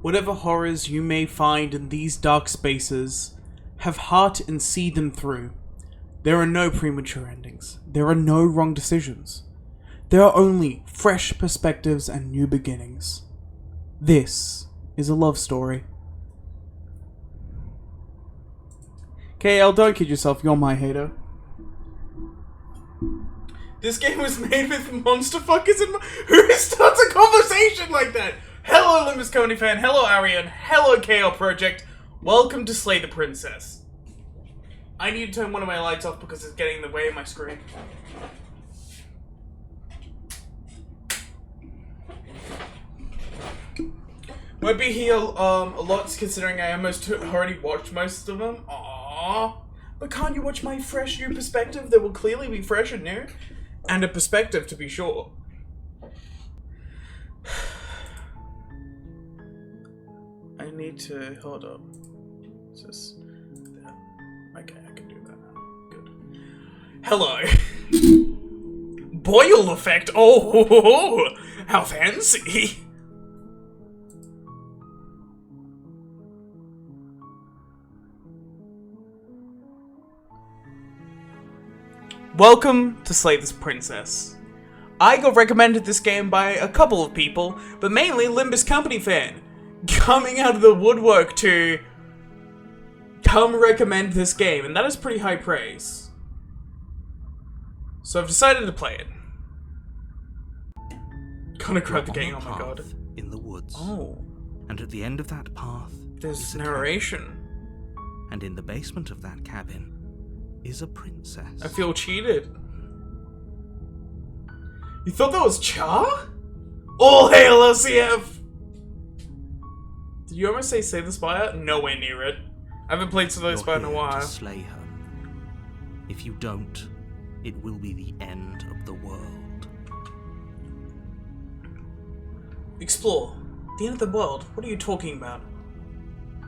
Whatever horrors you may find in these dark spaces, have heart and see them through. There are no premature endings. There are no wrong decisions. There are only fresh perspectives and new beginnings. This is a love story. KL, don't kid yourself, you're my hater. This game was made with monster fuckers in mind. Who starts a conversation like that? Hello, Olympus Coney fan. Hello, Arian. Hello, KL Project. Welcome to Slay the Princess. I need to turn one of my lights off because it's getting in the way of my screen. Won't be here a lot considering I almost already watched most of them. Aww. But can't you watch my fresh new perspective that will clearly be fresh and new? And a perspective, to be sure. I need to... hold up. It's just... okay, I can do that now. Good. Hello. Boil effect. Oh, how fancy. Welcome to Slay This Princess. I got recommended this game by a couple of people, but mainly Limbus Company fan, coming out of the woodwork to come recommend this game, and that is pretty high praise. So I've decided to play it. Gonna grab the game, oh my god. In the woods. Oh. And at the end of that path, there's narration. Cabin. And in the basement of that cabin is a princess. I feel cheated. You thought that was Char? All hail LCF! Did you ever say Slay the Spire? Nowhere near it. I haven't played Slay the Spire in a while. To slay her. If you don't, it will be the end of the world. Explore. The end of the world? What are you talking about?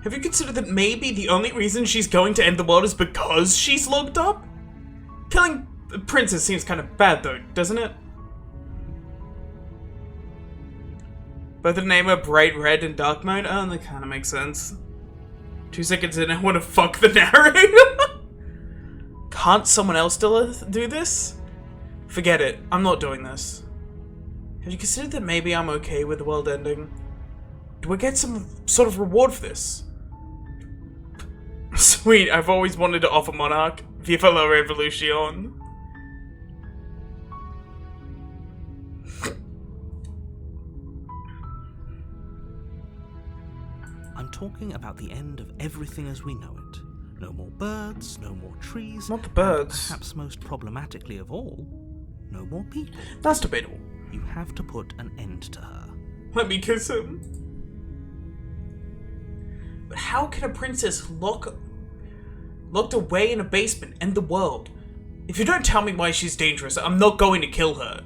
Have you considered that maybe the only reason she's going to end the world is because she's locked up? Killing the princess seems kind of bad though, doesn't it? Both the name are Bright Red and Dark Mode? Oh, that kind of makes sense. 2 seconds in, I want to fuck the narrator. Can't someone else do this? Forget it. I'm not doing this. Have you considered that maybe I'm okay with the world ending? Do I get some sort of reward for this? Sweet, I've always wanted to offer Monarch. Viva la Revolution. I'm talking about the end of everything as we know it. No more birds, no more trees. Not the birds. And perhaps most problematically of all, no more people. That's debatable. You have to put an end to her. Let me kiss him. But how can a princess locked away in a basement end the world? If you don't tell me why she's dangerous, I'm not going to kill her.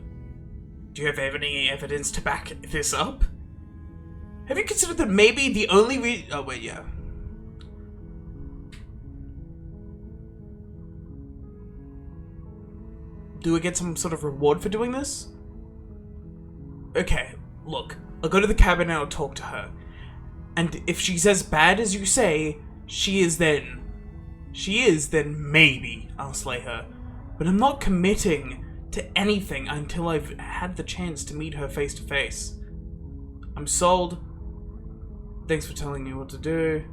Do you have any evidence to back this up? Have you considered that maybe the only oh wait, yeah. Do I get some sort of reward for doing this? Okay, look. I'll go to the cabin and I'll talk to her. And if she's as bad as you say she is, then maybe I'll slay her. But I'm not committing to anything until I've had the chance to meet her face to face. I'm sold. Thanks for telling me what to do.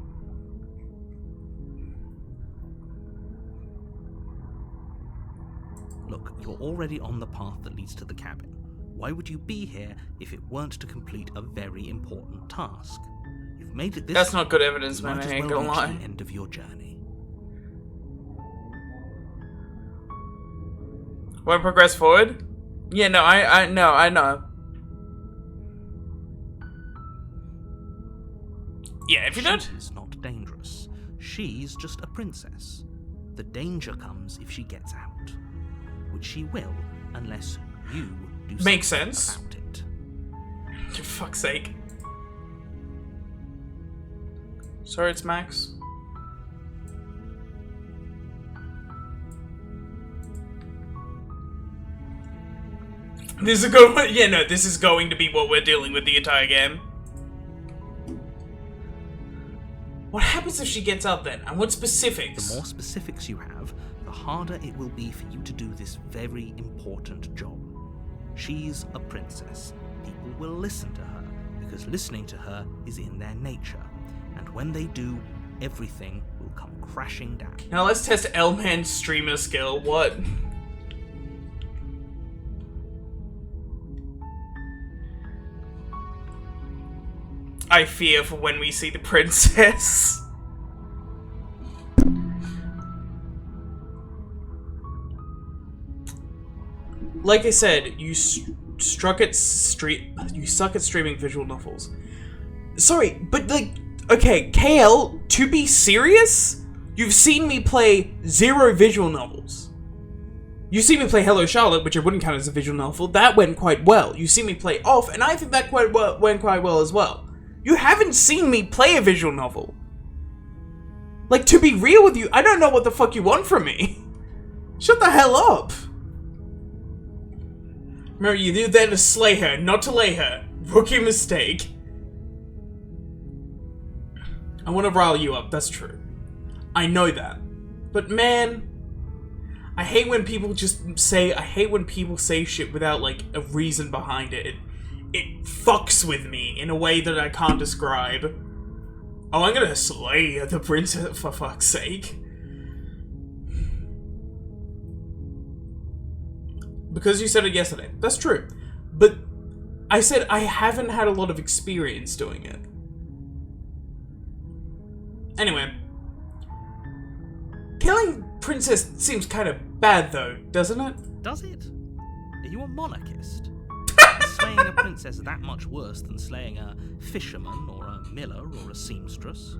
Look, you're already on the path that leads to the cabin. Why would you be here if it weren't to complete a very important task? You've made it this That's not good evidence, man. I ain't gonna lie. The end of your journey. Won't progress forward? Yeah, no, I know. Yeah, if you don't. She's not dangerous. She's just a princess. The danger comes if she gets out, which she will, unless you do something Makes sense. about it. For fuck's sake. Sorry, it's Max. This is going. Yeah, no, this is going to be what we're dealing with the entire game. What happens if she gets out then? And what specifics? The more specifics you have, the harder it will be for you to do this very important job. She's a princess. People will listen to her, because listening to her is in their nature. And when they do, everything will come crashing down. Now let's test L-Man's streamer skill. What? I fear for when we see the princess. Like I said, you suck at streaming visual novels. Sorry, but like, okay, KL, to be serious, you've seen me play 0 visual novels. You've seen me play Hello Charlotte, which I wouldn't count as a visual novel. That went quite well. You've seen me play Off, and I think that went quite well as well. You haven't seen me play a visual novel. Like, to be real with you, I don't know what the fuck you want from me. Shut the hell up. Remember, you're there to slay her, not to lay her. Rookie mistake. I want to rile you up, that's true. I know that. But man, I hate when people say shit without, like, a reason behind it. It fucks with me in a way that I can't describe. Oh, I'm gonna slay the princess, for fuck's sake. Because you said it yesterday. That's true. But I said I haven't had a lot of experience doing it. Anyway. Killing princess seems kind of bad though, doesn't it? Does it? Are you a monarchist? Is slaying a princess that much worse than slaying a fisherman or a miller or a seamstress?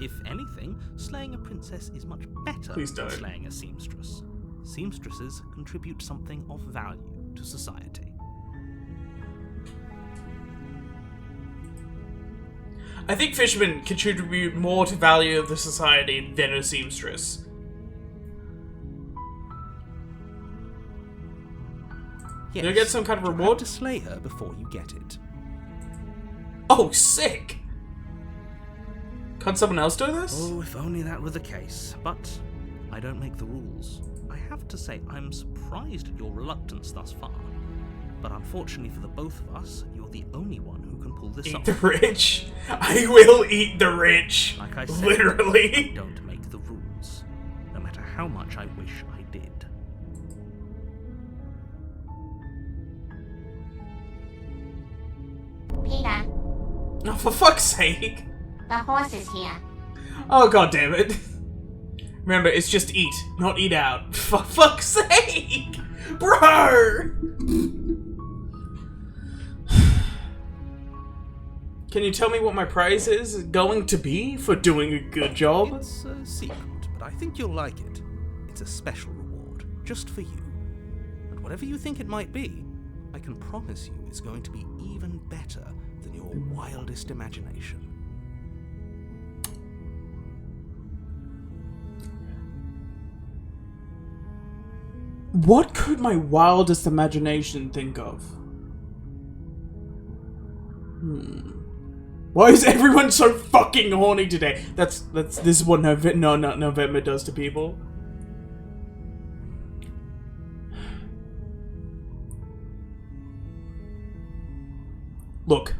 If anything, slaying a princess is much better than slaying a seamstress. Seamstresses contribute something of value to society. I think fishermen contribute more to value of the society than a seamstress. Yes, do you get some kind of reward? You have to slay her before you get it. Oh, sick! Can't someone else do this? Oh, if only that were the case. But I don't make the rules. I have to say, I'm surprised at your reluctance thus far. But unfortunately for the both of us, you're the only one who can pull this off. Eat the rich. I will eat the rich. Like I said, literally. I don't make the rules. No matter how much I wish I did. Peter, Oh, for fuck's sake. the horse is here. Oh, god damn it. Remember, it's just eat, not eat out. For fuck's sake! Bro! Can you tell me what my prize is going to be for doing a good job? It's a secret, but I think you'll like it. It's a special reward, just for you. And whatever you think it might be, I can promise you it's going to be even better than your wildest imagination. What could my wildest imagination think of? Why is everyone so fucking horny today? This is what November does to people. Look,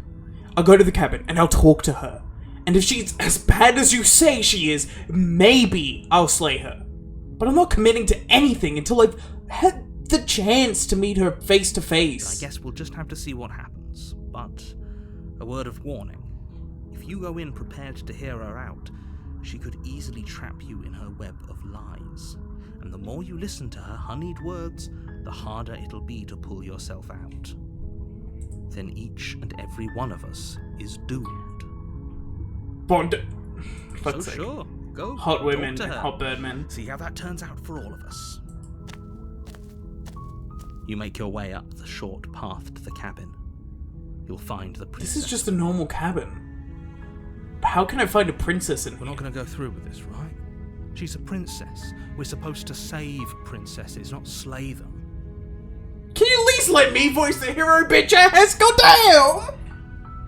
I'll go to the cabin and I'll talk to her. And if she's as bad as you say she is, maybe I'll slay her. But I'm not committing to anything until I've had the chance to meet her face to face. I guess we'll just have to see what happens. But a word of warning. If you go in prepared to hear her out, she could easily trap you in her web of lies. And the more you listen to her honeyed words, the harder it'll be to pull yourself out. Then each and every one of us is doomed. Bond. So sure, go hot women, talk to her. Hot birdmen. See how that turns out for all of us. You make your way up the short path to the cabin. You'll find the princess. This is just a normal cabin. How can I find a princess in here? We're not going to go through with this, right? She's a princess. We're supposed to save princesses, not slay them. Can you at least Please let me voice the hero, bitch ass! Goddamn!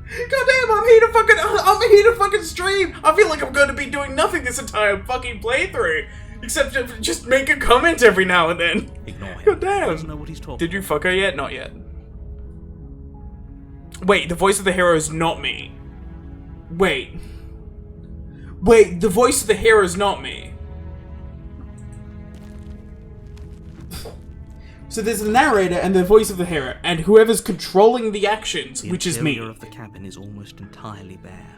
Goddamn, I'm here to fucking stream! I feel like I'm gonna be doing nothing this entire fucking playthrough! Except to just make a comment every now and then. Ignore him. Goddamn. He doesn't know what he's talking Did you fuck her yet? Not yet. Wait, the voice of the hero is not me. Wait, the voice of the hero is not me. So there's the narrator and the voice of the hero, and whoever's controlling the actions, which is me. The interior of the cabin is almost entirely bare.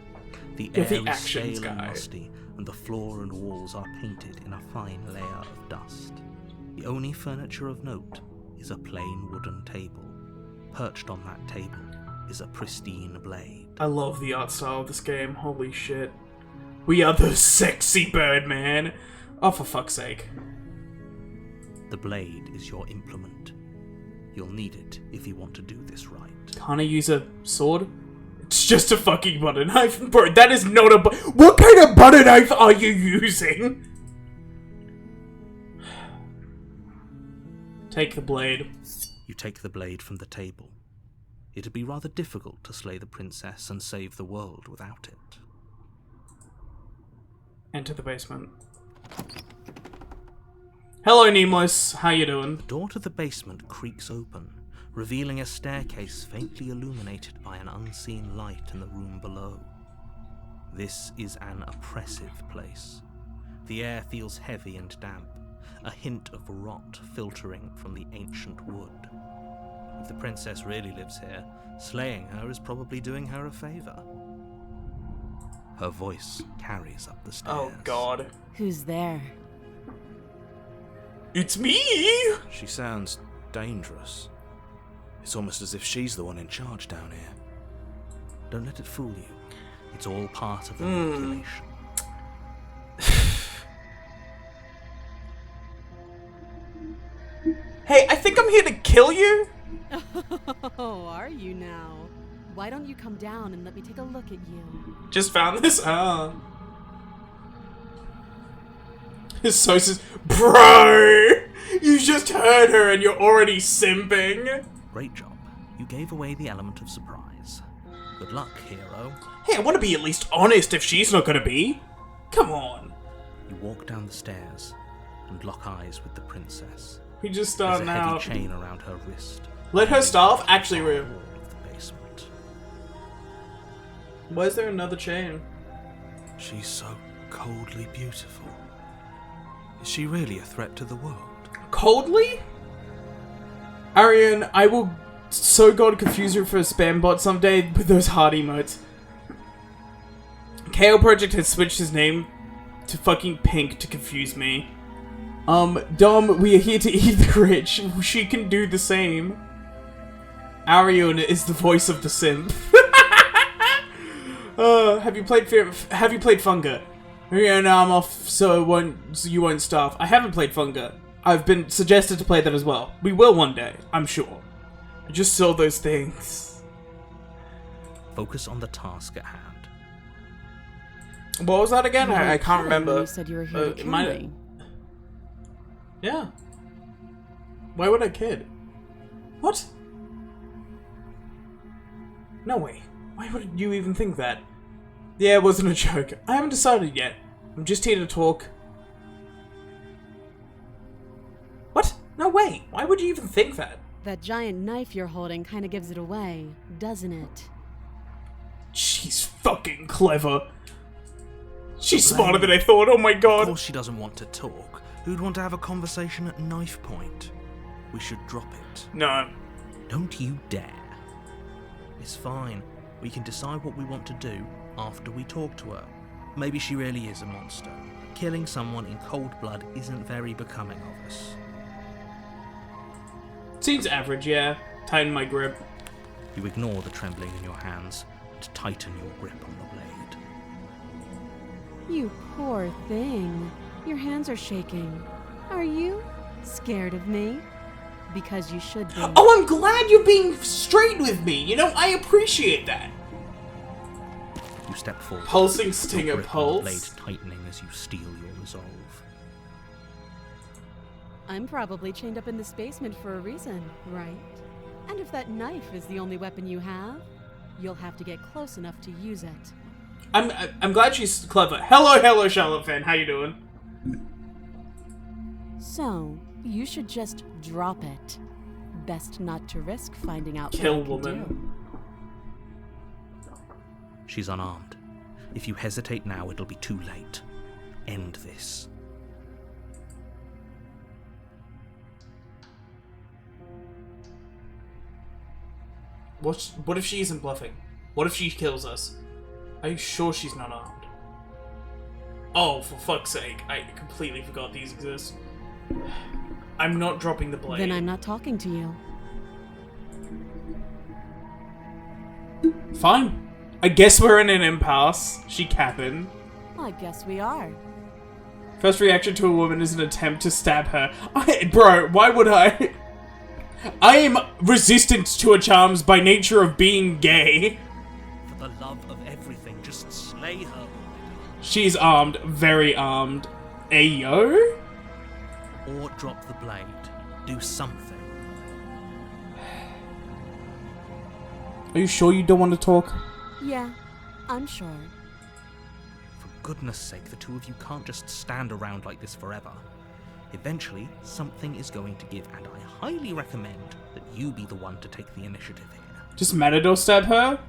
The You're air the is actions stale and guy. musty, and the floor and walls are painted in a fine layer of dust. The only furniture of note is a plain wooden table. Perched on that table is a pristine blade. I love the art style of this game, holy shit. We are the sexy Birdman. Oh, for fuck's sake. The blade is your implement. You'll need it if you want to do this right. Can't I use a sword? It's just a fucking butter knife. Bro, that is not a what kind of butter knife are you using? Take the blade. You take the blade from the table. It'd be rather difficult to slay the princess and save the world without it. Enter the basement. Hello, Nameless. How you doing? The door to the basement creaks open, revealing a staircase faintly illuminated by an unseen light in the room below. This is an oppressive place. The air feels heavy and damp, a hint of rot filtering from the ancient wood. If the princess really lives here, slaying her is probably doing her a favor. Her voice carries up the stairs. Oh, God. Who's there? It's me! She sounds dangerous. It's almost as if she's the one in charge down here. Don't let it fool you. It's all part of the manipulation. Hey, I think I'm here to kill you? Oh, are you now? Why don't you come down and let me take a look at you? Just found this? His sources. Bro! You just heard her and you're already simping. Great job. You gave away the element of surprise. Good luck, hero. Hey, I want to be at least honest if she's not gonna be. Come on. You walk down the stairs and lock eyes with the princess. We just There's start a heavy now. chain around her wrist. Let her starve? Actually, real. Wall of the basement. Why is there another chain? She's so coldly beautiful. Is she really a threat to the world? Coldly? Arian, I will so god confuse you for a spam bot someday with those heart emotes. KO Project has switched his name to fucking pink to confuse me. Dom, we are here to eat the rich. She can do the same. Arian is the voice of the simp. Have you played Funga? Yeah, no, I'm off, so you won't starve. I haven't played Funga. I've been suggested to play that as well. We will one day, I'm sure. I just saw those things. Focus on the task at hand. What was that again? You I weren't can't kidding remember. when you said you were here to kill me. Yeah. Why would I kid? What? No way. Why would you even think that? Yeah, it wasn't a joke. I haven't decided yet. I'm just here to talk. What? No way. Why would you even think that? That giant knife you're holding kind of gives it away, doesn't it? She's fucking clever. She's smarter than I thought. Oh my Of god. course she doesn't want to talk. Who'd want to have a conversation at knife point? We should drop it. No. Don't you dare. It's fine. We can decide what we want to do after we talk to her. Maybe she really is a monster. Killing someone in cold blood isn't very becoming of us. Seems average, yeah. Tighten my grip. You ignore the trembling in your hands and tighten your grip on the blade. You poor thing. Your hands are shaking. Are you scared of me? Because you should be. Oh, I'm glad you're being straight with me. You know, I appreciate that. You step forward. Pulsing your stinger grip on the blade pulse. tightening as you steel your resolve. I'm probably chained up in this basement for a reason, right? And if that knife is the only weapon you have, you'll have to get close enough to use it. I'm glad she's clever. Hello, Charlotte Finn. How you doing? So, you should just drop it. Best not to risk finding out Kill what it can woman. do. She's unarmed. If you hesitate now, it'll be too late. End this. What if she isn't bluffing? What if she kills us? Are you sure she's not armed? Oh, for fuck's sake. I completely forgot these exist. I'm not dropping the blade. Then I'm not talking to you. Fine. I guess we're in an impasse. She capping. I guess we are. First reaction to a woman is an attempt to stab her. Bro, why would I? I am resistant to her charms by nature of being gay. For the love of everything, just slay her already. She's armed, very armed. Ayo? Or drop the blade. Do something. Are you sure you don't want to talk? Yeah, I'm sure. For goodness sake, the two of you can't just stand around like this forever. Eventually, something is going to give, and I highly recommend that you be the one to take the initiative here. Just Matador stab her?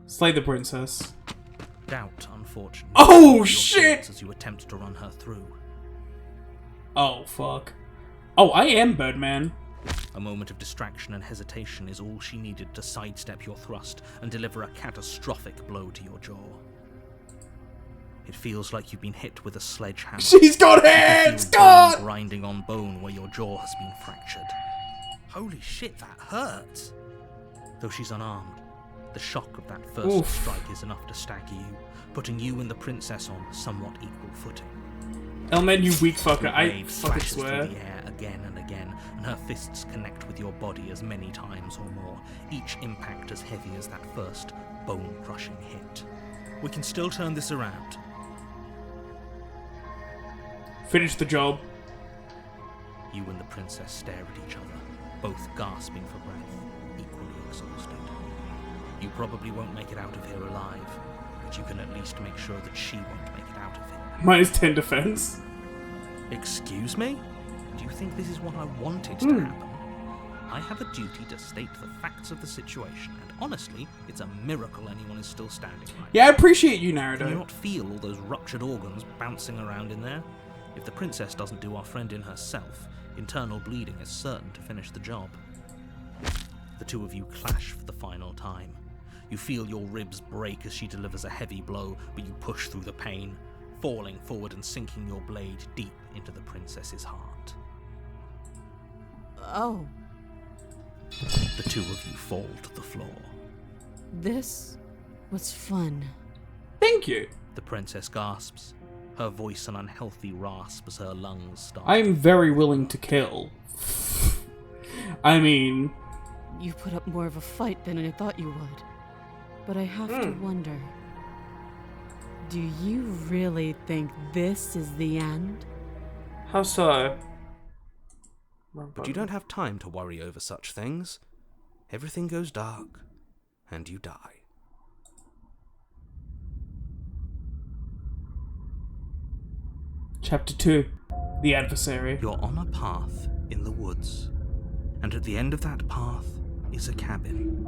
Slay the princess. Doubt, unfortunately. Oh, your shit! thoughts as you attempt to run her through. Oh, fuck. Oh, I am Birdman. A moment of distraction and hesitation is all she needed to sidestep your thrust and deliver a catastrophic blow to your jaw. It feels like you've been hit with a sledgehammer. She's got You can hands! feel God! bone grinding on bone where your jaw has been fractured. Holy shit, that hurts! Though she's unarmed, the shock of that first Oof. strike is enough to stagger you, putting you and the princess on somewhat equal footing. Elman, you weak fucker. The I blade fucking slashes swear. through the air again and again, and her fists connect with your body as many times or more, each impact as heavy as that first bone-crushing hit. We can still turn this around. Finish the job. You and the princess stare at each other, both gasping for breath, equally exhausted. You probably won't make it out of here alive, but you can at least make sure that she won't make it out of here. Minus 10 defense. Excuse me? Do you think this is what I wanted to happen? I have a duty to state the facts of the situation, and honestly, it's a miracle anyone is still standing right Yeah, I appreciate you, now. Can you Naruto. not feel all those ruptured organs bouncing around in there? If the princess doesn't do our friend in herself, internal bleeding is certain to finish the job. The two of you clash for the final time. You feel your ribs break as she delivers a heavy blow, but you push through the pain, falling forward and sinking your blade deep into the princess's heart. Oh, The two of you fall to the floor. this was fun. Thank you. The princess gasps, her voice an unhealthy rasp as her lungs start. I'm very willing to kill. I mean, You put up more of a fight than I thought you would. But I have to wonder, do you really think this is the end? how so? But you don't have time to worry over such things. Everything goes dark, and you die. Chapter 2. The Adversary. You're on a path in the woods, and at the end of that path is a cabin.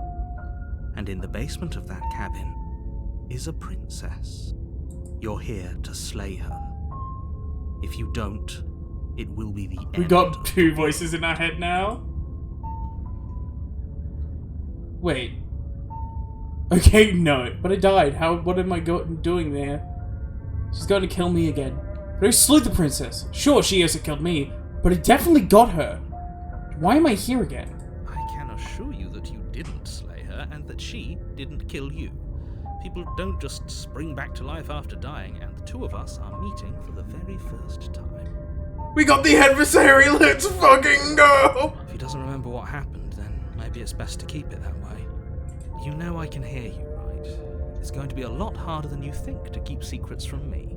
And in the basement of that cabin is a princess. You're here to slay her. If you don't, it will be the end. We got two voices in our head now. Wait. Okay, no. But I died. What am I doing there? She's going to kill me again. But I slew the princess. Sure, she hasn't killed me, but it definitely got her. Why am I here again? I can assure you that you didn't slay her, and that she didn't kill you. People don't just spring back to life after dying, and the two of us are meeting for the very first time. We got the adversary. Let's fucking go. If he doesn't remember what happened, then maybe it's best to keep it that way. You know I can hear you, right? It's going to be a lot harder than you think to keep secrets from me.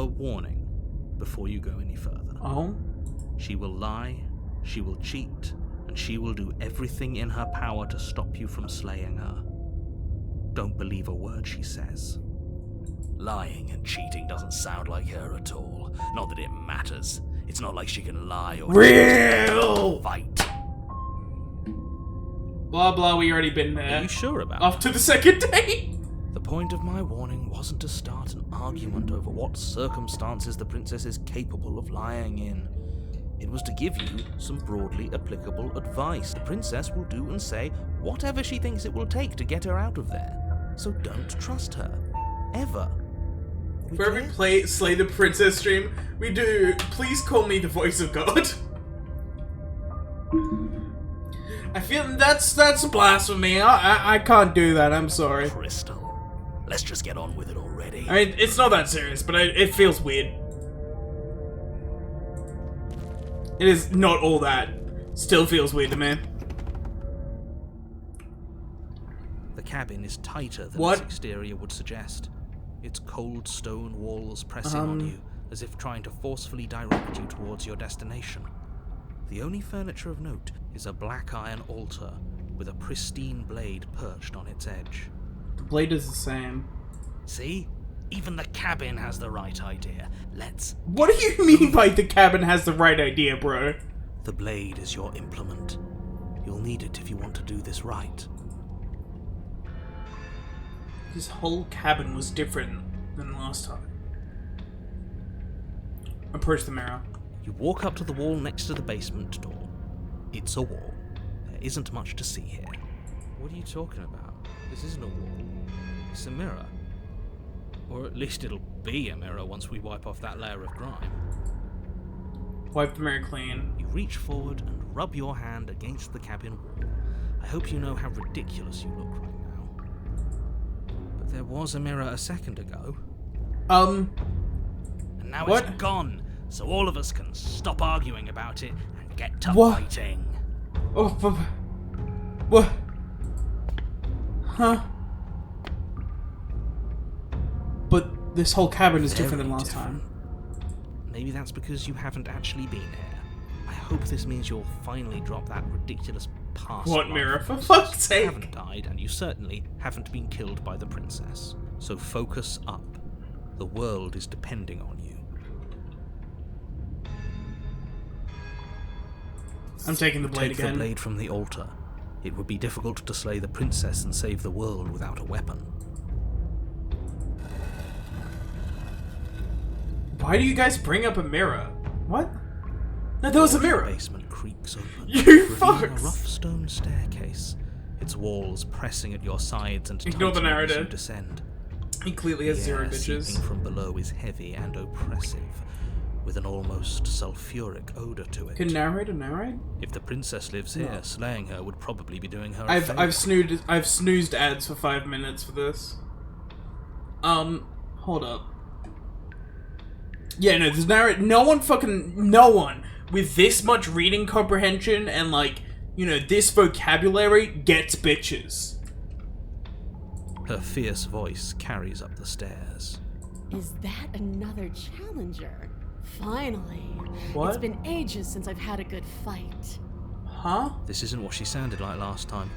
her warning before you go any further. Oh? She will lie, she will cheat, and she will do everything in her power to stop you from slaying her. Don't believe a word she says. Lying and cheating doesn't sound like her at all. Not that it matters. It's not like she can lie or Real! fight. Blah blah, we already been there. Are you sure about Off to the second date! The point of my warning wasn't to start an argument over what circumstances the princess is capable of lying in. It was to give you some broadly applicable advice. The princess will do and say whatever she thinks it will take to get her out of there. So don't trust her. Ever. We For every clear? Slay the Princess stream, we do Please Call Me the Voice of God. I feel that's blasphemy. I can't do that, I'm sorry. Crystal, let's just get on with it already. I mean, it's not that serious, but it feels weird. It is not all that. Still feels weird to me. The cabin is tighter than What? its exterior would suggest. Its cold stone walls pressing on you, as if trying to forcefully direct you towards your destination. The only furniture of note is a black iron altar with a pristine blade perched on its edge. The blade is the same. See? Even the cabin has the right idea. Let's... What do you mean by the cabin has the right idea, bro? The blade is your implement. You'll need it if you want to do this right. This whole cabin was different than last time. Approach the mirror. You walk up to the wall next to the basement door. It's a wall. There isn't much to see here. What are you talking about? This isn't a wall. It's a mirror. Or at least it'll be a mirror once we wipe off that layer of grime. Wipe the mirror clean. You reach forward and rub your hand against the cabin wall. I hope you know how ridiculous you look right now. But there was a mirror a second ago. And now What? it's gone, so all of us can stop arguing about it and get to What? fighting. Oh, what? Huh? But this whole cabin is different than Very last time. Maybe that's because you haven't actually been here. I hope this means you'll finally drop that ridiculous past What life. mirror? For fuck's You sake! haven't died, and you certainly haven't been killed by the princess. So focus up. The world is depending on you. I'm taking the blade Take again. the blade from the altar. It would be difficult to slay the princess and save the world without a weapon. Why do you guys bring up a mirror? What? No, there was a The mirror. basement creaks open, You revealing a fucks. rough stone staircase, its walls pressing at your sides and Ignore the tightening as you narrative. descend. He clearly has The zero air bitches. seeping from below is heavy and oppressive, with an almost sulfuric odor to it. Can narrator narrate? If the princess lives here, No. slaying her would probably be doing her a I've favor. I've snoozed ads for 5 minutes for this. Hold up. Yeah, no, there's no one with this much reading comprehension and like, you know, this vocabulary gets bitches. Her fierce voice carries up the stairs. Is that another challenger? Finally. What? It's been ages since I've had a good fight. Huh? This isn't what she sounded like last time.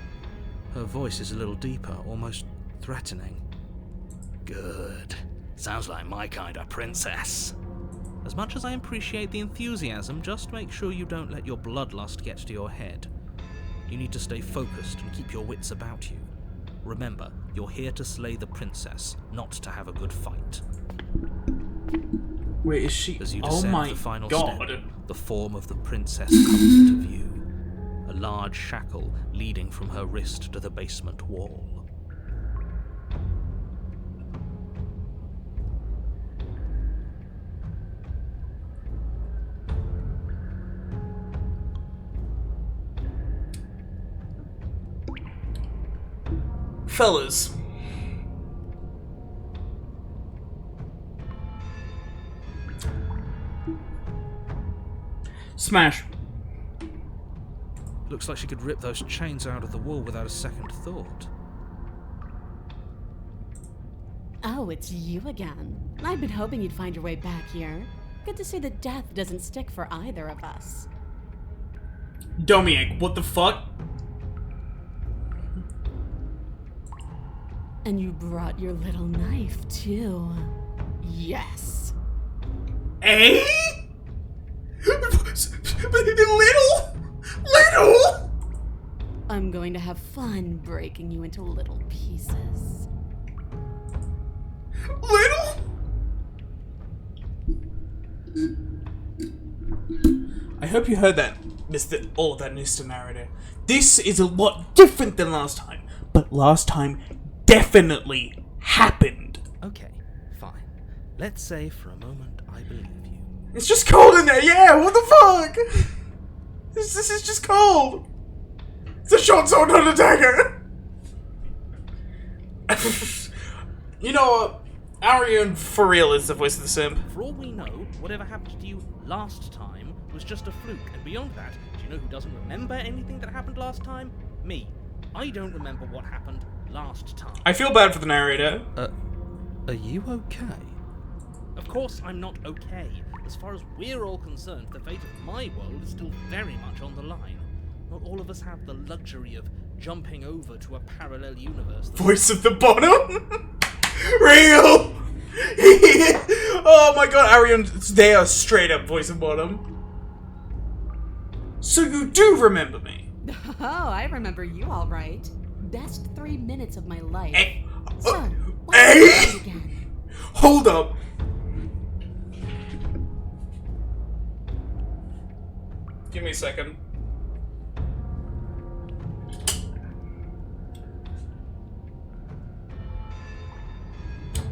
Her voice is a little deeper, almost threatening. Good. Sounds like my kind of princess. As much as I appreciate the enthusiasm, just make sure you don't let your bloodlust get to your head. You need to stay focused and keep your wits about you. Remember, you're here to slay the princess, not to have a good fight. Wait, is she? As you Oh descend my the final god. step, the form of the princess comes into view. A large shackle leading from her wrist to the basement wall. Fellas. Smash. Looks like she could rip those chains out of the wall without a second thought. Oh, it's you again. I've been hoping you'd find your way back here. Good to see that death doesn't stick for either of us. Dominik, what the fuck? And you brought your little knife, too. Yes. Eh? Little? I'm going to have fun breaking you into little pieces. Little? I hope you heard that, all of that, Mr. Narrator. This is a lot different than last time, but last time definitely happened. Okay, fine. Let's say for a moment I believe you. It's just cold in there, yeah, what the fuck? This is just cold. It's a short sword, not a dagger. You know what? Arion for real is the voice of the simp. For all we know, whatever happened to you last time was just a fluke, and beyond that, do you know who doesn't remember anything that happened last time? Me. I don't remember what happened last time. I feel bad for the narrator. Are you okay? Of course I'm not okay. As far as we're all concerned, the fate of my world is still very much on the line. Not all of us have the luxury of jumping over to a parallel universe. Voice of the bottom? Real! Oh my god, Arion, they are straight up voice of bottom. So you do remember me? Oh, I remember you all right. Best 3 minutes of my life. So, why eh? don't you do it again? Hold up. Give me a second.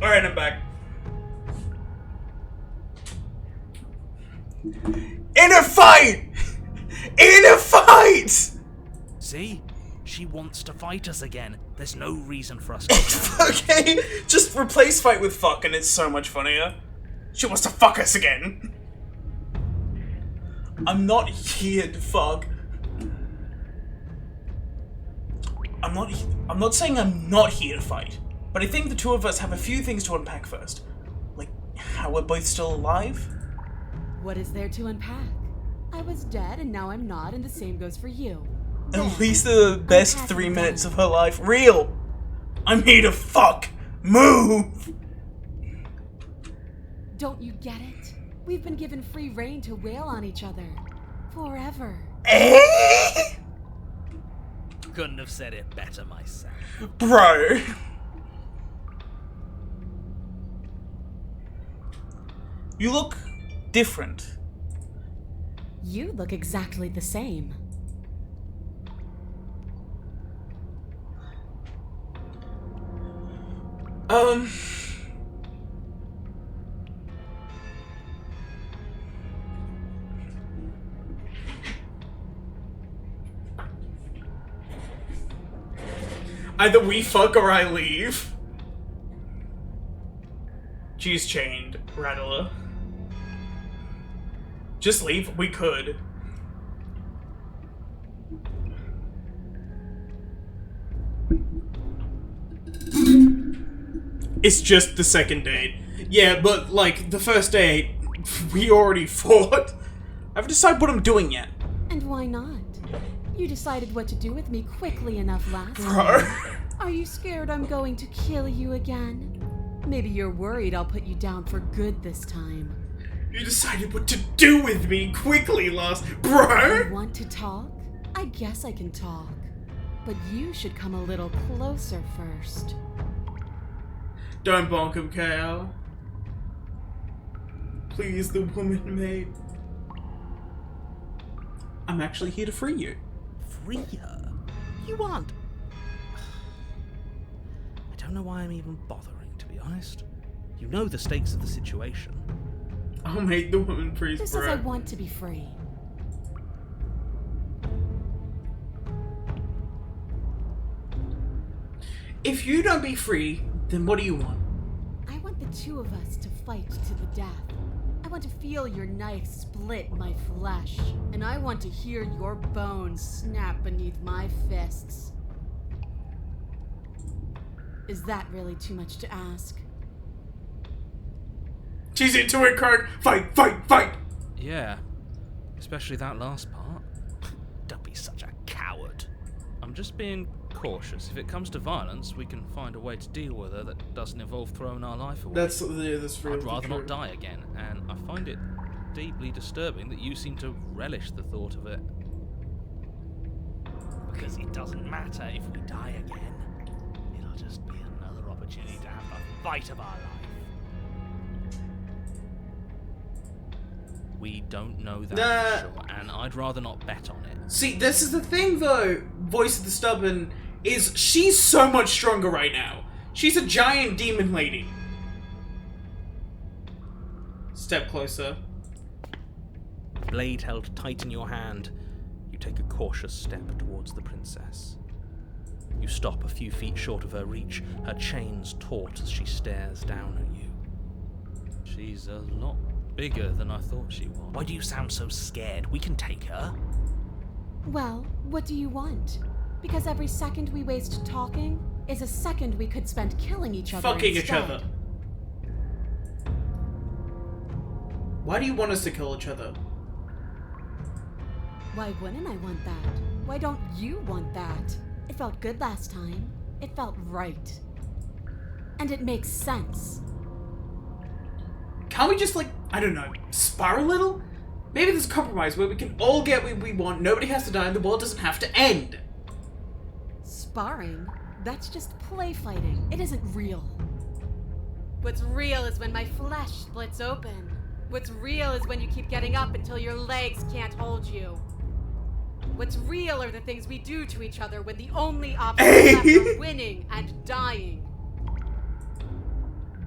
Alright, I'm back. In a fight! In a fight! See? She wants to fight us again. There's no reason for us to Okay, just replace fight with fuck and it's so much funnier. She wants to fuck us again. I'm not here to fuck. I'm not saying I'm not here to fight, but I think the two of us have a few things to unpack first. Like, how we're both still alive? What is there to unpack? I was dead and now I'm not, and the same goes for you. There. At least the best Unpacking 3 done. minutes of her life. Real! I'm here to fuck! Move! Don't you get it? We've been given free rein to wail on each other. Forever. Eh? Couldn't have said it better myself. Bro. You look different. You look exactly the same. Either we fuck or I leave. She's chained, Rattler. Just leave? We could. It's just the second date. Yeah, but, like, the first date, we already fought. I haven't decided what I'm doing yet. And why not? You decided what to do with me quickly enough last Bro. time. Are you scared I'm going to kill you again? Maybe you're worried I'll put you down for good this time. You decided what to do with me quickly last... Bro! You want to talk? I guess I can talk. But you should come a little closer first. Don't bonk him, Kale. Please, the woman maid. I'm actually here to free you. Free her? You aren't. I don't know why I'm even bothering, to be honest. You know the stakes of the situation. I'll make the woman priest, Who says I bro. want to be free? If you don't be free, then what do you want? I want the two of us to fight to the death. I want to feel your knife split my flesh, and I want to hear your bones snap beneath my fists. Is that really too much to ask? She's into it, Kirk. Fight, fight, fight. Yeah, especially that last part. Don't be such a coward. I'm just being cautious. If it comes to violence, we can find a way to deal with her that doesn't involve throwing our life away. That's really I'd rather true. not die again, and I find it deeply disturbing that you seem to relish the thought of it. Because it doesn't matter if we die again. It'll just be another opportunity to have the fight of our life. We don't know that Nah. for sure, and I'd rather not bet on it. See, this is the thing, though. Voice of the Stubborn is she's so much stronger right now. She's a giant demon lady. Step closer. Blade held tight in your hand, you take a cautious step towards the princess. You stop a few feet short of her reach, her chains taut as she stares down at you. She's a lot bigger than I thought she was. Why do you sound so scared? We can take her. Well, what do you want? Because every second we waste talking is a second we could spend killing each other Fucking each instead. other. Why do you want us to kill each other? Why wouldn't I want that? Why don't you want that? It felt good last time. It felt right. And it makes sense. Can't we just, like, I don't know, spar a little? Maybe there's a compromise where we can all get what we want, nobody has to die, and the world doesn't have to end. Sparring? That's just play fighting. It isn't real. What's real is when my flesh splits open. What's real is when you keep getting up until your legs can't hold you. What's real are the things we do to each other when the only option left are winning and dying.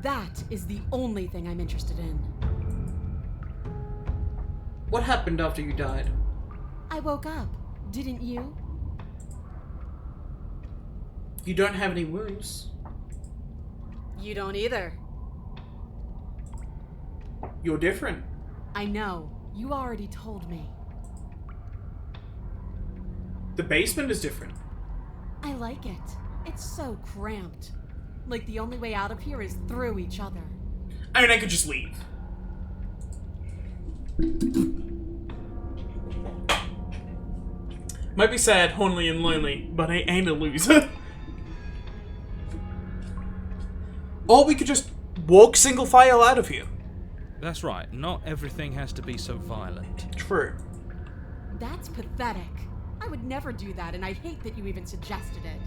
That is the only thing I'm interested in. What happened after you died? I woke up, didn't you? You don't have any wounds. You don't either. You're different. I know. You already told me. The basement is different. I like it. It's so cramped. Like the only way out of here is through each other. I mean, I could just leave. Might be sad, horny, and lonely, but I ain't a loser. Or we could just walk single file out of here. That's right, not everything has to be so violent. True. That's pathetic. I would never do that, and I hate that you even suggested it.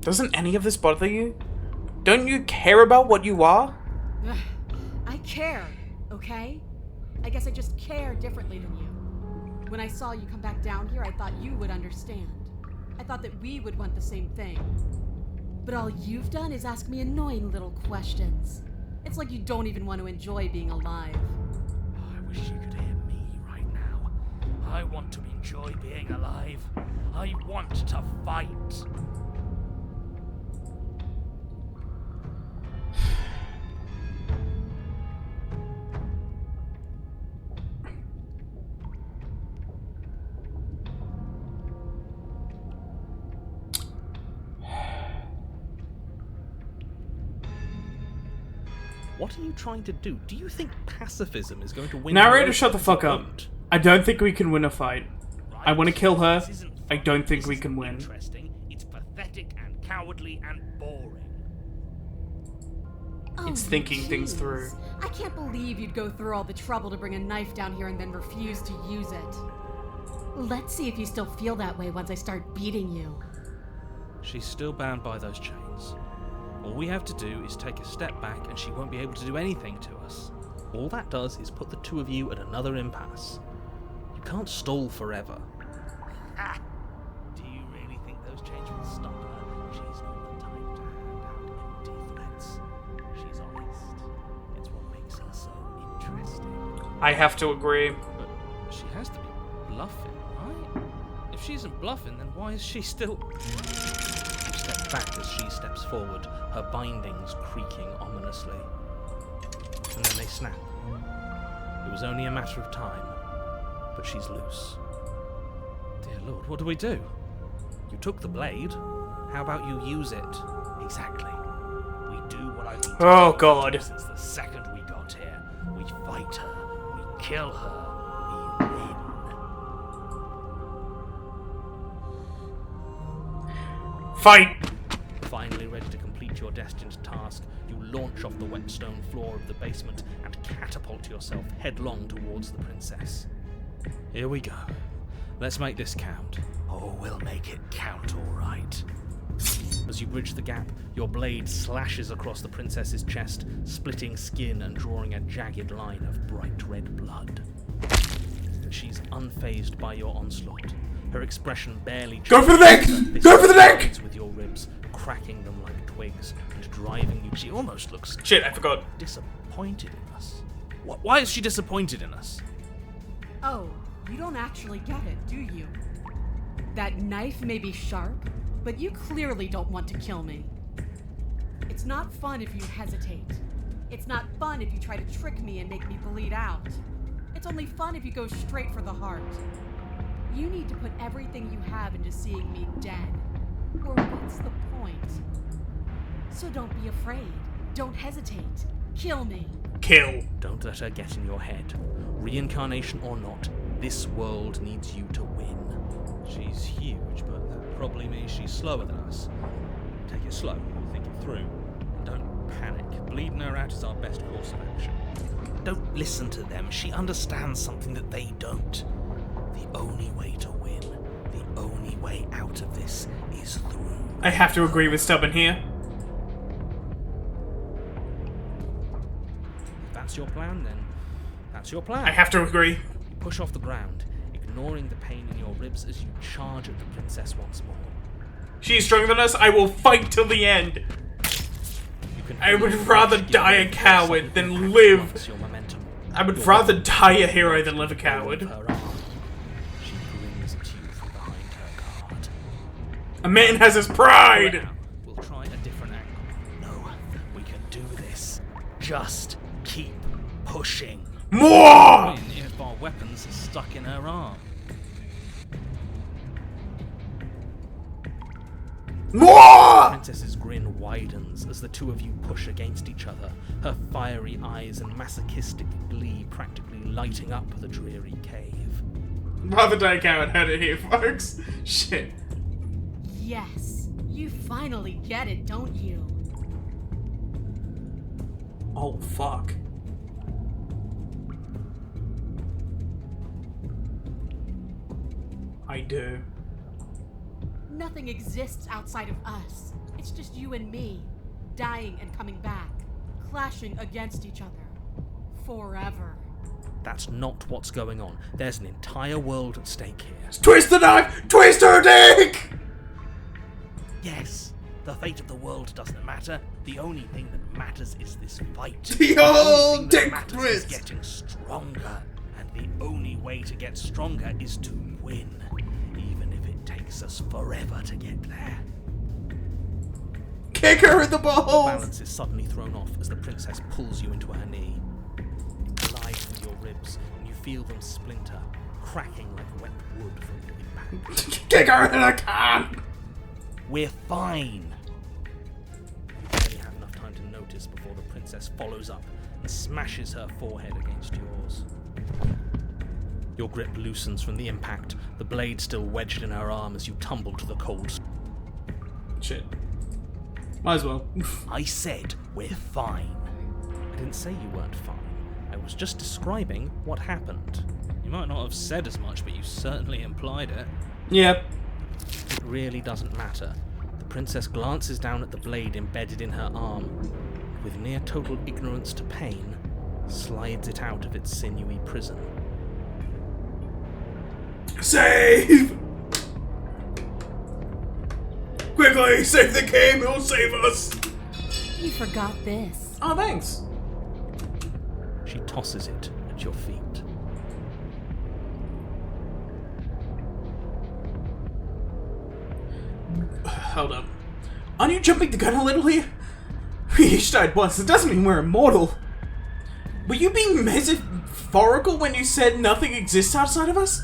Doesn't any of this bother you? Don't you care about what you are? Ugh, I care, okay? I guess I just care differently than you. When I saw you come back down here, I thought you would understand. I thought that we would want the same thing. But all you've done is ask me annoying little questions. It's like you don't even want to enjoy being alive. I wish you could hear me right now. I want to enjoy being alive. I want to fight. What are you trying to do? Do you think pacifism is going to win? Narrator, shut the fuck It up. won't. I don't think we can win a fight. I want to kill her. This isn't I fun. don't think This we can isn't win. Interesting. It's pathetic and cowardly and boring. Oh, It's thinking things jeez. through. I can't believe you'd go through all the trouble to bring a knife down here and then refuse to use it. Let's see if you still feel that way once I start beating you. She's still bound by those chains. All we have to do is take a step back and she won't be able to do anything to us. All that does is put the two of you at another impasse. You can't stall forever. Do you really think those chains will stop her? She's not the type to hand out empty threats. She's honest. It's what makes her so interesting. I have to agree. But she has to be bluffing, right? If she isn't bluffing, then why is she still... You step back as she steps forward, her bindings creaking ominously. And then they snap. It was only a matter of time, but she's loose. Dear Lord, what do we do? You took the blade. How about you use it? Exactly. what I've been Oh, telling God. you since the second we got here. We fight her, we kill her, we win. Fight! Finally ready to complete your destined task, you launch off the wet stone floor of the basement and catapult yourself headlong towards the princess. Here we go. Let's make this count. Oh, we'll make it count, all right. As you bridge the gap, your blade slashes across the princess's chest, splitting skin and drawing a jagged line of bright red blood. But she's unfazed by your onslaught. Her expression barely Go for the neck! changes. Go for the neck! With your ribs, cracking them like twigs and driving you. She almost looks Shit, I forgot. disappointed in us. Why is she disappointed in us? Oh, you don't actually get it, do you? That knife may be sharp, but you clearly don't want to kill me. It's not fun if you hesitate. It's not fun if you try to trick me and make me bleed out. It's only fun if you go straight for the heart. You need to put everything you have into seeing me dead. Or what's the point? So don't be afraid. Don't hesitate. Kill me. Kill. Don't let her get in your head. Reincarnation or not, this world needs you to win. She's huge, but that probably means she's slower than us. Take it slow, think it through. Don't panic. Bleeding her out is our best course of action. Don't listen to them. She understands something that they don't. The only way to win, the only way out of this is through. I have to agree with Stubborn here. If that's your plan, then that's your plan. I have to agree. You push off the ground, ignoring the pain in your ribs as you charge at the princess once more. She's stronger than us. I will fight till the end. You can I would feel the rather rush die a giving coward something than that live. blunts your momentum. I would Your rather weapon die a hero than live a with coward. her arm. She grins at you from behind her guard. A man has his pride. Now, we'll try a different angle. No, we can do this. Just keep pushing. More. Win if our weapons are stuck in her arm. More. Princess's grin widens as the two of you push against each other, her fiery eyes and masochistic glee practically lighting up the dreary cave. Rather die a coward. Heard it here, folks. Shit. Yes, you finally get it, don't you? Oh fuck. I do. Nothing exists outside of us. It's just you and me, dying and coming back, clashing against each other. Forever. That's not what's going on. There's an entire world at stake here. Twist the knife. Twist her dick. Yes, the fate of the world doesn't matter. The only thing that matters is this fight. The only old thing dick that matters is twist. getting stronger. And the only way to get stronger is to win. Even if it takes us forever to get there. Kick her in the balls. Balance is suddenly thrown off as the princess pulls you into her knee. You glide through your ribs and you feel them splinter, cracking like wet wood from the impact. Kick her in the can. We're fine. You barely have enough time to notice before the princess follows up and smashes her forehead against yours. Your grip loosens from the impact, the blade still wedged in her arm as you tumble to the cold. Shit. Might as well. I said we're fine. I didn't say you weren't fine. I was just describing what happened. You might not have said as much, but you certainly implied it. Yep. It really doesn't matter. The princess glances down at the blade embedded in her arm, and with near total ignorance to pain, slides it out of its sinewy prison. Save! Quickly, save the game, he'll save us! You forgot this. Oh, thanks. She tosses it at your feet. Hold up. Aren't you jumping the gun a little here? We each died once, it doesn't mean we're immortal. Were you being metaphorical when you said nothing exists outside of us?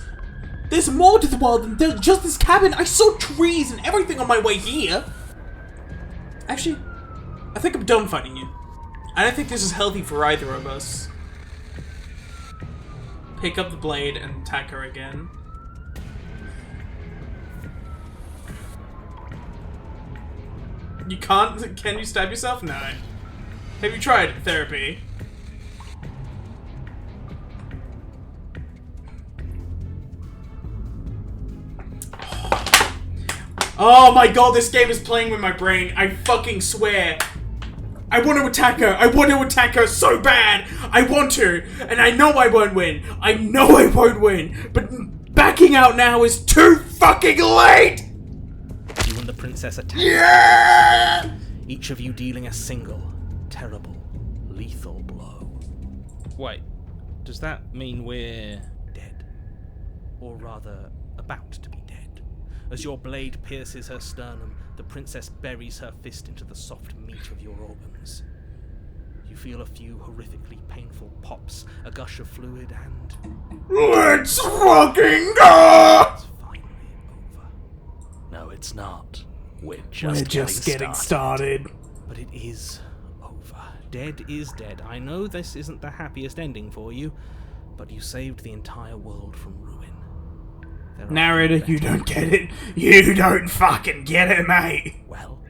There's more to the world than just this cabin. I saw trees and everything on my way here. Actually, I think I'm done fighting you. I don't think this is healthy for either of us. Pick up the blade and attack her again. You can't? Can you stab yourself? No. Have you tried therapy? Oh my god, this game is playing with my brain. I fucking swear. I want to attack her. I want to attack her so bad. I want to. And I know I won't win. I know I won't win. But backing out now is too fucking late. You and the princess attack. Yeah! Each of you dealing a single, terrible, lethal blow. Wait, does that mean we're dead? Or rather, about to be dead? As your blade pierces her sternum, the princess buries her fist into the soft meat of your organs. You feel a few horrifically painful pops, a gush of fluid, and... Let's fucking go! It's finally over. No, it's not. We're just getting started. But it is over. Dead is dead. I know this isn't the happiest ending for you, but you saved the entire world from ruin. Narrator, you don't get it. You don't fucking get it, mate. Well,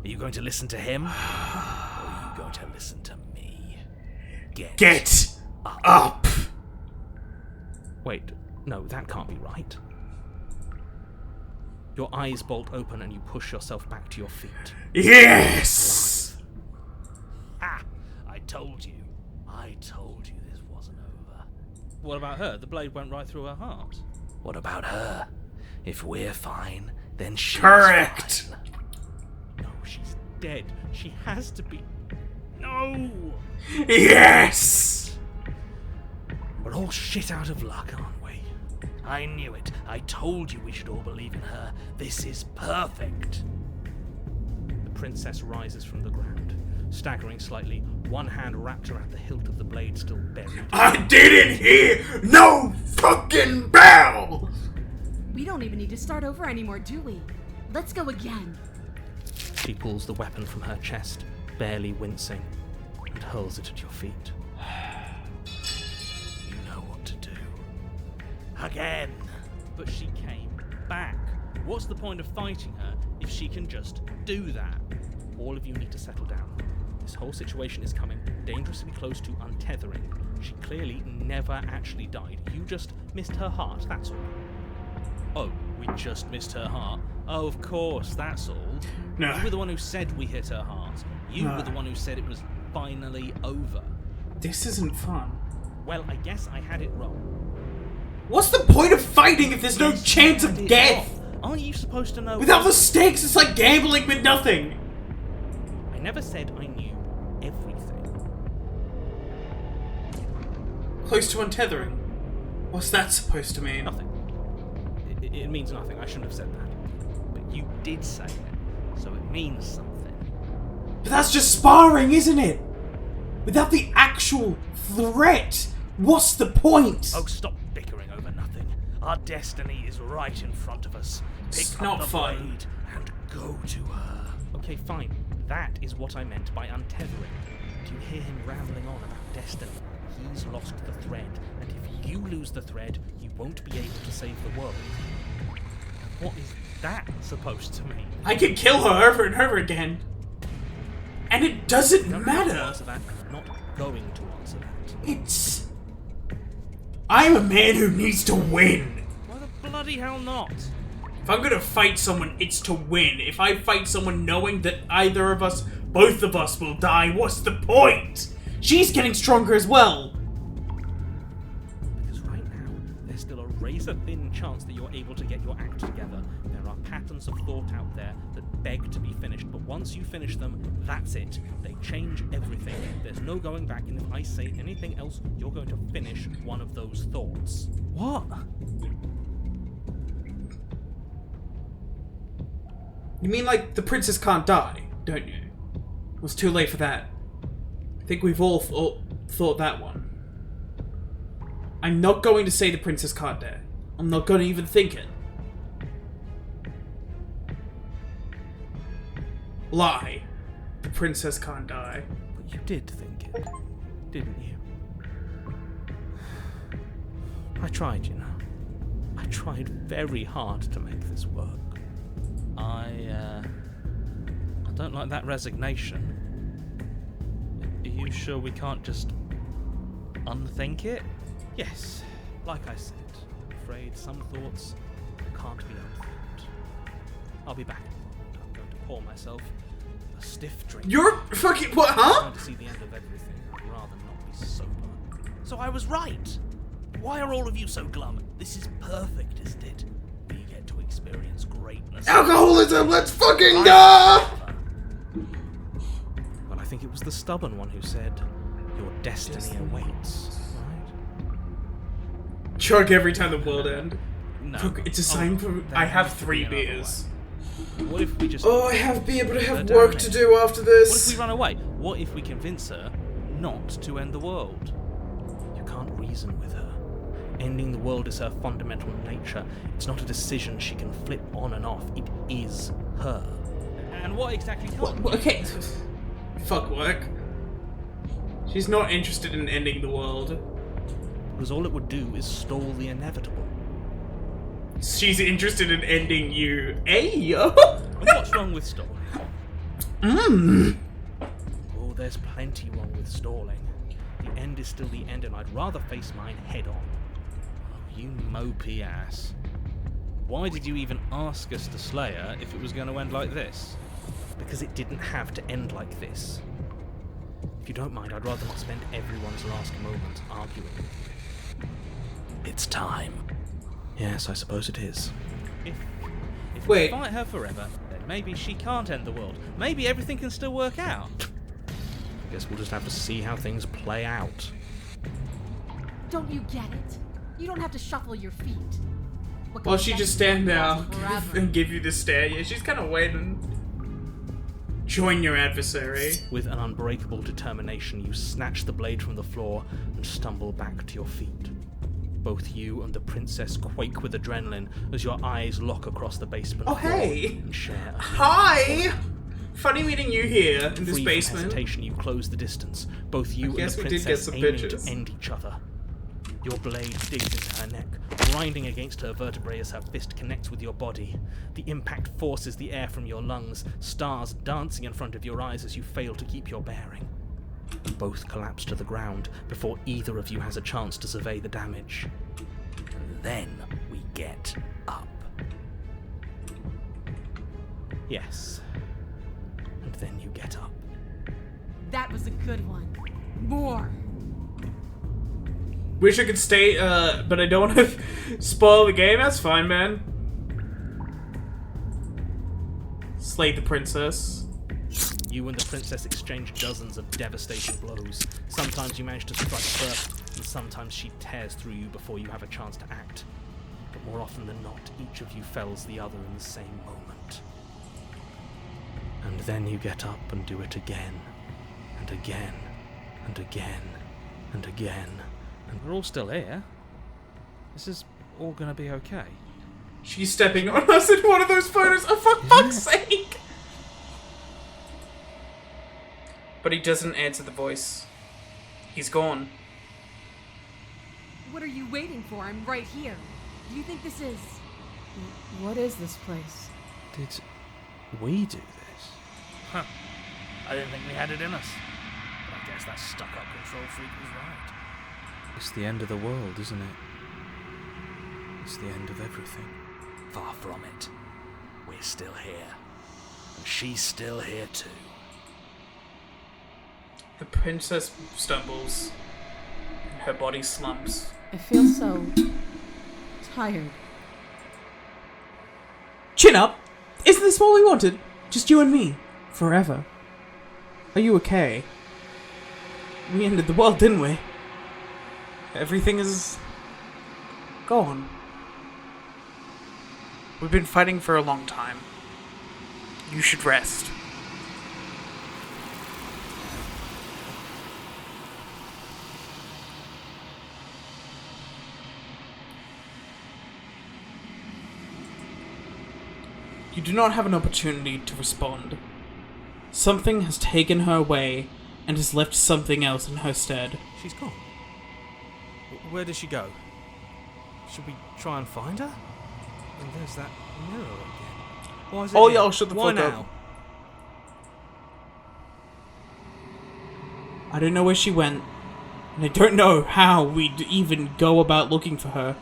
are you going to listen to him? Or are you going to listen to me? Get up. Wait, no, that can't be right. Your eyes bolt open and you push yourself back to your feet. Yes! Ah! I told you. I told you this wasn't over. What about her? The blade went right through her heart. What about her? If we're fine, then she's Correct. fine. No, she's dead. She has to be. No! Yes! We're all shit out of luck, aren't we? I knew it. I told you we should all believe in her. This is perfect. The princess rises from the ground, staggering slightly, one hand wrapped around the hilt of the blade still buried. I didn't hear no fucking bell! We don't even need to start over anymore, do we? Let's go again. She pulls the weapon from her chest, barely wincing, and hurls it at your feet. You know what to do. Again. But she came back. What's the point of fighting her if she can just do that? All of you need to settle down. This whole situation is coming dangerously close to untethering. She clearly never actually died. You just missed her heart, that's all. Oh, we just missed her heart? Oh, of course, that's all. No. You were the one who said we hit her heart. You were the one who said it was finally over. This isn't fun. Well, I guess I had it wrong. What's the point of fighting if there's no chance of death? Aren't you supposed to know? Without the stakes, it's like gambling with nothing. I never said I knew everything. Close to untethering. What's that supposed to mean? Nothing. It means nothing. I shouldn't have said that. But you did say it, so it means something. But that's just sparring, isn't it? Without the actual threat, what's the point? Oh, stop bickering over nothing. Our destiny is right in front of us. Pick It's up not the fun. blade and go to her. Okay, fine. That is what I meant by untethering. Do you hear him rambling on about destiny? He's lost the thread, and if you lose the thread, you won't be able to save the world. What is that supposed to mean? I can kill her over and over again. And it doesn't You don't have to matter. answer that. I'm not going to answer that. It's... I'm a man who needs to win. Why the bloody hell not? If I'm gonna fight someone, it's to win. If I fight someone knowing that either of us, both of us will die, what's the point? She's getting stronger as well. Because right now, there's still a razor-thin chance that you're able to get your act together. There are patterns of thought out there that beg to be finished, but once you finish them, that's it. They change everything. There's no going back, and if I say anything else, you're going to finish one of those thoughts. What? You mean like the princess can't die, don't you? It was too late for that. I think we've all thought that one. I'm not going to say the princess can't die. I'm not going to even think it. Lie. The princess can't die. But you did think it, didn't you? I tried, you know. I tried very hard to make this work. I don't like that resignation. Are you sure we can't just unthink it? Yes, like I said, I'm afraid some thoughts can't be unthinked. I'll be back in a moment. I'm going to pour myself a stiff drink. You're fucking what? I'm Huh? going to see the end of everything. I'd rather not be sober. So I was right. Why are all of you so glum? This is perfect, isn't it? We get to experience greatness. Alcoholism. Let's fucking go. Well, I think it was the stubborn one who said, "Your destiny awaits." Right? Chug every time the world ends. No. Look, it's a sign for. there I have has to 3 be another beers. way. What if we just... Oh, I have beer, but I have Damn work it. to do after What if this. we run away? What if we convince her not to end the world? You can't reason with her. Ending the world is her fundamental nature. It's not a decision she can flip on and off. It is her. And what exactly can't we? Okay. Fuck work. She's not interested in ending the world. Because all it would do is stall the inevitable. She's interested in ending you. Hey, And what's wrong with stalling? Oh, there's plenty wrong with stalling. The end is still the end, and I'd rather face mine head on. Oh, you mopey ass. Why did you even ask us to slay her if it was going to end like this? Because it didn't have to end like this. If you don't mind, I'd rather not spend everyone's last moment arguing. It's time. Yes, I suppose it is. If Wait. we fight her forever, then maybe she can't end the world. Maybe everything can still work out. I guess we'll just have to see how things play out. Don't you get it? You don't have to shuffle your feet. What Well, comes she next just stand will there last forever. and give you the stare. Yeah, she's kind of waiting. Join your adversary. With an unbreakable determination, you snatch the blade from the floor and stumble back to your feet. Both you and the princess quake with adrenaline as your eyes lock across the basement Oh, floor hey. and share a Hi! Funny meeting you here in this Free from basement. hesitation, you close the distance. Both you and guess the we did get princess some aiming pictures. to end each other. Your blade digs into her neck, grinding against her vertebrae as her fist connects with your body. The impact forces the air from your lungs, stars dancing in front of your eyes as you fail to keep your bearing. Both collapse to the ground before either of you has a chance to survey the damage. And then we get up. Yes. And then you get up. That was a good one. More. Wish I could stay, but I don't want to spoil the game. That's fine, man. Slay the princess. You and the princess exchange dozens of devastating blows. Sometimes you manage to strike first, and sometimes she tears through you before you have a chance to act. But more often than not, each of you fells the other in the same moment. And then you get up and do it again, and again, and again, and again. And we're all still here. This is all going to be okay. She's stepping on us in one of those photos. Oh, for fuck's sake! But he doesn't answer the voice. He's gone. What are you waiting for? I'm right here. Do you think this is... What is this place? Did we do this? Huh. I didn't think we had it in us. But I guess that stuck-up control freak was right. It's the end of the world, isn't it? It's the end of everything. Far from it. We're still here. And she's still here too. The princess stumbles. And her body slumps. I feel so... tired. Chin up! Isn't this what we wanted? Just you and me. Forever. Are you okay? We ended the world, didn't we? Everything is... gone. We've been fighting for a long time. You should rest. You do not have an opportunity to respond. Something has taken her away and has left something else in her stead. She's gone. Where did she go? Should we try and find her? And there's that mirror again. Why is it Oh, here? y'all shut the Why fuck up. now? I don't know where she went, and I don't know how we'd even go about looking for her.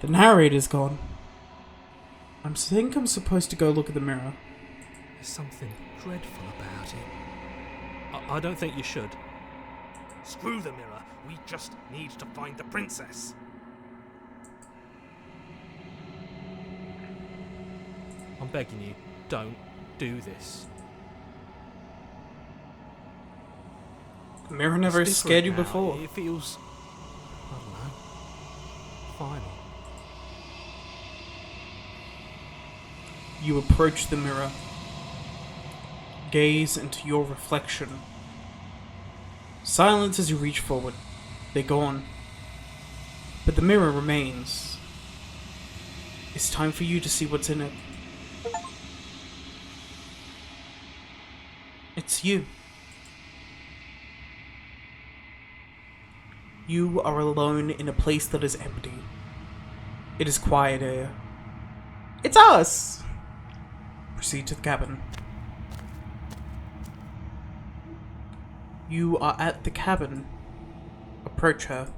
The narrator's gone. I think I'm supposed to go look at the mirror. There's something dreadful about it. I don't think you should. Screw the mirror. We just need to find the princess. I'm begging you, don't do this. The mirror never It's scared you different now. before. It feels, I don't know, final. You approach the mirror. Gaze into your reflection. Silence as you reach forward. They're gone. But the mirror remains. It's time for you to see what's in it. It's you. You are alone in a place that is empty. It is quiet here. It's us! Proceed to the cabin. You are at the cabin. Approach her.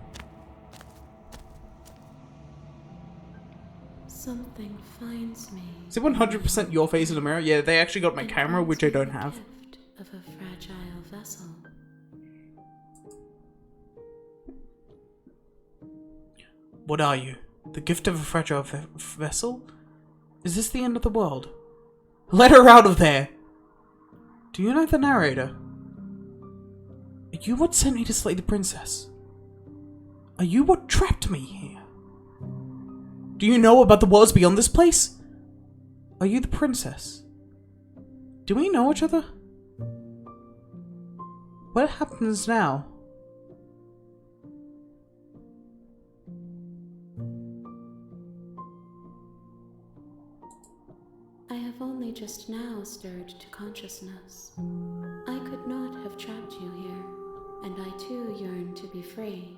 Something finds me. Is it 100% your face in the mirror? Yeah, they actually got my camera, which I don't have. Gift of a fragile vessel. What are you? The gift of a fragile vessel? Is this the end of the world? Let her out of there! Do you know the narrator? Are you what sent me to slay the princess? Are you what trapped me here? Do you know about the worlds beyond this place? Are you the princess? Do we know each other? What happens now? I have only just now stirred to consciousness. I could not have trapped you here, and I too yearn to be free.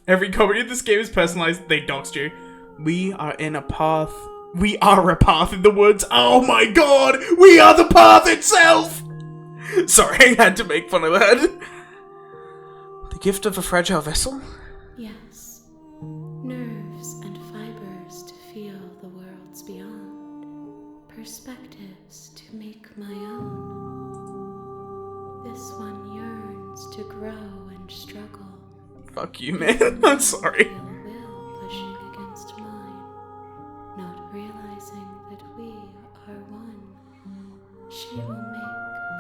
Every copy of this game is personalized. They doxed you. We are in a path. We are a path in the woods. Oh my god! We are the path itself! Sorry, I had to make fun of that. The gift of a fragile vessel? Yes, nerves and fibers to feel the worlds beyond, perspectives to make my own. This one yearns to grow and struggle. Fuck you, man. I'm sorry. Feel will pushing against mine, not realizing that we are one. She will make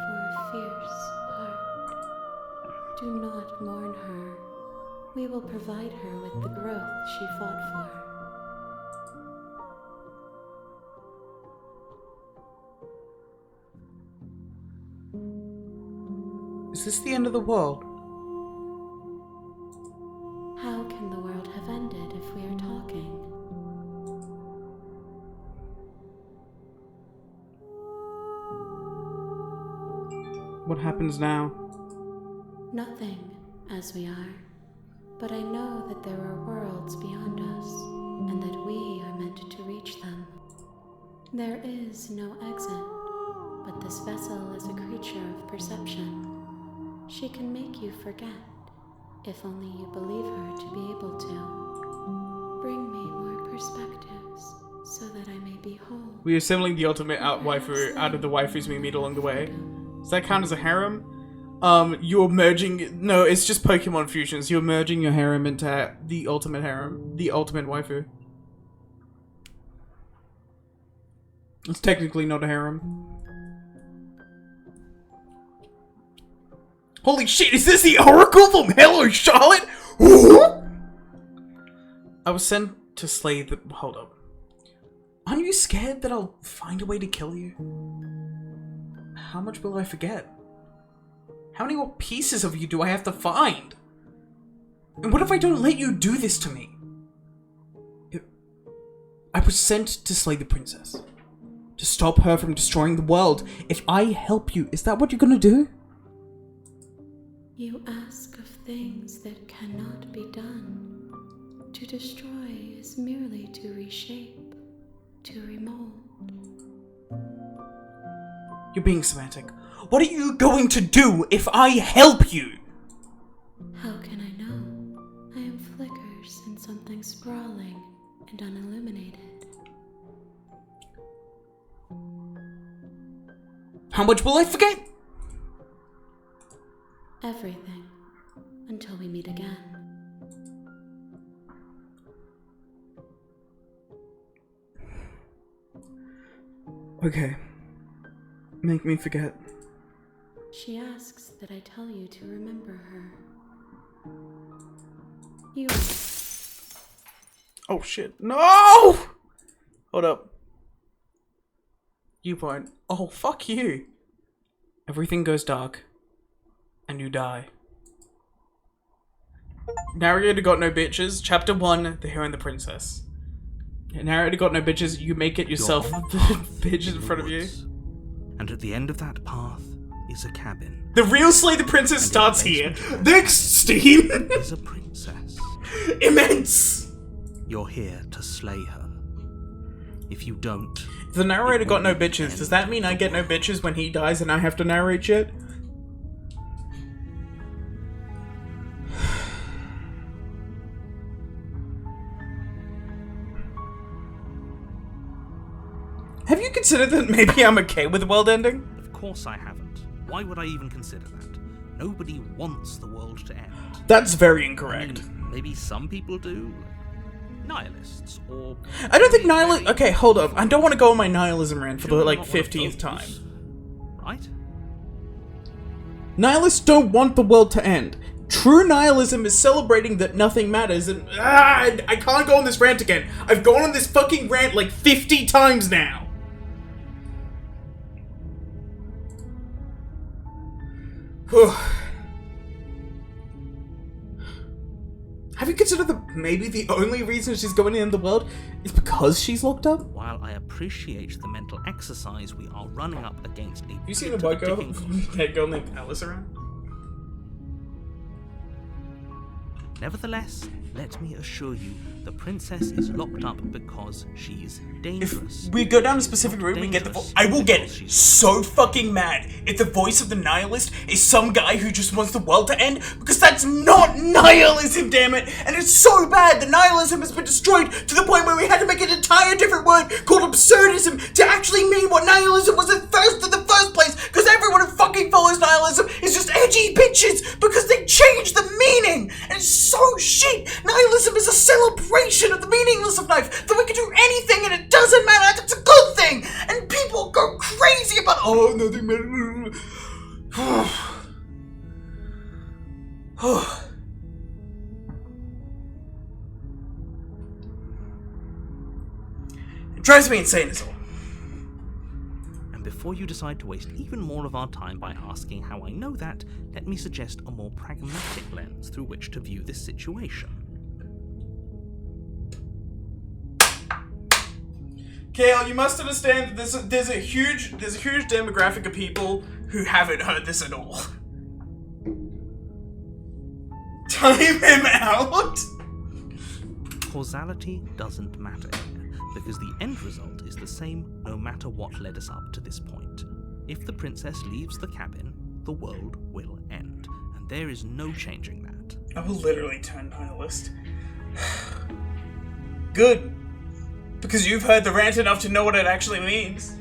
for a fierce heart. Do not mourn her. We will provide her with the growth she fought for. Is this the end of the world? How can the world have ended if we are talking? What happens now? Nothing, as we are. But I know that there are worlds beyond us, and that we are meant to reach them. There is no exit, but this vessel is a creature of perception. She can make you forget, if only you believe her to be able to. Bring me more perspectives, so that I may be whole. We are assembling the ultimate waifu out of the waifus we meet along the way. Does that count as a harem? You're merging... No, it's just Pokemon fusions. You're merging your harem into the ultimate harem. The ultimate waifu. It's technically not a harem. Holy shit, is this the Oracle from Hello Charlotte? I was sent to slay the... Hold up. Aren't you scared that I'll find a way to kill you? How much will I forget? How many more pieces of you do I have to find? And what if I don't let you do this to me? I was sent to slay the princess. To stop her from destroying the world. If I help you, is that what you're gonna do? You ask of things that cannot be done. To destroy is merely to reshape, to remold. You're being semantic. What are you going to do if I help you? How can I know? I am flickers in something sprawling and unilluminated. How much will I forget? Everything. Until we meet again. Okay. Make me forget. She asks that I tell you to remember her. You. Oh shit. No! Hold up. You point. Oh, fuck you. Everything goes dark. And you die. Narrator got no bitches. Chapter 1, The Hero and the Princess. Narrator got no bitches. You make it yourself. Bitches in front of you. And at the end of that path is a cabin. The real Slay the Princess starts here. Next, Steve! Is a princess. Immense! You're here to slay her. If you don't... If the narrator got no bitches, does that mean I get no bitches when he dies and I have to narrate shit? Have you considered that maybe I'm okay with the world ending? Of course I haven't. Why would I even consider that? Nobody wants the world to end. That's very incorrect. I mean, maybe some people do. Nihilists, or... I don't think nihilism... Okay, hold up. I don't want to go on my nihilism rant for the, like, Not one of 15th those, time. Right? Nihilists don't want the world to end. True nihilism is celebrating that nothing matters, and... I can't go on this rant again. I've gone on this fucking rant like 50 times now. Have you considered that maybe the only reason she's going to end the world is because she's locked up? While I appreciate the mental exercise we are running up against a... Have you seen the white girl, that girl named Alice around? Nevertheless, let me assure you, the princess is locked up because she's dangerous. If we go down a specific route, we get the I will get so fucking mad if the voice of the nihilist is some guy who just wants the world to end, because that's not nihilism, damn it! And it's so bad that nihilism has been destroyed to the point where we had to make an entire different word called absurdism to actually mean what nihilism was at first in the first place, because everyone who fucking follows nihilism is just edgy bitches because they changed the meaning! And it's so shit! Nihilism is a celebration of the meaningless of life, that we can do anything and it doesn't matter, that's a good thing! And people go crazy about, oh, nothing matters. It drives me insane as all. And before you decide to waste even more of our time by asking how I know that, let me suggest a more pragmatic lens through which to view this situation. Kale, you must understand that there's a huge demographic of people who haven't heard this at all. Time him out! Causality doesn't matter here, because the end result is the same no matter what led us up to this point. If the princess leaves the cabin, the world will end, and there is no changing that. I will literally turn nihilist. Good. Because you've heard the rant enough to know what it actually means.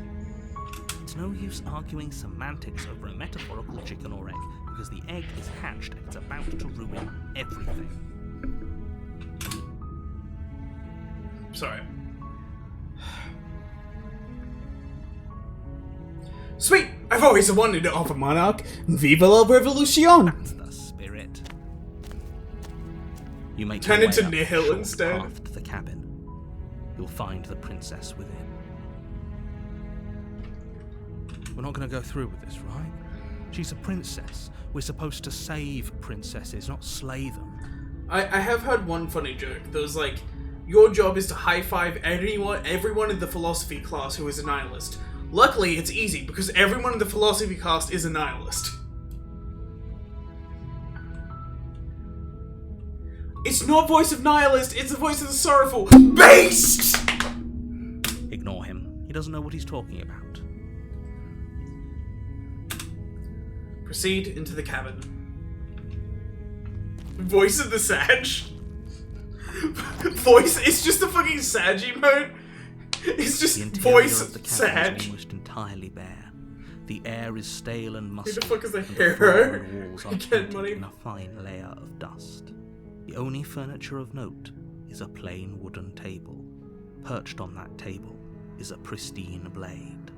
It's no use arguing semantics over a metaphorical chicken or egg, because the egg is hatched and it's about to ruin everything. Sorry. Sweet! I've always wanted to offer Monarch. Viva la Revolution! That's the spirit. You make Turn your into way up the nihil short instead. path to the cabin. You'll find the princess within. We're not going to go through with this, right? She's a princess. We're supposed to save princesses, not slay them. I have heard one funny joke. There was like, your job is to high-five everyone in the philosophy class who is a nihilist. Luckily, it's easy, because everyone in the philosophy class is a nihilist. It's not voice of nihilist, it's the voice of the sorrowful beast! Ignore him. He doesn't know what he's talking about. Proceed into the cabin. Voice of the Sag. Voice, it's just a fucking Sag emote. It's just The interior voice of the cabin Sag. is almost entirely bare. The air is stale and Who musty. the fuck is the and floor hero? and walls are Get painted money. in a fine layer of dust. The only furniture of note is a plain wooden table. Perched on that table is a pristine blade.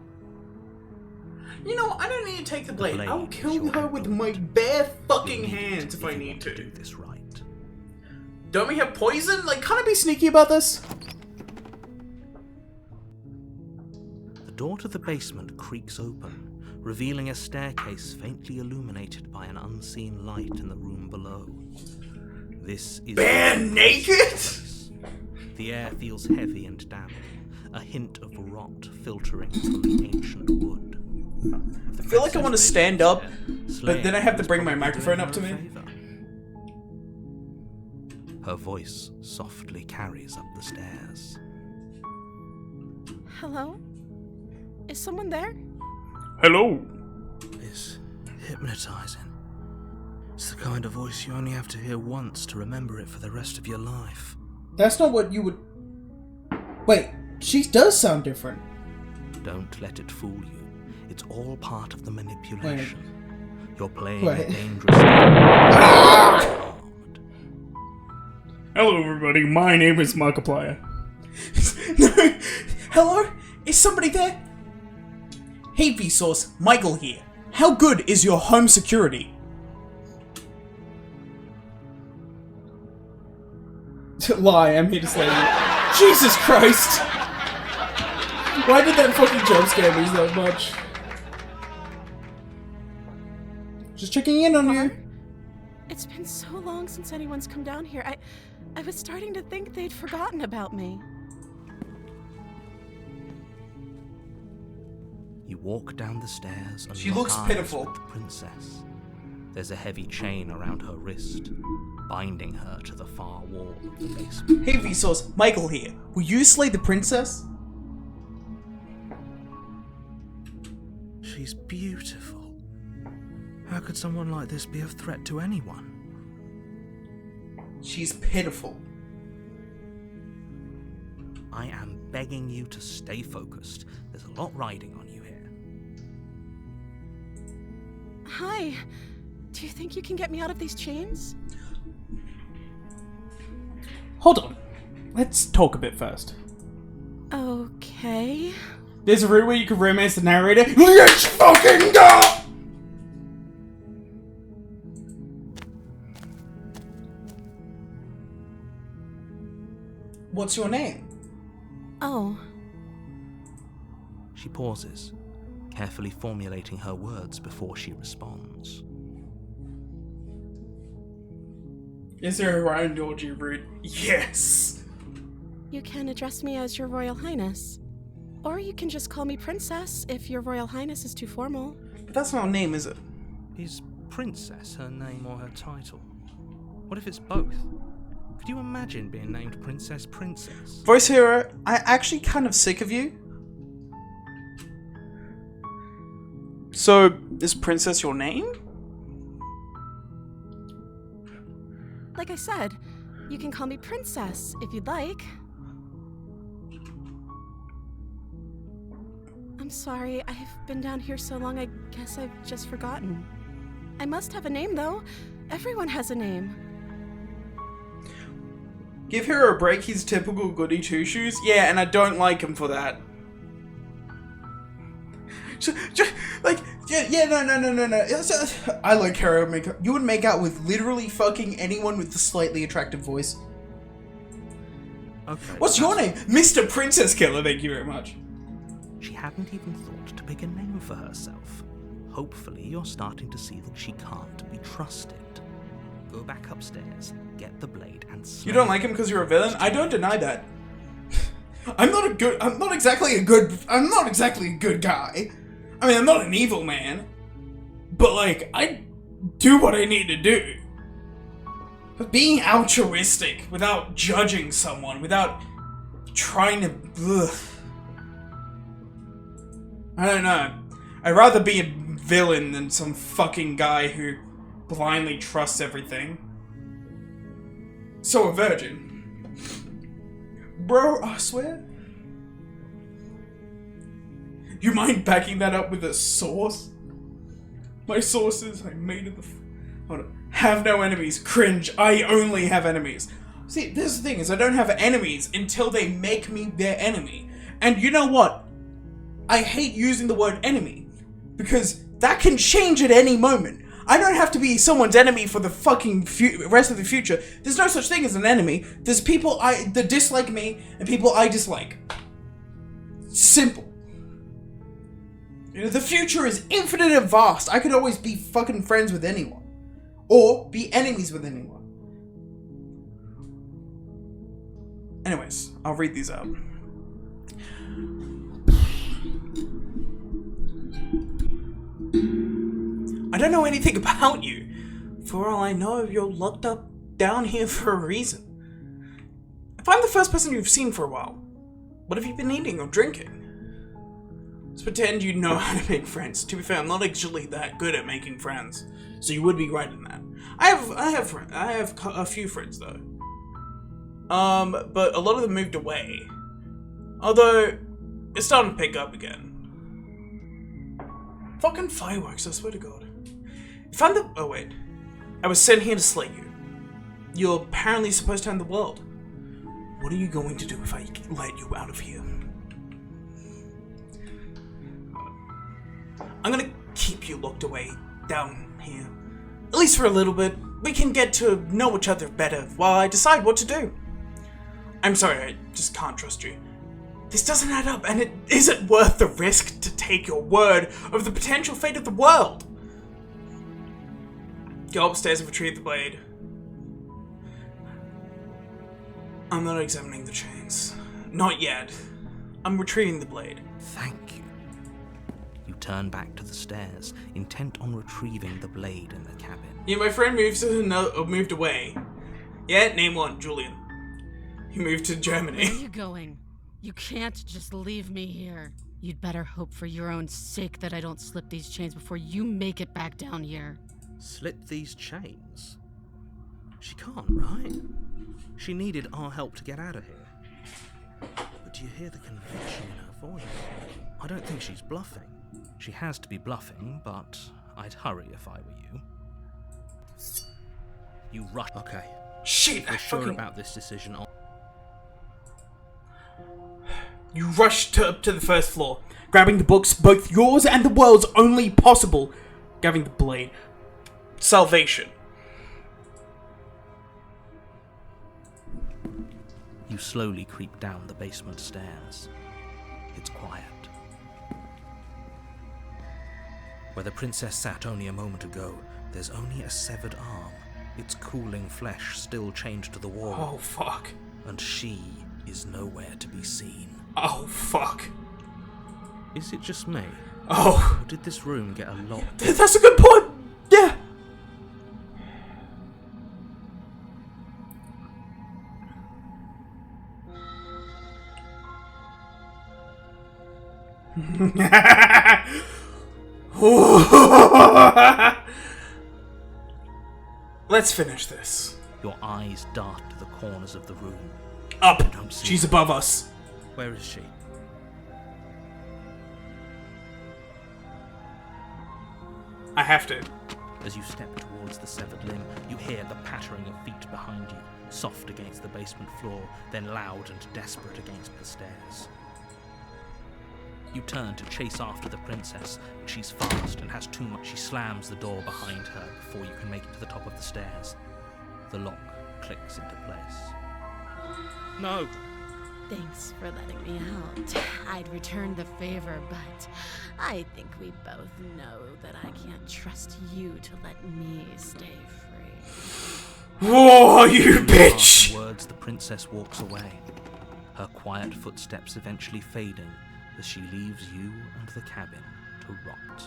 You know, I don't need to take the blade. blade I will is kill your her with weapon. my bare fucking You'll need it hands if I you need want to. do this right. Don't we have poison? Like, can't I be sneaky about this? The door to the basement creaks open, revealing a staircase faintly illuminated by an unseen light in the room below. This is Bare naked? place. The air feels heavy and damp, a hint of rot filtering from the ancient wood. I feel like I want to stand up, but then I have to bring my Probably microphone doing up to her a me. favour. Her voice softly carries up the stairs. Hello? Is someone there? Hello. It's hypnotizing. It's the kind of voice you only have to hear once to remember it for the rest of your life. That's not what you would... Wait, she does sound different. Don't let it fool you. It's all part of the manipulation. You're playing Wait. a dangerous game. Hello, everybody. My name is Markiplier. No. Hello? Is somebody there? Hey, Vsauce. Michael here. How good is your home security? Lie, I'm here to slay you. Jesus Christ! Why did that fucking jump scare me so much? Just checking in on you. It's been so long since anyone's come down here. I was starting to think they'd forgotten about me. You walk down the stairs and She lock looks eyes pitiful. with the princess. There's a heavy chain around her wrist, binding her to the far wall of the basement. Hey, Vsauce. Michael here. Will you slay the princess? She's beautiful. How could someone like this be a threat to anyone? She's pitiful. I am begging you to stay focused. There's a lot riding on you here. Hi. Do you think you can get me out of these chains? Hold on. Let's talk a bit first. Okay. There's a route where you can romance the narrator. Let's fucking go! What's your name? Oh. She pauses, carefully formulating her words before she responds. Is there a Ryan Georgie route? Yes! You can address me as Your Royal Highness. Or you can just call me Princess if Your Royal Highness is too formal. But that's not a name, is it? Is Princess her name or her title? What if it's both? Could you imagine being named Princess? Voice Hero, I'm actually kind of sick of you. So, is Princess your name? Like I said, you can call me Princess if you'd like. I'm sorry, I've been down here so long, I guess I've just forgotten. I must have a name, though. Everyone has a name. Give Hero a break, he's typical goody two-shoes. Yeah, and I don't like him for that. No. I like Hero makeup. You would make out with literally fucking anyone with a slightly attractive voice. Okay. What's your name? Mr. Princess Killer, thank you very much. She hadn't even thought to pick a name for herself. Hopefully, you're starting to see that she can't be trusted. Go back upstairs, get the blade, and slay You don't like him because you're a villain? I don't deny that. I'm not exactly a good guy. I mean, I'm not an evil man. But, like, I do what I need to do. But being altruistic, without judging someone, without trying to... Ugh. I don't know. I'd rather be a villain than some fucking guy who blindly trusts everything. So a virgin. Bro, I swear. You mind backing that up with a source? My sources I made of the... Hold on. Have no enemies. Cringe. I only have enemies. See, this is the thing, is I don't have enemies until they make me their enemy. And you know what? I hate using the word enemy. Because that can change at any moment. I don't have to be someone's enemy for the fucking rest of the future. There's no such thing as an enemy. There's people that dislike me and people I dislike. Simple. You know, the future is infinite and vast. I could always be fucking friends with anyone. Or be enemies with anyone. Anyways, I'll read these out. I don't know anything about you. For all I know, you're locked up down here for a reason. If I'm the first person you've seen for a while, what have you been eating or drinking? Let's pretend you know how to make friends. To be fair, I'm not actually that good at making friends, so you would be right in that. I have a few friends though. But a lot of them moved away. Although it's starting to pick up again. Fucking fireworks! I swear to God. If I'm the wait, I was sent here to slay you. You're apparently supposed to end the world. What are you going to do if I let you out of here? I'm gonna keep you locked away down here. At least for a little bit. We can get to know each other better while I decide what to do. I'm sorry, I just can't trust you. This doesn't add up, and it isn't worth the risk to take your word of the potential fate of the world. Go upstairs and retrieve the blade. I'm not examining the chains. Not yet. I'm retrieving the blade. Thank you. You turn back to the stairs, intent on retrieving the blade in the cabin. Yeah, my friend moved away. Yeah, name one, Julian. He moved to Germany. Where are you going? You can't just leave me here. You'd better hope for your own sake that I don't slip these chains before you make it back down here. Slip these chains? She can't, right? She needed our help to get out of here. But do you hear the conviction in her voice? I don't think she's bluffing. She has to be bluffing, but I'd hurry if I were you. You rush. Okay. Shit, We're sure about this decision. You rushed up to the first floor, grabbing the books, both yours and the world's only possible, grabbing the blade. Salvation. You slowly creep down the basement stairs. It's quiet. Where the princess sat only a moment ago, there's only a severed arm, its cooling flesh still chained to the wall. Oh, fuck. And she is nowhere to be seen. Oh, fuck. Is it just me? Oh. Or did this room get a lot... That's a good point. Yeah. Let's finish this. Your eyes dart to the corners of the room. Up! I don't see She's her. above us. Where is she? I have to. As you step towards the severed limb, you hear the pattering of feet behind you, soft against the basement floor, then loud and desperate against the stairs. You turn to chase after the princess, but she's fast and has too much. She slams the door behind her before you can make it to the top of the stairs. The lock clicks into place. No! Thanks for letting me out. I'd return the favor, but I think we both know that I can't trust you to let me stay free. Oh, you After bitch! words, the princess walks away, her quiet footsteps eventually fading as she leaves you and the cabin to rot.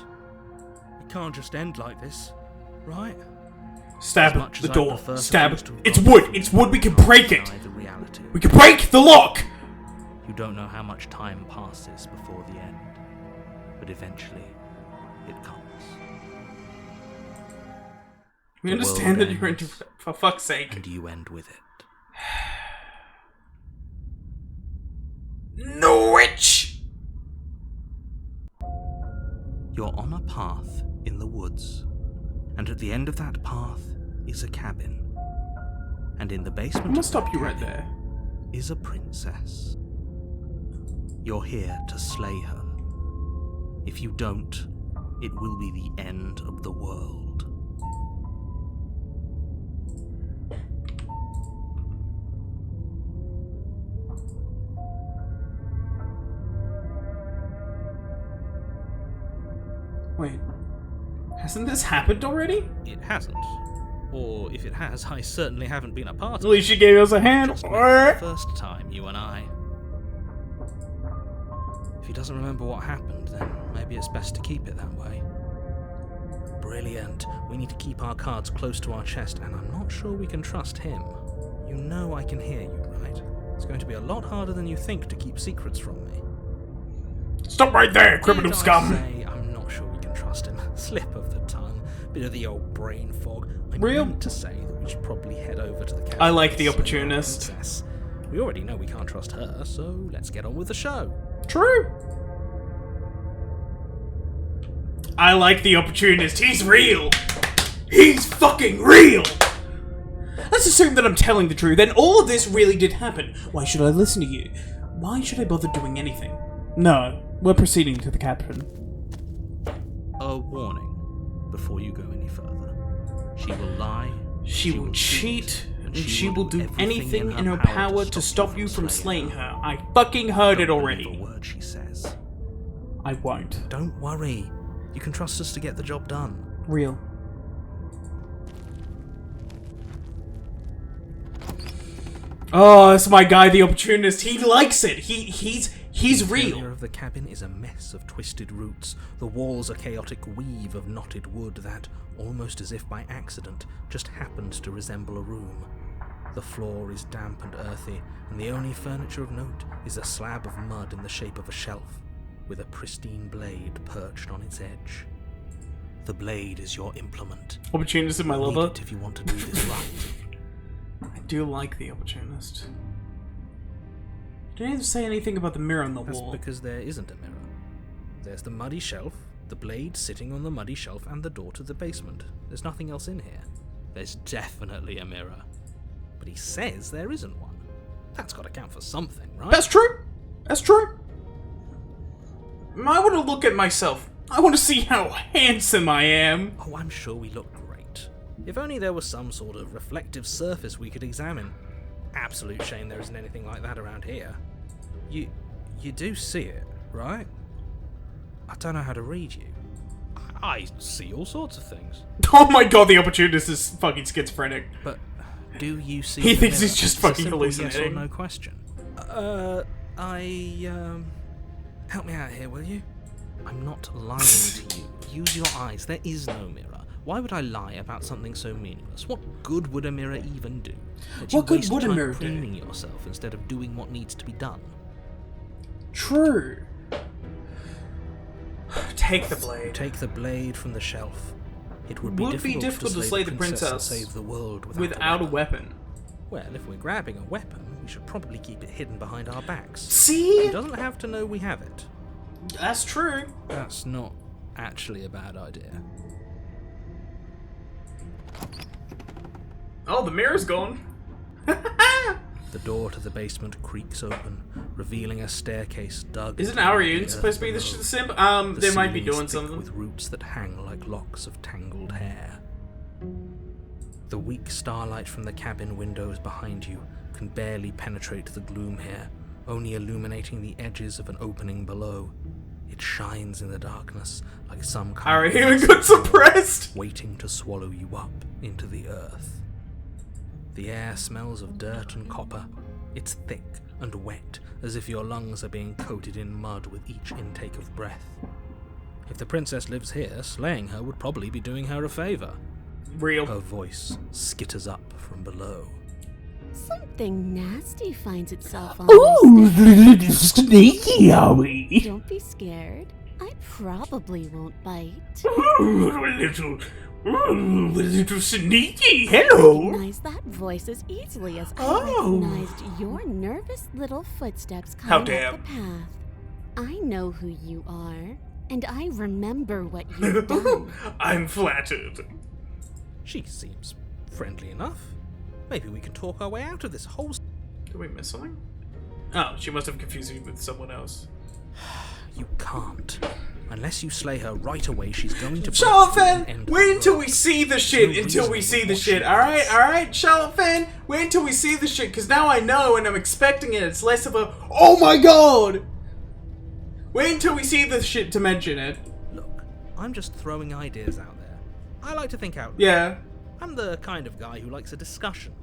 It can't just end like this, right? Stab As much the as I door. prefer for Stab. things to It's rot, wood. It's wood. We can break it. deny the reality. We can break the lock. You don't know how much time passes before the end, but eventually it comes. We The understand world that you're into. ends. For fuck's sake. And you end with it. Norwich. You're on a path in the woods, and at the end of that path is a cabin. And in the basement I'm gonna of stop that you right cabin there. is a princess. You're here to slay her. If you don't, it will be the end of the world. Wait. Hasn't this happened already? It hasn't. Or if it has, I certainly haven't been a part At of it. least she gave us a hand. Just met for the first time, you and I. If he doesn't remember what happened, then maybe it's best to keep it that way. Brilliant. We need to keep our cards close to our chest, and I'm not sure we can trust him. You know I can hear you, right? It's going to be a lot harder than you think to keep secrets from me. Stop right there, criminal Did I scum. say I'm not sure we can trust him? Slip of the tongue. Bit of the old brain fog. I Real? meant to say that we should probably head over to the cabin. I like the and slay our opportunist. princess. We already know we can't trust her, so let's get on with the show. True. I like the opportunist. He's real. He's fucking real. Let's assume that I'm telling the truth, and all of this really did happen. Why should I listen to you? Why should I bother doing anything? No, we're proceeding to the cabin. A warning before you go any further. She will lie. She will cheat, and she will do anything in her power to stop you from slaying her. I fucking heard it Don't believe already. a word she says. I won't. Don't worry. You can trust us to get the job done. Real. Oh, that's my guy, the opportunist. He likes it. He's The interior real. of the cabin is a mess of twisted roots. The walls a chaotic weave of knotted wood that, almost as if by accident, just happens to resemble a room. The floor is damp and earthy, and the only furniture of note is a slab of mud in the shape of a shelf, with a pristine blade perched on its edge. The blade is your implement. Opportunist in my Need lover. it if you want to do this right. I do like the opportunist. Didn't even say anything about the mirror on the That's wall. because there isn't a mirror. There's the muddy shelf, the blade sitting on the muddy shelf, and the door to the basement. There's nothing else in here. There's definitely a mirror. But he says there isn't one. That's got to count for something, right? That's true. That's true. I want to look at myself. I want to see how handsome I am. Oh, I'm sure we look great. If only there was some sort of reflective surface we could examine. Absolute shame there isn't anything like that around here. You do see it, right? I don't know how to read you. I see all sorts of things. Oh my god, the opportunist is fucking schizophrenic. But do you see He the thinks mirror? he's just It's a fucking simple hallucinating. Yes or no question. Help me out here, will you? I'm not lying to you. Use your eyes. There is no mirror. Why would I lie about something so meaningless? What good would a mirror even do? That you What good waste would a time mirror do? cleaning yourself instead of doing what needs to be done. True. Take the blade. Take the blade from the shelf. It would be difficult to slay the princess and save the world without a weapon. Well, if we're grabbing a weapon, we should probably keep it hidden behind our backs. See? He doesn't have to know we have it. That's true. That's not actually a bad idea. Oh, the mirror's gone. The door to the basement creaks open, revealing a staircase dug. Isn't into the Arian earth supposed to be the below. simp? The They might be ceiling doing is thick something. with roots that hang like locks of tangled hair. The weak starlight from the cabin windows behind you can barely penetrate the gloom here, only illuminating the edges of an opening below. It shines in the darkness like some kind Arian got suppressed. waiting to swallow you up into the earth. The air smells of dirt and copper. It's thick and wet, as if your lungs are being coated in mud with each intake of breath. If the princess lives here, slaying her would probably be doing her a favor. Real. Her voice skitters up from below. Something nasty finds itself on Ooh, my little sneaky are we? step. Don't be scared. I probably won't bite. Ooh, little sneaky. Hello. Recognize that voice as easily as I Oh. recognized your nervous little footsteps How coming dare. up the path. I know who you are, and I remember what you've done. I'm flattered. She seems friendly enough. Maybe we can talk our way out of this whole... Did we miss something? Oh, she must have confused me with someone else. You can't. Unless you slay her right away, she's going to... Charlotte, wait until we see the shit, until we see the shit, alright? Charlotte, wait until we see the shit, because now I know and I'm expecting it. It's less of a, oh my god! Wait until we see the shit to mention it. Look, I'm just throwing ideas out there. I like to think out loud. Yeah. I'm the kind of guy who likes a discussion.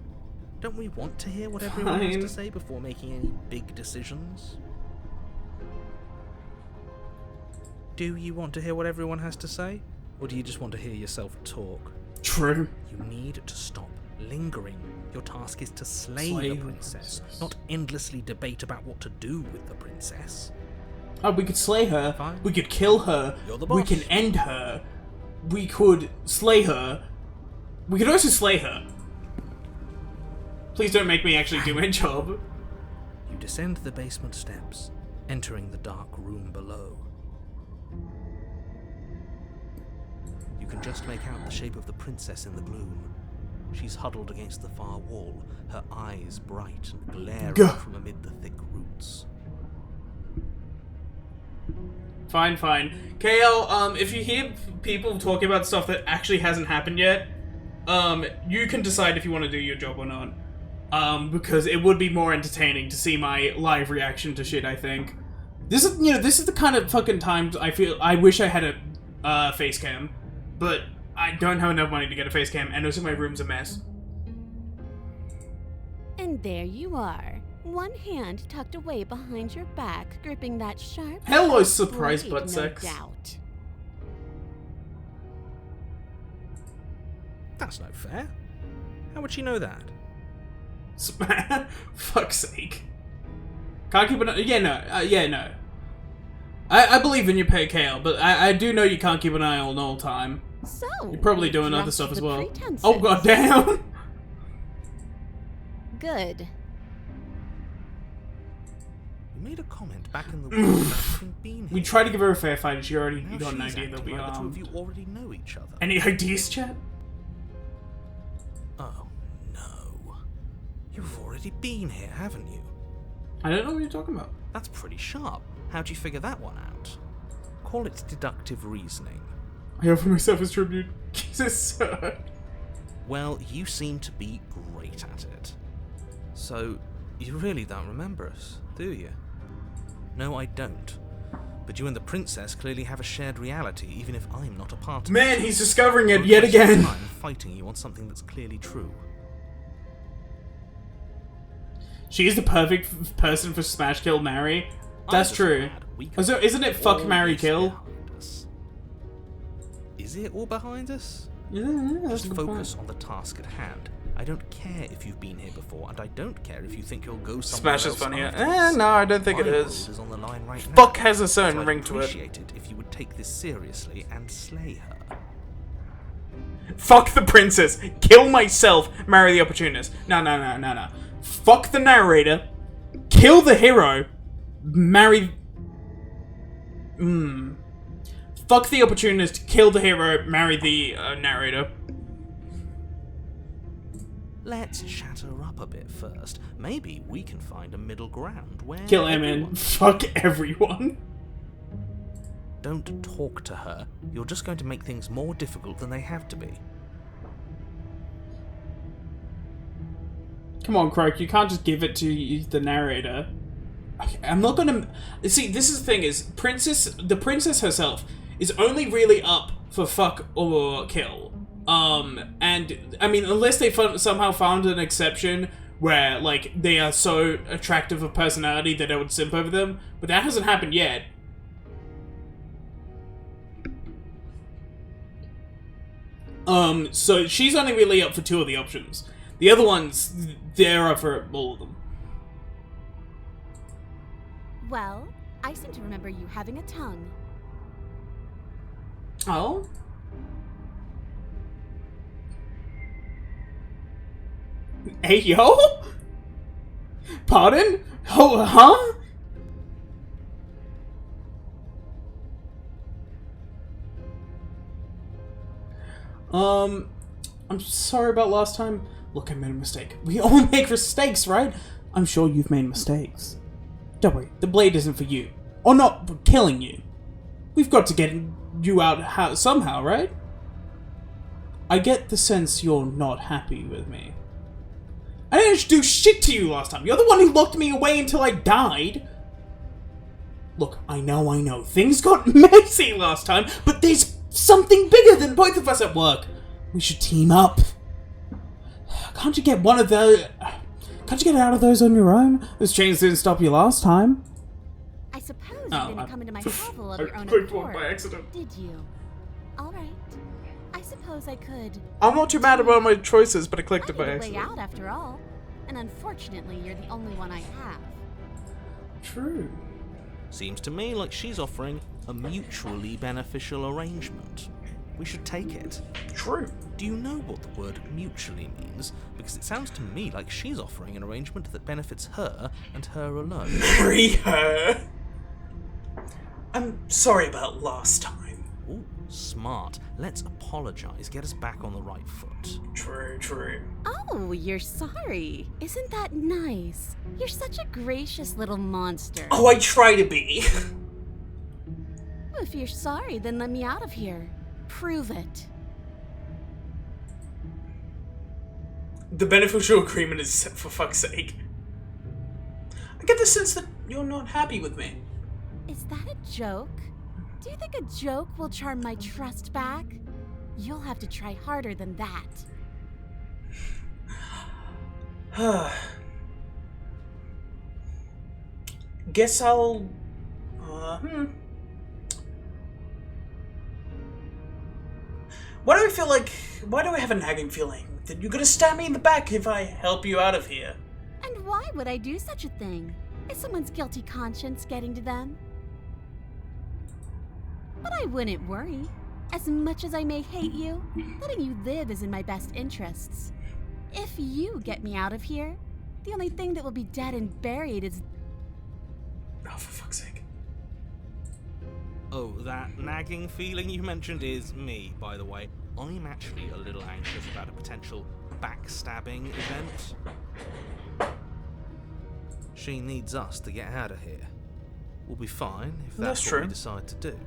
Don't we want to hear what everyone has Fine. to say before making any big decisions? Do you want to hear what everyone has to say? Or do you just want to hear yourself talk? True. You need to stop lingering. Your task is to slay Slay the the princess, princess. not endlessly debate about what to do with the princess. Oh, we could slay her. Fine. We could kill her. You're the We boss. can end her. We could slay her. We could also slay her. Please don't make me actually do my job. You descend the basement steps, entering the dark room below. You can just make out the shape of the princess in the gloom. She's huddled against the far wall, her eyes bright and glaring Gah. from amid the thick roots. Fine. KL, if you hear people talking about stuff that actually hasn't happened yet, you can decide if you want to do your job or not. Because it would be more entertaining to see my live reaction to shit, I think. This is the kind of fucking times I wish I had a face cam. But I don't have enough money to get a face cam, and also my room's a mess. And there you are, one hand tucked away behind your back, gripping that sharp. Hello, sharp surprise blade, butt no sex. doubt. That's no fair. How would she know that? Fuck's sake. Can't keep an eye. Yeah, no. I believe in your pay, KL, but I do know you can't keep an eye on all time. So You're probably you doing other dropped stuff as the well. pretenses. Oh, goddamn! Good. You made a comment back in the war about having been here. We tried to give her a fair fight, and she already Now got an she's idea that acting we like the two are. of you already know each other. Any ideas, chat? Oh, no. You've already been here, haven't you? I don't know what you're talking about. That's pretty sharp. How'd you figure that one out? Call it deductive reasoning. I offer myself as tribute. Jesus, sir. Well, you seem to be great at it. So, you really don't remember us, do you? No, I don't. But you and the princess clearly have a shared reality, even if I'm not a part of it. Man, he's discovering it Won't yet waste your again. time fighting you on something that's clearly true. She is the perfect person for smash, kill, marry. That's I'm just true. glad we Oh, so isn't it put fuck, all marry, this kill? behind us. Is it all behind us? Yeah, that's Just a good focus point. on the task at hand. I don't care if you've been here before, and I don't care if you think you'll go somewhere Smash is else funnier. afterwards. No, I don't think it My is. world is on the line right now, Fuck has a so certain I'd ring to it. appreciate it if you would take this seriously and slay her. Fuck the princess. Kill myself. Marry the opportunist. No. Fuck the narrator. Kill the hero. Marry... Fuck the opportunist. Kill the hero. Marry the narrator. Let's chat her up a bit first. Maybe we can find a middle ground where Kill him and everyone- fuck everyone. Don't talk to her. You're just going to make things more difficult than they have to be. Come on, Croak. You can't just give it to the narrator. I'm not gonna... See, this is the thing, is the princess herself is only really up for fuck or kill. And I mean, unless they somehow found an exception where, like, they are so attractive of personality that I would simp over them, but that hasn't happened yet. So she's only really up for 2 of the options. The other ones, they're up for all of them. Well, I seem to remember you having a tongue. Oh? Hey, yo? Pardon? Oh, huh? I'm sorry about last time. Look, I made a mistake. We all make mistakes, right? I'm sure you've made mistakes. Don't worry, the blade isn't for you. Or not for killing you. We've got to get you out somehow, right? I get the sense you're not happy with me. I didn't do shit to you last time. You're the one who locked me away until I died. Look, I know. Things got messy last time, but there's something bigger than both of us at work. We should team up. Can't you get one of those? Can't you get out of those on your own? Those chains didn't stop you last time. I suppose you didn't come into my hovel of your own clicked one accord, by accident. did you? All right. I suppose I could. I'm not too mad about my choices, but I clicked it by I need a way accident. out after all, and unfortunately, you're the only one I have. True. Seems to me like she's offering a mutually beneficial arrangement. We should take it. True. Do you know what the word mutually means? Because it sounds to me like she's offering an arrangement that benefits her and her alone. Free her. I'm sorry about last time. Ooh, smart. Let's apologize. Get us back on the right foot. True. Oh, you're sorry. Isn't that nice? You're such a gracious little monster. Oh, I try to be. If you're sorry, then let me out of here. Prove it. The beneficial agreement is set, for fuck's sake. I get the sense that you're not happy with me. Is that a joke? Do you think a joke will charm my trust back? You'll have to try harder than that. Guess I'll... Why do I feel like... Why do I have a nagging feeling that you're gonna stab me in the back if I help you out of here? And why would I do such a thing? Is someone's guilty conscience getting to them? But I wouldn't worry. As much as I may hate you, letting you live is in my best interests. If you get me out of here, the only thing that will be dead and buried is... Oh, for fuck's sake. Oh, that nagging feeling you mentioned is me, by the way. I'm actually a little anxious about a potential backstabbing event. She needs us to get out of here. We'll be fine if that's what we decide to do.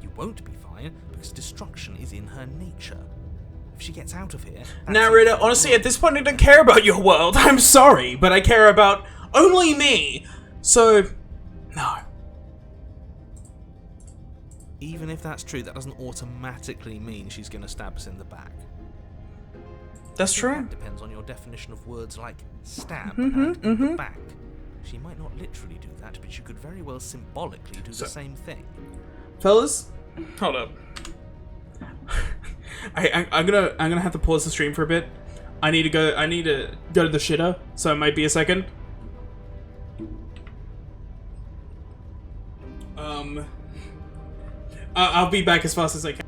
You won't be fine because destruction is in her nature. If she gets out of here... Narrator, honestly, at this point I don't care about your world. I'm sorry, but I care about only me. So, no. Even if that's true, that doesn't automatically mean she's going to stab us in the back. That's true. That depends on your definition of words like stab and the back. She might not literally do that, but she could very well symbolically do the same thing. Fellas, hold up. I'm gonna have to pause the stream for a bit. I need to go to the shitter, so it might be a second. I'll be back as fast as I can.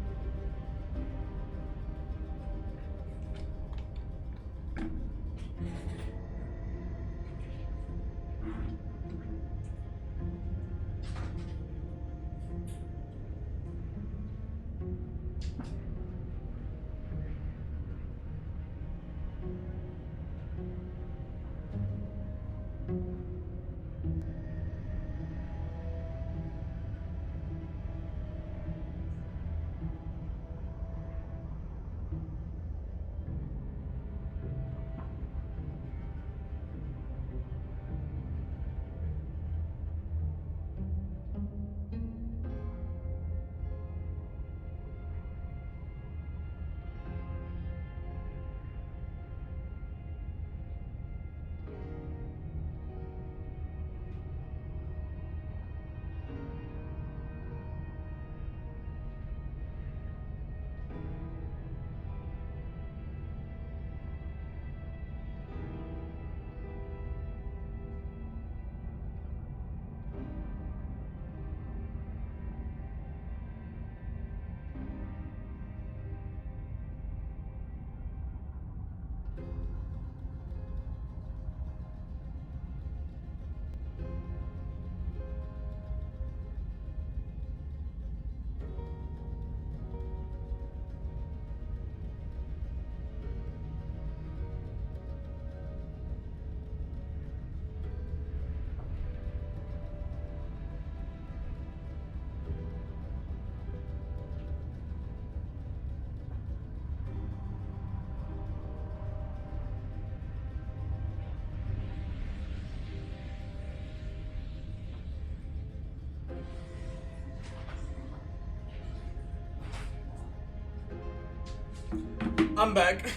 I'm back.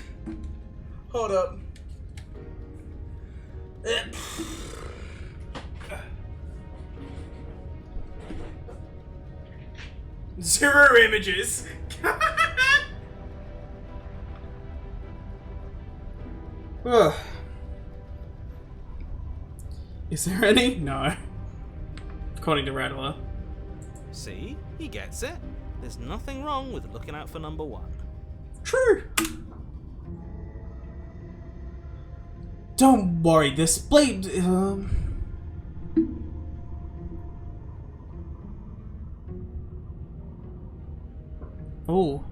Hold up. Zero images. Ugh. Is there any? No. According to Rattler. See? He gets it. There's nothing wrong with looking out for number one. True. Don't worry, this blade. Oh.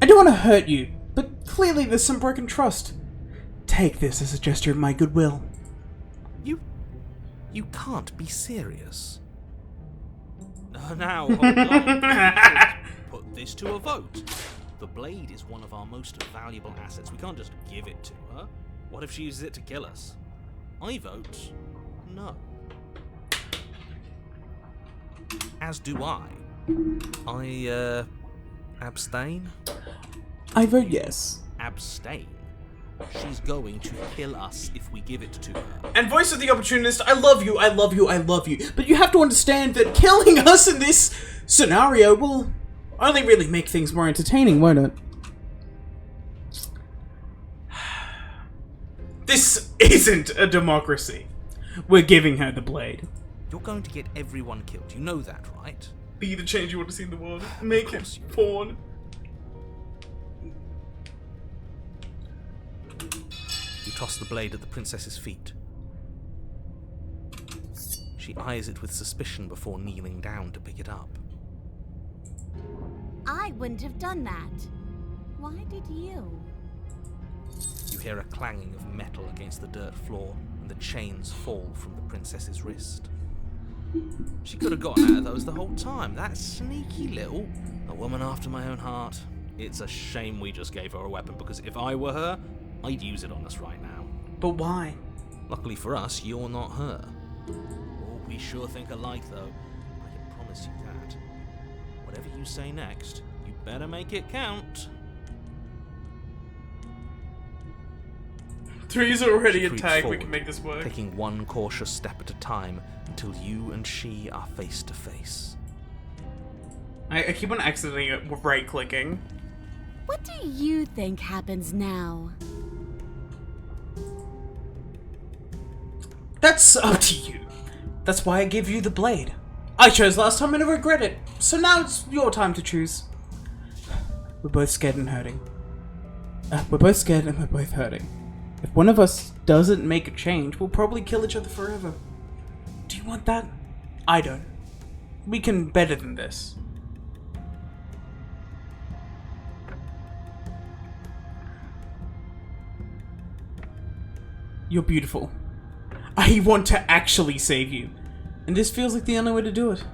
I don't want to hurt you, but clearly there's some broken trust. Take this as a gesture of my goodwill. You can't be serious. Now, hold on. Put this to a vote. The blade is one of our most valuable assets. We can't just give it to her. What if she uses it to kill us? I vote no. As do I. I abstain? I vote yes. Abstain? She's going to kill us if we give it to her. And voice of the opportunist, I love you, I love you, I love you. But you have to understand that killing us in this scenario will only really make things more entertaining, won't it? This isn't a democracy. We're giving her the blade. You're going to get everyone killed. You know that, right? Be the change you want to see in the world. Make it porn. You toss the blade at the princess's feet. She eyes it with suspicion before kneeling down to pick it up. I wouldn't have done that. Why did you? You hear a clanging of metal against the dirt floor, and the chains fall from the princess's wrist. She could have gotten out of those the whole time. That sneaky little... A woman after my own heart. It's a shame we just gave her a weapon, because if I were her, I'd use it on us right now. But why? Luckily for us, you're not her. Oh, we sure think alike, though. I can promise you that. Whatever you say next, you better make it count. Three's already She a creeps tag, we forward, can make this work. taking one cautious step at a time until you and she are face to face. I keep on accidentally right-clicking. What do you think happens now? That's up to you. That's why I gave you the blade. I chose last time and I regret it. So now it's your time to choose. We're both scared and hurting. We're both scared and we're both hurting. If one of us doesn't make a change, we'll probably kill each other forever. Do you want that? I don't. We can better than this. You're beautiful. I want to actually save you. And this feels like the only way to do it.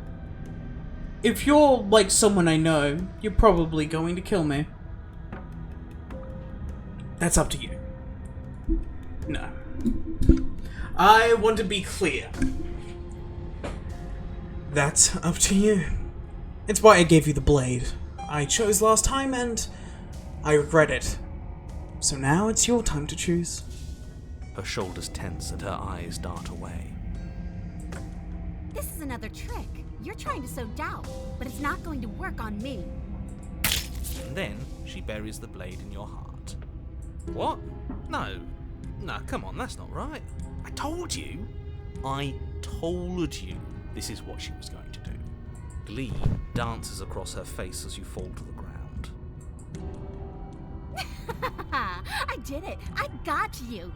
If you're like someone I know, you're probably going to kill me. That's up to you. No. I want to be clear. That's up to you. It's why I gave you the blade. I chose last time and I regret it. So now it's your time to choose. Her shoulders tense and her eyes dart away. This is another trick. You're trying to sow doubt, but it's not going to work on me. And then she buries the blade in your heart. What? No, come on, that's not right. I told you this is what she was going to do. Glee dances across her face as you fall to the ground. I did it. I got you.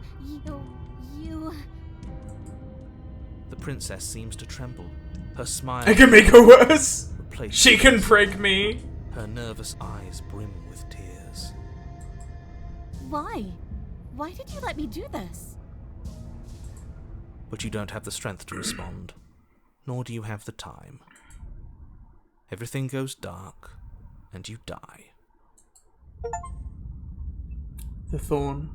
You... The princess seems to tremble. Her smile... I can make her worse. replaces She can prank me. Her nervous eyes brim with tears. Why? Why did you let me do this? But you don't have the strength to respond, nor do you have the time. Everything goes dark, and you die. The thorn.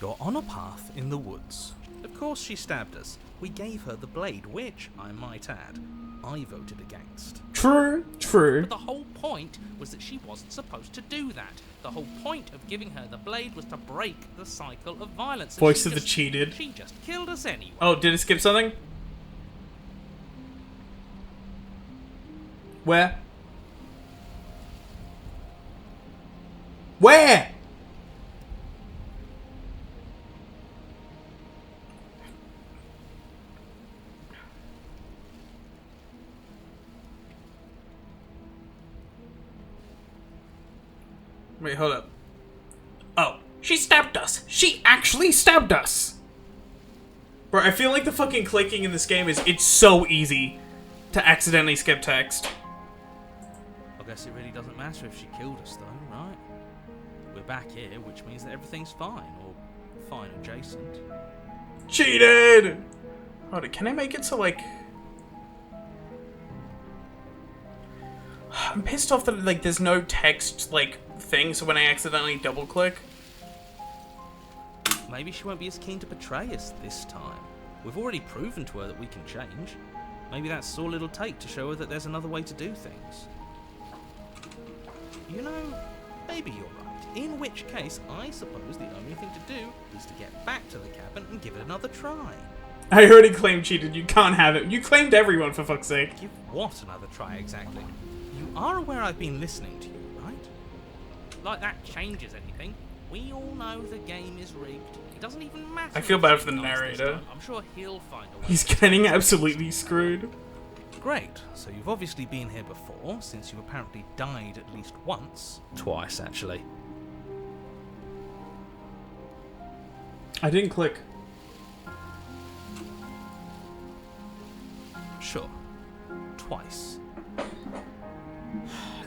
You're on a path in the woods. Of course she stabbed us. We gave her the blade, which, I might add, I voted against. True, true. But the whole point was that she wasn't supposed to do that. The whole point of giving her the blade was to break the cycle of violence. And Voice she of the just- cheated. She just killed us anyway. Oh, did it skip something? Where? Where? Wait, hold up. Oh, she stabbed us. She actually stabbed us. Bro, I feel like the fucking clicking in this game it's so easy to accidentally skip text. I guess it really doesn't matter if she killed us, though, right? We're back here, which means that everything's fine, or fine adjacent. Cheated! Hold on, can I make it so, like... I'm pissed off that, like, there's no text, like, thing, so when I accidentally double-click... Maybe she won't be as keen to betray us this time. We've already proven to her that we can change. Maybe that's all it'll take to show her that there's another way to do things. You know, maybe you're right. In which case, I suppose the only thing to do is to get back to the cabin and give it another try. I already claimed cheated, you can't have it. You claimed everyone, for fuck's sake. Give what another try, exactly? You are aware I've been listening to you, right? Like that changes anything. We all know the game is rigged. It doesn't even matter. I feel if bad she for the dies this narrator. time. I'm sure he'll find a way. He's getting absolutely screwed. Great, so you've obviously been here before, since you apparently died at least once. Twice, actually. I didn't click. Sure. Twice.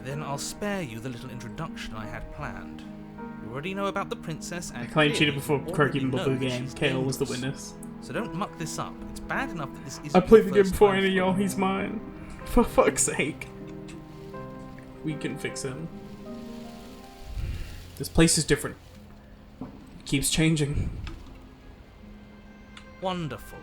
Then I'll spare you the little introduction I had planned. You already know about the princess and I claimed cheated clearly before you Kirk already even know bought the that game. she's Kale was the dangerous. witness. So don't muck this up. It's bad enough that this isn't I played the your game first before time and y'all, through. he's mine. For fuck's sake. We can fix him. This place is different. It keeps changing. Wonderful.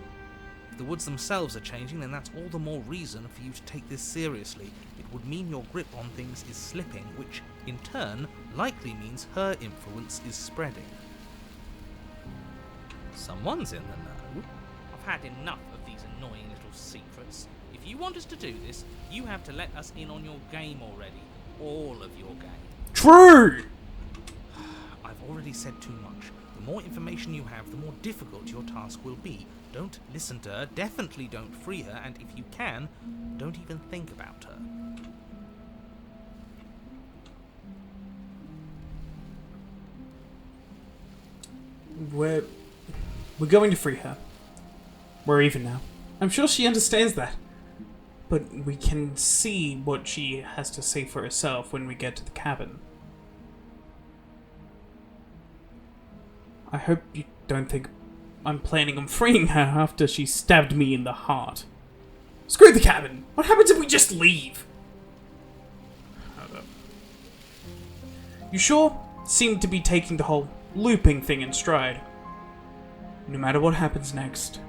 If the woods themselves are changing, then that's all the more reason for you to take this seriously. It would mean your grip on things is slipping, which, in turn, likely means her influence is spreading. Someone's in the know. I've had enough of these annoying little secrets. If you want us to do this, you have to let us in on your game already. All of your game. True! I've already said too much. The more information you have, the more difficult your task will be. Don't listen to her, definitely don't free her, and if you can, don't even think about her. We're going to free her. We're even now. I'm sure she understands that. But we can see what she has to say for herself when we get to the cabin. I hope you don't think I'm planning on freeing her after she stabbed me in the heart. Screw the cabin! What happens if we just leave? Hold up. You sure seem to be taking the whole looping thing in stride. No matter what happens next,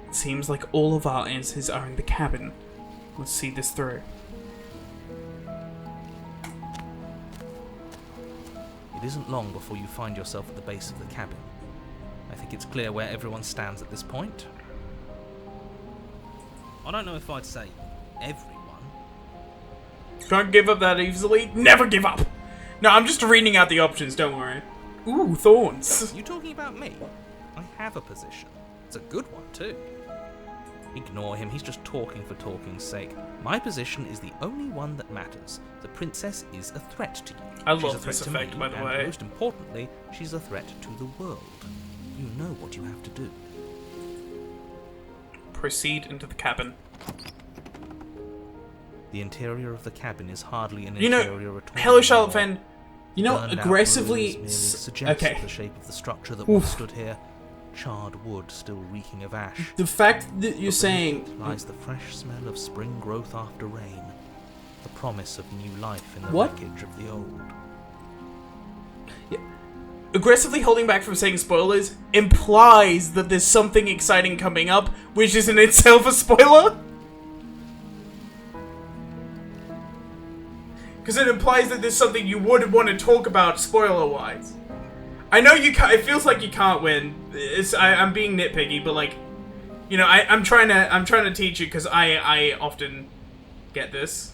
it seems like all of our answers are in the cabin. Let's see this through. It isn't long before you find yourself at the base of the cabin. I think it's clear where everyone stands at this point. I don't know if I'd say everyone. Can't give up that easily. Never give up! No, I'm just reading out the options, don't worry. Ooh, thorns. You talking about me? I have a position. It's a good one, too. Ignore him, he's just talking for talking's sake. My position is the only one that matters. The princess is a threat to you. I She's a love threat this to effect, me, by the and way. most importantly, she's a threat to the world. You know what you have to do. Proceed into the cabin. The interior of the cabin is hardly an You know, interior at all. hello Charlotte Fan. You know, Burned out aggressively... ruins merely suggests Okay. the shape of the structure that Oof. once stood here. Charred wood still reeking of ash. The fact that you're But beneath saying... it lies the fresh smell of spring growth after rain. The promise of new life in the What? wreckage of the old. aggressively holding back from saying spoilers implies that there's something exciting coming up, which is in itself a spoiler. Because it implies that there's something you would want to talk about spoiler-wise. I know you can't, it feels like you can't win. I'm being nitpicky, but like, you know, I'm trying to teach you because I often get this.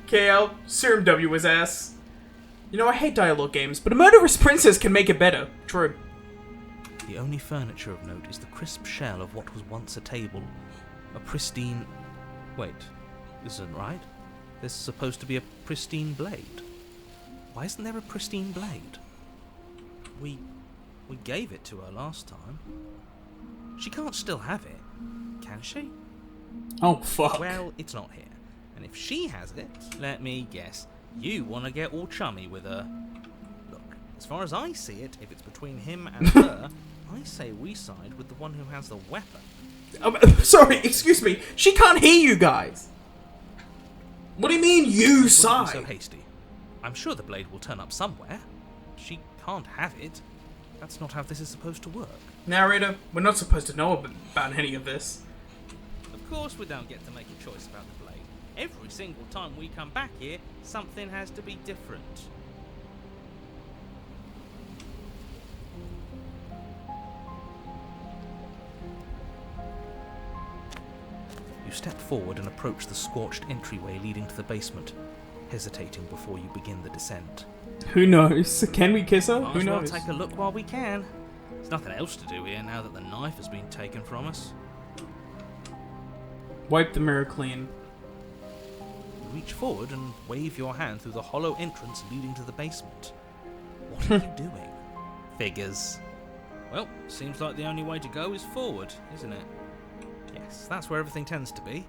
KL, Serum W was ass. You know, I hate dialogue games, but a murderous princess can make it better. True. The only furniture of note is the crisp shell of what was once a table. A pristine... Wait, this isn't right. There's supposed to be a pristine blade. Why isn't there a pristine blade? We gave it to her last time. She can't still have it, can she? Oh, fuck. Well, it's not here. And if she has it, let me guess, you want to get all chummy with her. Look, as far as I see it, if it's between him and her, I say we side with the one who has the weapon. Sorry, excuse me. She can't hear you guys. What do you mean, you Wouldn't be side? so hasty. I'm sure the blade will turn up somewhere. She can't have it. That's not how this is supposed to work. Narrator, we're not supposed to know about any of this. Of course we don't get to make a choice about the blade. Every single time we come back here, something has to be different. You step forward and approach the scorched entryway leading to the basement, hesitating before you begin the descent. Who knows? Can we kiss her? Might Who as well knows? take a look while we can. There's nothing else to do here now that the knife has been taken from us. Wipe the mirror clean. You reach forward and wave your hand through the hollow entrance leading to the basement. What are you doing? Figures. Well, seems like the only way to go is forward, isn't it? Yes, that's where everything tends to be.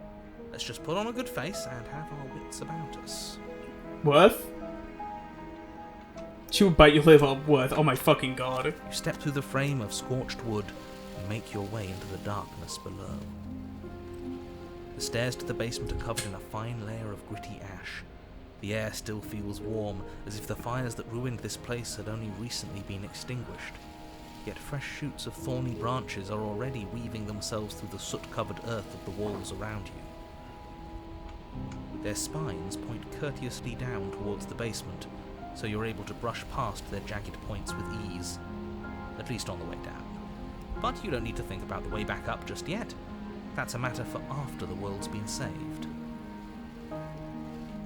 Let's just put on a good face and have our wits about us. Worth? She would bite your liver up, Worth. Oh my fucking god. You step through the frame of scorched wood and make your way into the darkness below. The stairs to the basement are covered in a fine layer of gritty ash. The air still feels warm, as if the fires that ruined this place had only recently been extinguished. Yet fresh shoots of thorny branches are already weaving themselves through the soot-covered earth of the walls around you. Their spines point courteously down towards the basement, so you're able to brush past their jagged points with ease, at least on the way down. But you don't need to think about the way back up just yet. That's a matter for after the world's been saved.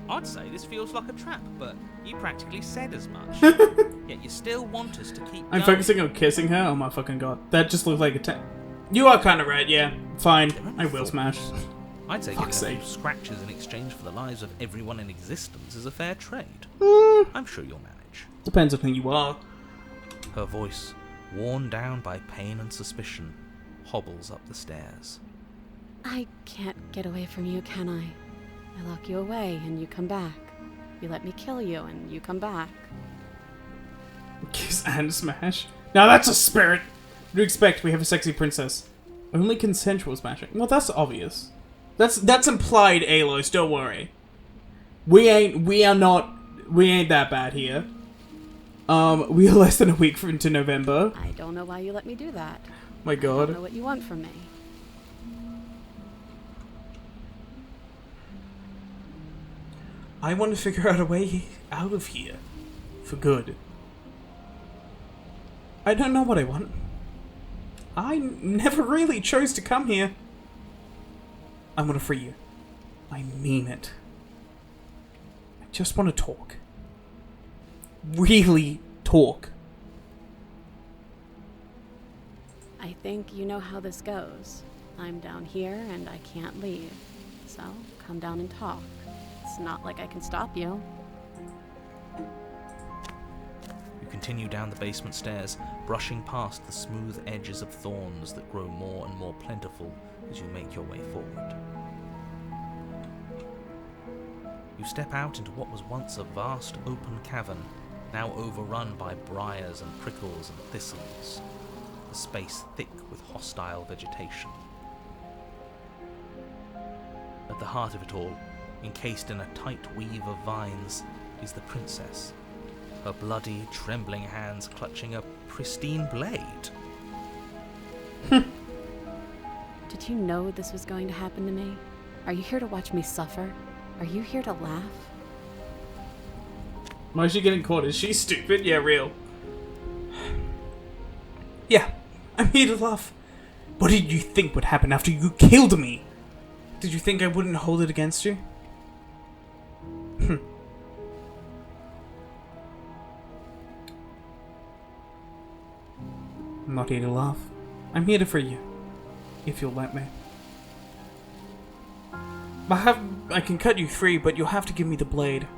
I'd say this feels like a trap, but you practically said as much. Yet you still want us to keep I'm going. focusing on kissing her? Oh my fucking god. That just looked like a You are kind of right, yeah. Fine. I will smash. I'd say Fuck's giving a sake. few scratches in exchange for the lives of everyone in existence is a fair trade. I'm sure you'll manage. Depends on who you are. Her voice, worn down by pain and suspicion, hobbles up the stairs. I can't get away from you, can I? I lock you away and you come back. You let me kill you and you come back. Kiss and smash. Now that's a spirit! What do you expect? We have a sexy princess. Only consensual smashing. Well, that's obvious. That's implied, Aloys, don't worry. We ain't that bad here. We are less than a week into November. I don't know why you let me do that. My I don't know god. what you want from me. I want to figure out a way out of here. For good. I don't know what I want. I never really chose to come here. I want to free you. I mean it. I just want to talk. Really talk. I think you know how this goes. I'm down here and I can't leave. So come down and talk. It's not like I can stop you. You continue down the basement stairs, brushing past the smooth edges of thorns that grow more and more plentiful as you make your way forward. You step out into what was once a vast open cavern, now overrun by briars and prickles and thistles, a space thick with hostile vegetation. At the heart of it all, encased in a tight weave of vines, is the princess, her bloody, trembling hands clutching a pristine blade. Did you know this was going to happen to me? Are you here to watch me suffer? Are you here to laugh? Why is she getting caught? Is she stupid? Yeah, real. Yeah, I'm here to laugh. What did you think would happen after you killed me? Did you think I wouldn't hold it against you? I'm not here to laugh. I'm here to free you. If you'll let me. I can cut you free, but you'll have to give me the blade.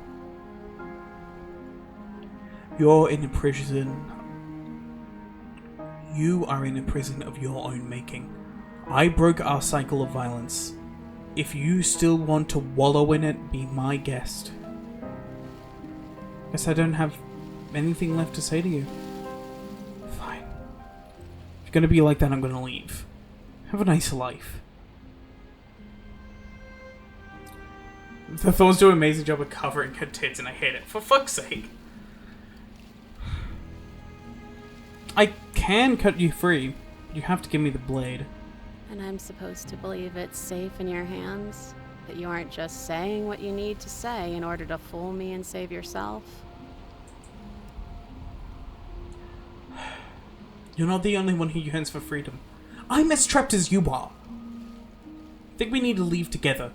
You're in a prison. You are in a prison of your own making. I broke our cycle of violence. If you still want to wallow in it, be my guest. Guess I don't have anything left to say to you. Fine. If you're gonna be like that, I'm gonna leave. Have a nice life. The Thorns do an amazing job of covering her tits, and I hate it. For fuck's sake. I can cut you free. You have to give me the blade. And I'm supposed to believe it's safe in your hands? That you aren't just saying what you need to say in order to fool me and save yourself? You're not the only one who yearns for freedom. I'm as trapped as you are. I think we need to leave together.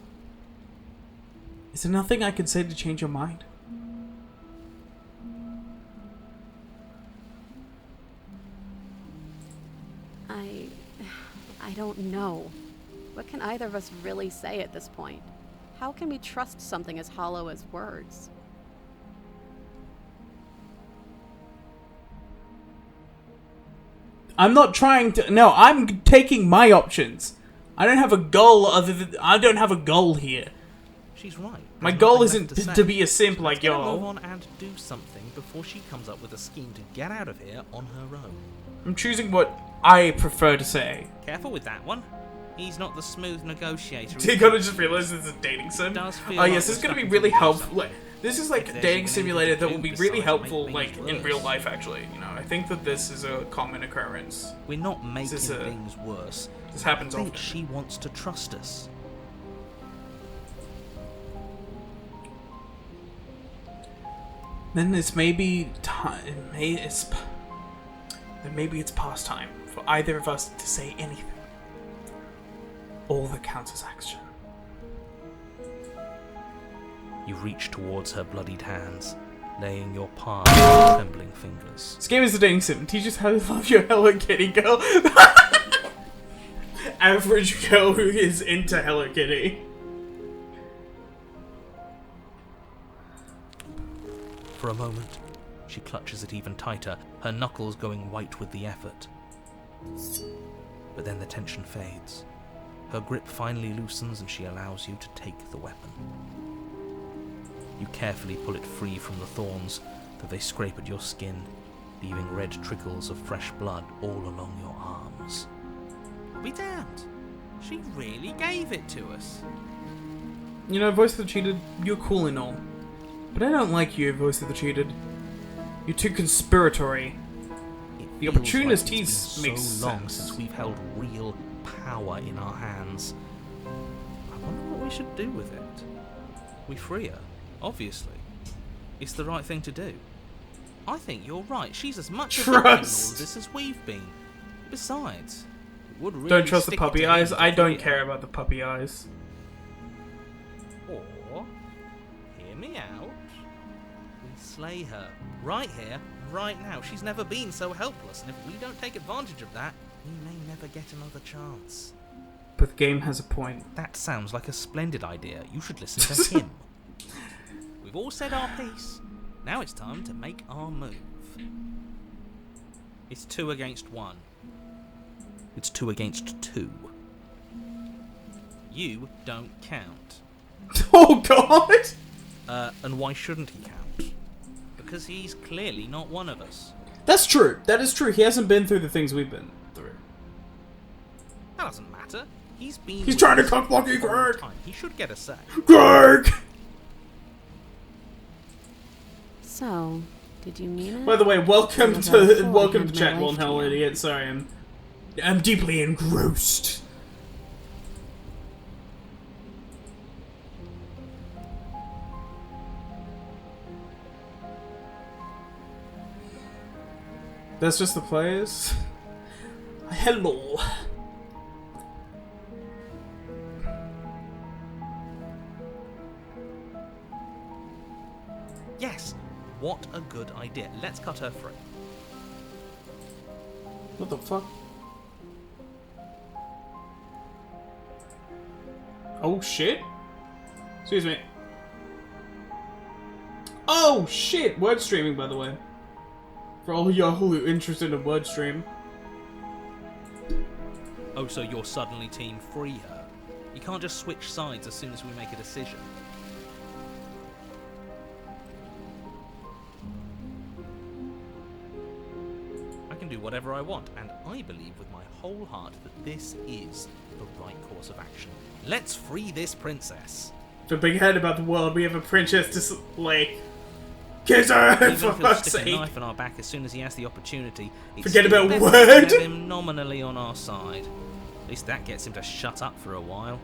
Is there nothing I can say to change your mind? I don't know. What can either of us really say at this point? How can we trust something as hollow as words? I'm not trying to... No, I'm taking my options. I don't have a goal other than... I don't have a goal here. She's right. My There's goal nothing isn't left to say. be a simp like Let's get her y'all. move on and do something before she comes up with a scheme to get out of here on her own. I'm choosing what I prefer to say. Careful with that one. He's not the smooth negotiator. You gotta just realize this is a dating sim. Does feel Oh like yes, this is we're gonna be stuck really into helpful. something. Like, this is like If a there's dating anything simulator to that do will be besides really make helpful, things like in worse. real life. Actually, you know, I think that this is a common occurrence. We're not making is a- things worse. This happens I think often. she wants to trust us. Then it's maybe time. Then maybe it's past time for either of us to say anything. All that counts is action. You reach towards her bloodied hands, laying your palm on her trembling fingers. This game is a dating sim. Teach us how to love your Hello Kitty girl. Average girl who is into Hello Kitty. For a moment, she clutches it even tighter, her knuckles going white with the effort. But then the tension fades. Her grip finally loosens and she allows you to take the weapon. You carefully pull it free from the thorns, though they scrape at your skin, leaving red trickles of fresh blood all along your arms. I'll be damned. She really gave it to us. You know, Voice of the Cheated, you're cool and all. But I don't like you, Voice of the Cheated. You're too conspiratory. It The feels opportunist like it's tease been makes so long sense. since we've held real power in our hands. I wonder what we should do with it. We free her, obviously. It's the right thing to do. I think you're right. She's as much a victim in all of Trust. this as we've been. Besides, it would really Don't trust the stick it puppy to him eyes. to I don't free her. care about the puppy eyes. Or, hear me out. We slay her. Right here, right now. She's never been so helpless, and if we don't take advantage of that, we may never get another chance. But the game has a point. That sounds like a splendid idea. You should listen to him. We've all said our piece. Now it's time to make our move. It's 2 against 1. It's 2 against 2. You don't count. Oh god! And why shouldn't he count? Because he's clearly not one of us. That's true. That is true. He hasn't been through the things we've been through. That doesn't matter. He's been. He's with trying to us cock block you, for a long Greg. time. He should get a say. Greg! So, did you mean it? By the way, welcome What to about before I welcome to hand my chat, life one to hell you? idiot. Sorry, I'm deeply engrossed. That's just the players. Hello. Yes, what a good idea. Let's cut her free. What the fuck? Oh shit. Excuse me. Oh shit! Word streaming, by the way. For all y'all who are interested in word stream. Oh, so you're suddenly team free her? You can't just switch sides as soon as we make a decision. I can do whatever I want, and I believe with my whole heart that this is the right course of action. Let's free this princess. The big head about the world, we have a princess to like kiss her Even for if he'll fuck's stick a sake. knife in our back as soon as he has the opportunity, it's Forget still about better to Word. have him nominally on our side. At least that gets him to shut up for a while.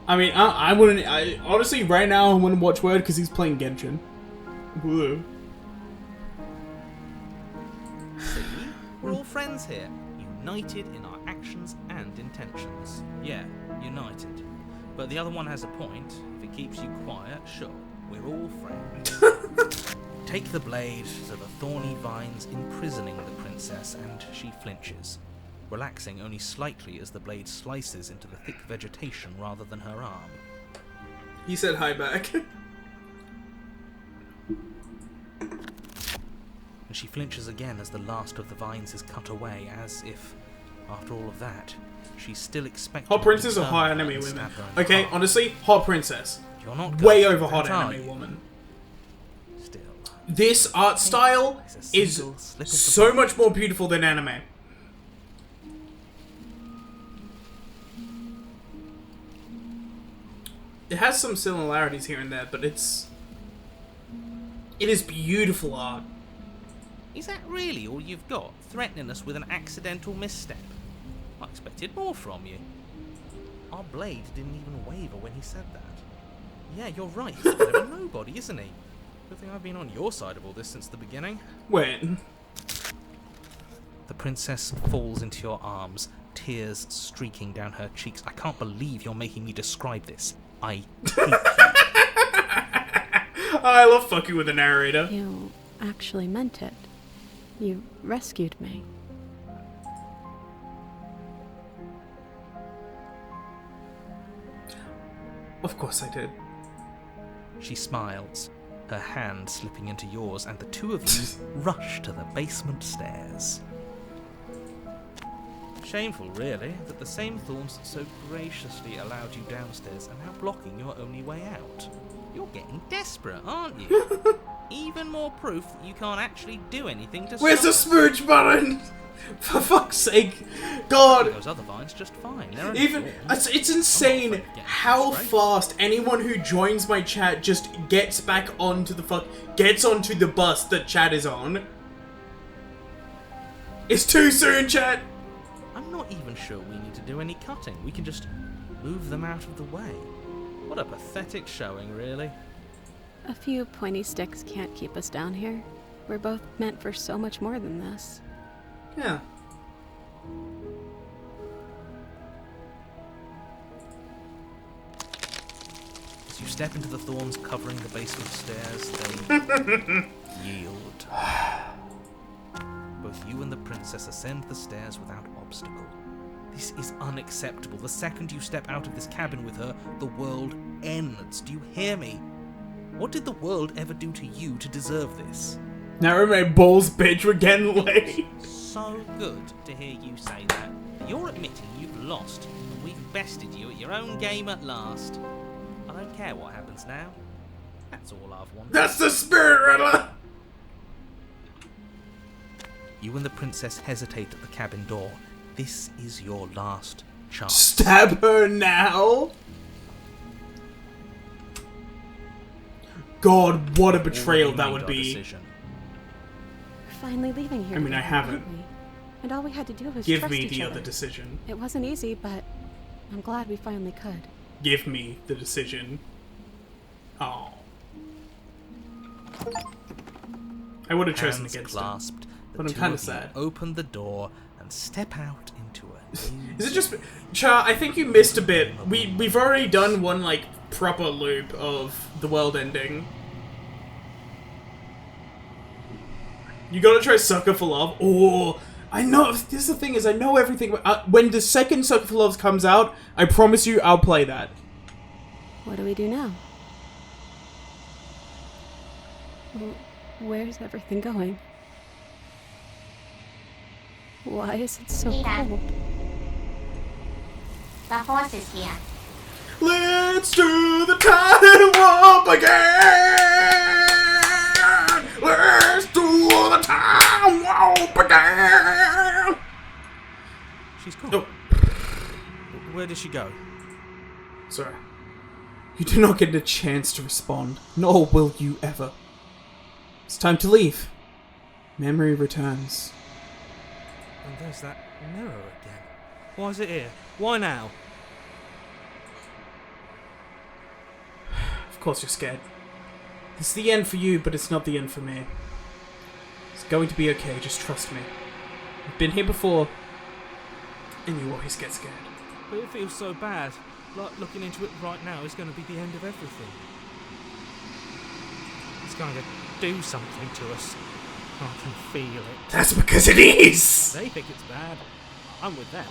I mean, I wouldn't. Honestly, right now I wouldn't watch Word because he's playing Genshin. Woo. See? We're all friends here, united in our actions and intentions. Yeah, united. But the other one has a point. If it keeps you quiet, sure, we're all friends. Take the blade to the thorny vines imprisoning the princess, and she flinches, relaxing only slightly as the blade slices into the thick vegetation rather than her arm. He said hi back. And she flinches again as the last of the vines is cut away, as if, after all of that, she's still expecting Hot princess to or hot turn her enemy and woman? stab her in the Okay, heart. honestly, hot princess. You're not Way going over for hot that, are enemy you? woman. Still, This art style it's a is single slip of the so blade. much more beautiful than anime. It has some similarities here and there, but it is beautiful art. Is that really all you've got? Threatening us with an accidental misstep? I expected more from you. Our blade didn't even waver when he said that. Yeah, you're right. He's a bit of a nobody, isn't he? Good thing I've been on your side of all this since the beginning. Wait. The princess falls into your arms, tears streaking down her cheeks. I can't believe you're making me describe this. I hate you. I love fucking with the narrator. You actually meant it. You rescued me. Of course I did. She smiles, her hand slipping into yours, and the two of you rush to the basement stairs. Shameful, really, that the same thorns that so graciously allowed you downstairs are now blocking your only way out. You're getting desperate, aren't you? Even more proof that you can't actually do anything to Where's the stop us. smooch button? For fuck's sake. God. Those other vines just fine. They're only Even thorns. it's I'm insane not afraid of getting how straight. fast anyone who joins my chat just gets back onto the bus that chat is on. It's too soon, chat. I'm not even sure we need to do any cutting. We can just move them out of the way. What a pathetic showing, really. A few pointy sticks can't keep us down here. We're both meant for so much more than this. Yeah. As you step into the thorns covering the basement stairs, they yield. Both you and the princess ascend the stairs without obstacle. This is unacceptable. The second you step out of this cabin with her, the world ends. Do you hear me? What did the world ever do to you to deserve this? Now my balls, bitch, we're getting late. So good to hear you say that. You're admitting you've lost, and we've bested you at your own game at last. I don't care what happens now. That's all I've wanted. That's the spirit rattler. You and the princess hesitate at the cabin door. This is your last chance. Stab her now. God, what a betrayal Already that made would our be. decision. We're finally leaving here. I mean, I together, haven't. aren't we? And all we had to do was Give trust me each the other. other decision. It wasn't easy, but I'm glad we finally could. Give me the decision. Oh. I would have chosen Hands against him. clasped, the But I'm two kinda of you sad. Open the door and step out into a new Is it just... Cha, I think you missed a bit. We've already done one, like, proper loop of the world ending. You gotta try Sucker for Love. Oh, I know. This is the thing is, I know everything. When the second Sucker for Love comes out, I promise you, I'll play that. What do we do now? Where's everything going? Why is it so cold? The horse is here. Let's do the time warp again. Let's do the time warp again. She's gone. Oh, Where did she go? sorry. You do not get a chance to respond, nor will you ever. It's time to leave. Memory returns. And there's that mirror again. Why is it here? Why now? Of course you're scared. It's the end for you, but it's not the end for me. It's going to be okay, just trust me. I've been here before, and you always get scared. But it feels so bad. Like looking into it right now is going to be the end of everything. It's going to do something to us. I can feel it. That's because it is! They think it's bad. I'm with them.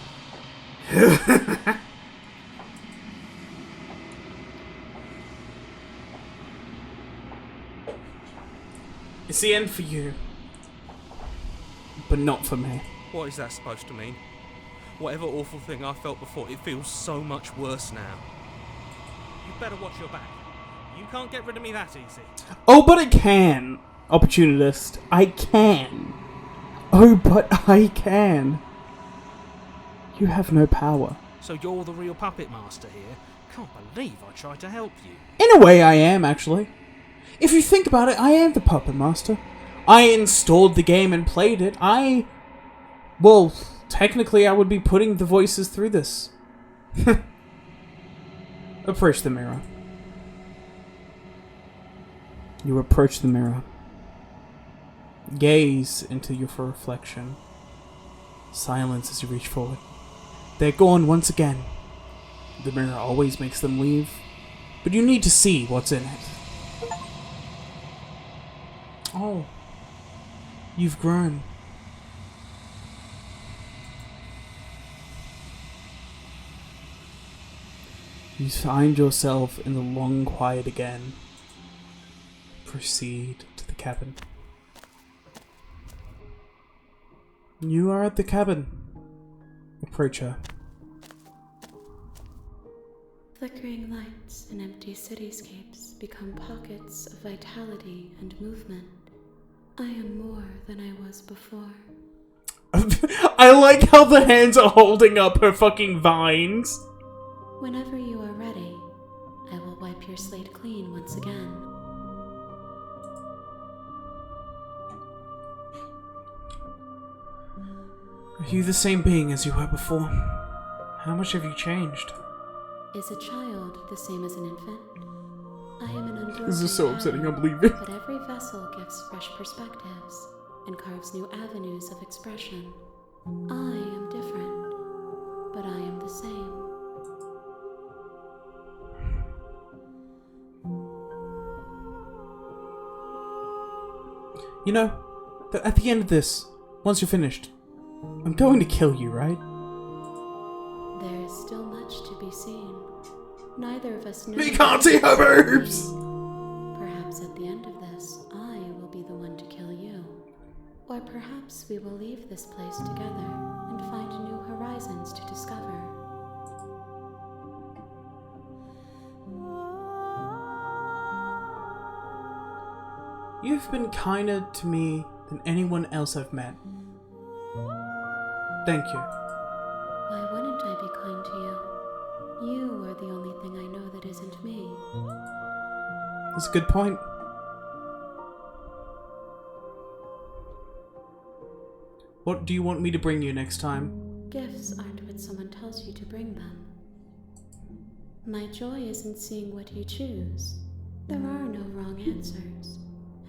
It's the end for you, but not for me. What is that supposed to mean? Whatever awful thing I felt before, it feels so much worse now. You better watch your back. You can't get rid of me that easy. Oh, but I can. Opportunist. I can. Oh, but I can. You have no power. So you're the real puppet master here? Can't believe I tried to help you. In a way, I am, actually. If you think about it, I am the puppet master. I installed the game and played it. Well, technically, I would be putting the voices through this. Approach the mirror. You approach the mirror. Gaze into your reflection. Silence as you reach forward. They're gone once again. The mirror always makes them leave, but you need to see what's in it. Oh. You've grown. You find yourself in the long quiet again. Proceed to the cabin. You are at the cabin. Approach her. Flickering lights and empty cityscapes become pockets of vitality and movement. I am more than I was before. I like how the hands are holding up her fucking vines. Whenever you are ready, I will wipe your slate clean once again. Are you the same being as you were before? How much have you changed? Is a child the same as an infant? I am an unbroken This is so upsetting, I'm leaving. But every vessel gives fresh perspectives and carves new avenues of expression. I am different, but I am the same. You know, at the end of this, once you're finished, I'm going to kill you, right? There is still much to be seen. Neither of us know. We can't see her boobs! Perhaps at the end of this, I will be the one to kill you. Or perhaps we will leave this place together and find new horizons to discover. You've been kinder to me than anyone else I've met. Thank you. Why wouldn't I be kind to you? You are the only thing I know that isn't me. That's a good point. What do you want me to bring you next time? Gifts aren't what someone tells you to bring them. My joy is in seeing what you choose. There are no wrong answers,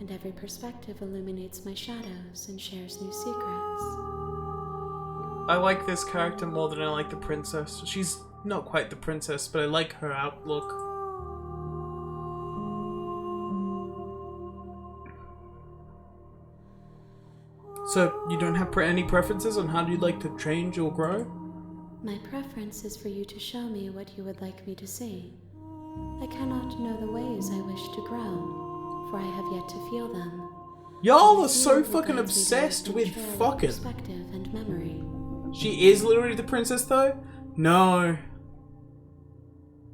and every perspective illuminates my shadows and shares new secrets. I like this character more than I like the princess. She's not quite the princess, but I like her outlook. So, you don't have any preferences on how you'd like to change or grow? My preference is for you to show me what you would like me to see. I cannot know the ways I wish to grow, for I have yet to feel them. Y'all are It is so you who fucking guides me obsessed towards with control of fucking. perspective and memory. She is literally the princess, though? No.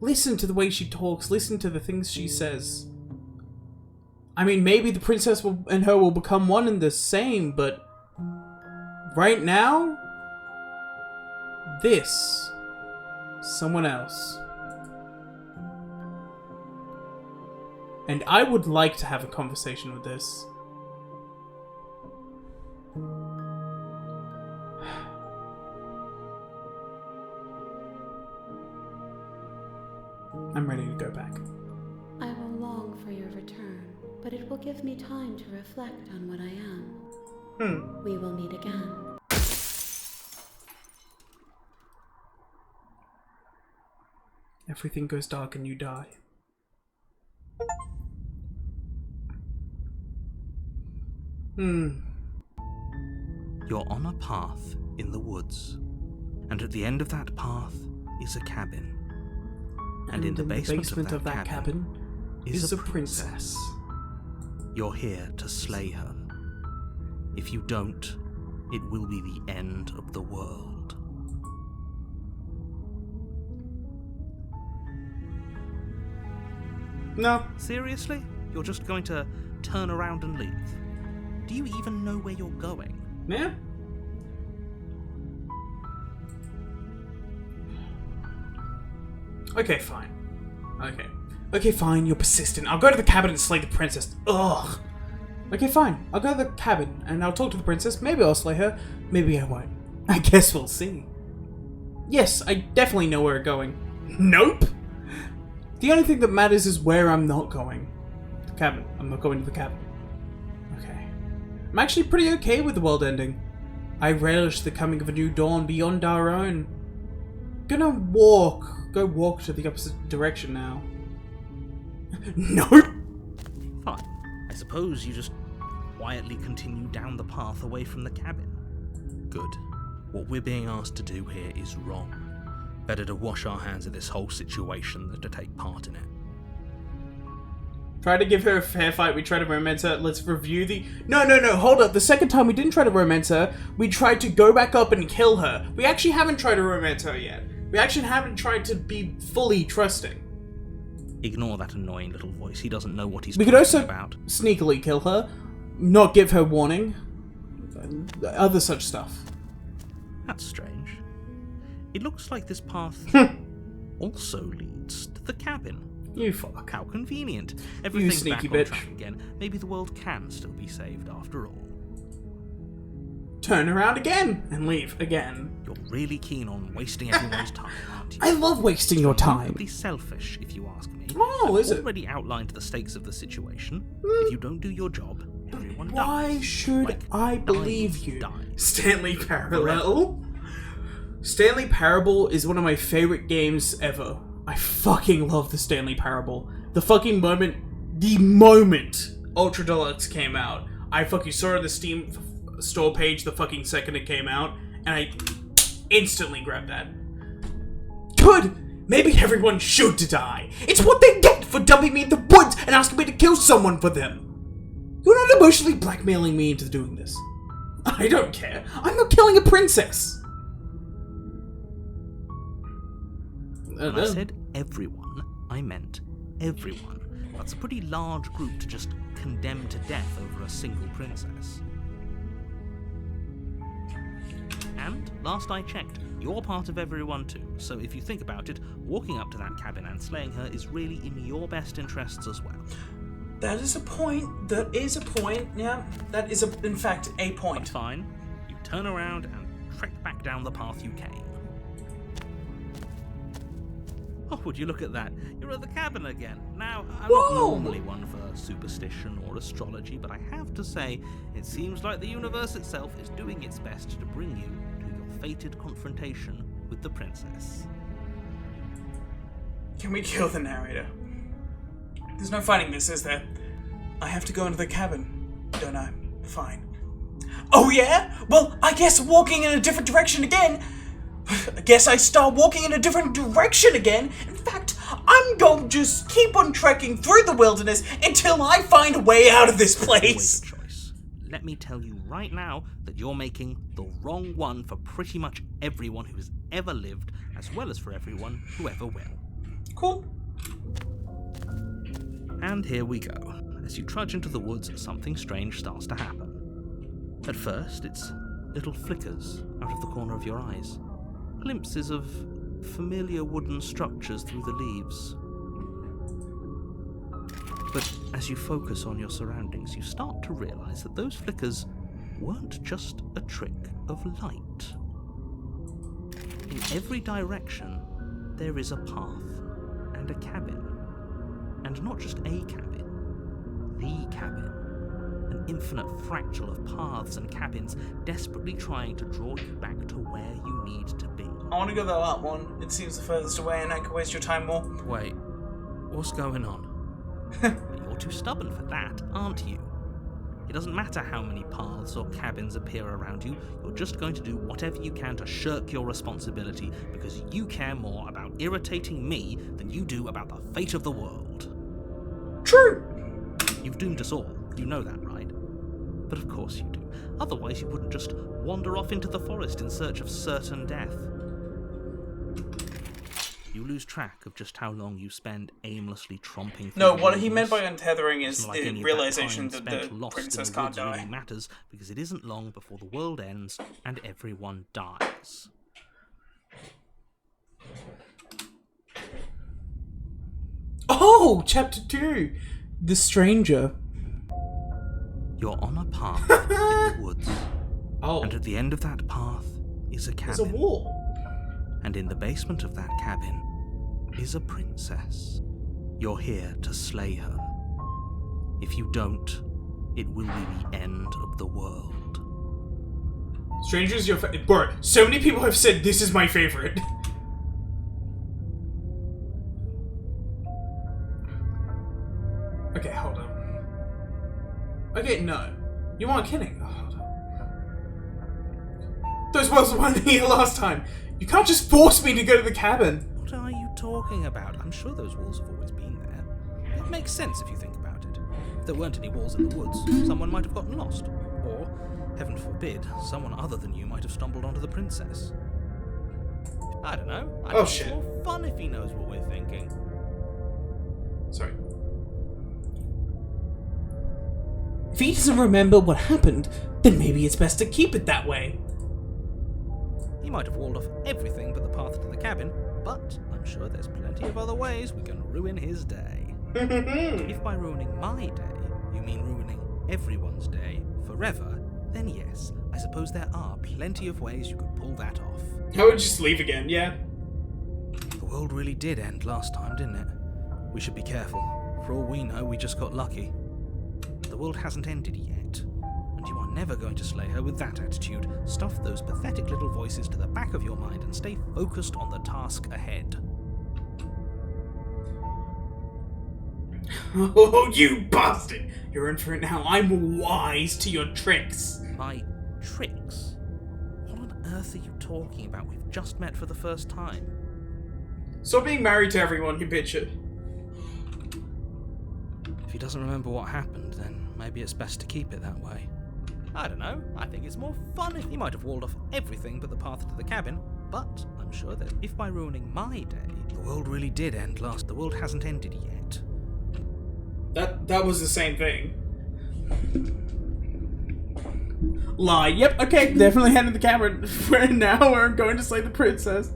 Listen to the way she talks. Listen to the things she says. I mean, maybe the princess and her will become one and the same, but right now, this, someone else. And I would like to have a conversation with this. I'm ready to go back. I will long for your return, but it will give me time to reflect on what I am. We will meet again. Everything goes dark and you die. You're on a path in the woods, and at the end of that path is a cabin. And in the basement of that cabin is a princess. You're here to slay her. If you don't, it will be the end of the world. No. Seriously? You're just going to turn around and leave? Do you even know where you're going? Yeah? Okay, fine. Okay, fine, you're persistent. I'll go to the cabin and slay the princess. Ugh. Okay, fine. I'll go to the cabin and I'll talk to the princess. Maybe I'll slay her. Maybe I won't. I guess we'll see. Yes, I definitely know where we're going. Nope. The only thing that matters is where I'm not going. The cabin. I'm not going to the cabin. Okay. I'm actually pretty okay with the world ending. I relish the coming of a new dawn beyond our own. Go walk to the opposite direction now. Nope. Fine. I suppose you just quietly continue down the path away from the cabin. Good. What we're being asked to do here is wrong. Better to wash our hands of this whole situation than to take part in it. Try to give her a fair fight, we try to romance her, let's review the... No, hold up. The second time we didn't try to romance her, we tried to go back up and kill her. We actually haven't tried to romance her yet. We actually haven't tried to be fully trusting. Ignore that annoying little voice. He doesn't know what he's We could talking also about. sneakily kill her, not give her warning, other such stuff. That's strange. It looks like this path also leads to the cabin. You fuck. How convenient. Everything's sneaky back on bitch. track again. Maybe the world can still be saved after all. Turn around again and leave again. You're really keen on wasting everyone's time, aren't you? I love wasting your time. Remarkably selfish, if you ask me. Oh, I've is it? already outlined the stakes of the situation. If you don't do your job, everyone dies. Why should Like, I believe dies, you? dies. Stanley Parallel? Stanley Parable is one of my favorite games ever. I fucking love the Stanley Parable. The moment Ultra Deluxe came out, I fucking saw it on the Steam store page the fucking second it came out, and I instantly grabbed that. Good! Maybe everyone should die. It's what they get for dumping me in the woods and asking me to kill someone for them. You're not emotionally blackmailing me into doing this. I don't care. I'm not killing a princess. When I said everyone, I meant everyone. That's a pretty large group to just condemn to death over a single princess. And, last I checked, you're part of everyone too, so if you think about it, walking up to that cabin and slaying her is really in your best interests as well. That is a point. That is a point. Yeah, that is, in fact, a But point. fine, you turn around and trek back down the path you came. Oh, would you look at that? You're at the cabin again. Now, I'm not normally one for superstition or astrology, but I have to say, it seems like the universe itself is doing its best to bring you to your fated confrontation with the princess. Can we kill the narrator? There's no fighting this, is there? I have to go into the cabin, don't I? Fine. Oh yeah? Well, I guess walking in a different direction again. I guess I start walking in a different direction again. In fact, I'm going to just keep on trekking through the wilderness until I find a way out of this place. Always a choice. Let me tell you right now that you're making the wrong one for pretty much everyone who has ever lived, as well as for everyone who ever will. Cool. And here we go. As you trudge into the woods, something strange starts to happen. At first, it's little flickers out of the corner of your eyes. Glimpses of familiar wooden structures through the leaves. But as you focus on your surroundings, you start to realize that those flickers weren't just a trick of light. In every direction, there is a path and a cabin. And not just a cabin, the cabin. An infinite fractal of paths and cabins desperately trying to draw you back to where you need to be. I want to go to that one. It seems the furthest away and I can waste your time more. Wait, what's going on? You're too stubborn for that, aren't you? It doesn't matter how many paths or cabins appear around you, you're just going to do whatever you can to shirk your responsibility because you care more about irritating me than you do about the fate of the world. True! You've doomed us all, you know that, right? But of course you do. Otherwise you wouldn't just wander off into the forest in search of certain death. You lose track of just how long you spend aimlessly tromping through No, the what he wilderness. meant by untethering It's is not like any the of realization time that spent the lost princess in the can't woods die. really matters, because it isn't long before the world ends and everyone dies. Oh, chapter 2. The Stranger. You're on a path in the woods, Oh, and at the end of that path is a there's a cabin. wall. And in the basement of that cabin is a princess. You're here to slay her. If you don't, it will be the end of the world. Stranger's your favorite. Bro, so many people have said this is my favorite. Okay, hold on. Okay, no. You aren't kidding. Oh, hold on. Those walls weren't here last time. You can't just force me to go to the cabin. What are you talking about? I'm sure those walls have always been there. It makes sense if you think about it. If there weren't any walls in the woods, someone might have gotten lost. Or, heaven forbid, someone other than you might have stumbled onto the princess. I don't know. I think shit. It's more fun if he knows what we're thinking. Sorry. If he doesn't remember what happened, then maybe it's best to keep it that way. He might have walled off everything but the path to the cabin, but I'm sure there's plenty of other ways we can ruin his day. If by ruining my day, you mean ruining everyone's day forever, then yes, I suppose there are plenty of ways you could pull that off. I would just leave again, yeah. The world really did end last time, didn't it? We should be careful. For all we know, we just got lucky. The world hasn't ended yet, and you are never going to slay her with that attitude. Stuff those pathetic little voices to the back of your mind and stay focused on the task ahead. Oh, you bastard! You're in for it now. I'm wise to your tricks. My tricks? What on earth are you talking about? We've just met for the first time. Stop being married to everyone, you bitch. If he doesn't remember what happened, then maybe it's best to keep it that way. I don't know. I think it's more fun if he might have walled off everything but the path to the cabin. But I'm sure that if by ruining my day, the world really did end last, the world hasn't ended yet. That was the same thing. Lie. Yep, okay, definitely heading to the cabin. Now we're going to slay the princess.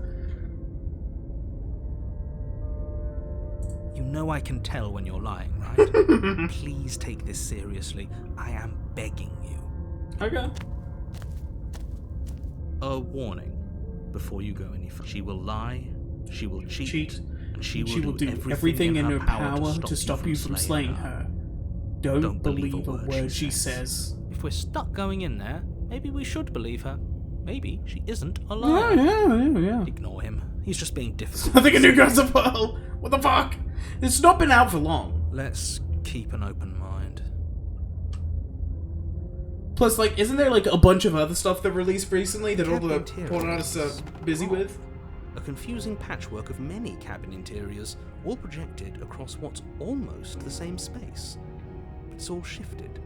You know I can tell when you're lying, right? Please take this seriously. I am begging you. Okay. a warning before you go any further. She will lie, she will cheat, and she will do everything in her power to stop you from slaying her. Don't believe a word she says. If we're stuck going in there, maybe we should believe her. Maybe she isn't a liar. Yeah. Ignore him. He's just being difficult. I think a new Gods of Pearl. What the fuck? It's not been out for long. Let's keep an open mind. Plus, like, isn't there like a bunch of other stuff that released recently that all the Cabin porn artists are busy with? A confusing patchwork of many cabin interiors, all projected across what's almost the same space. It's all shifted.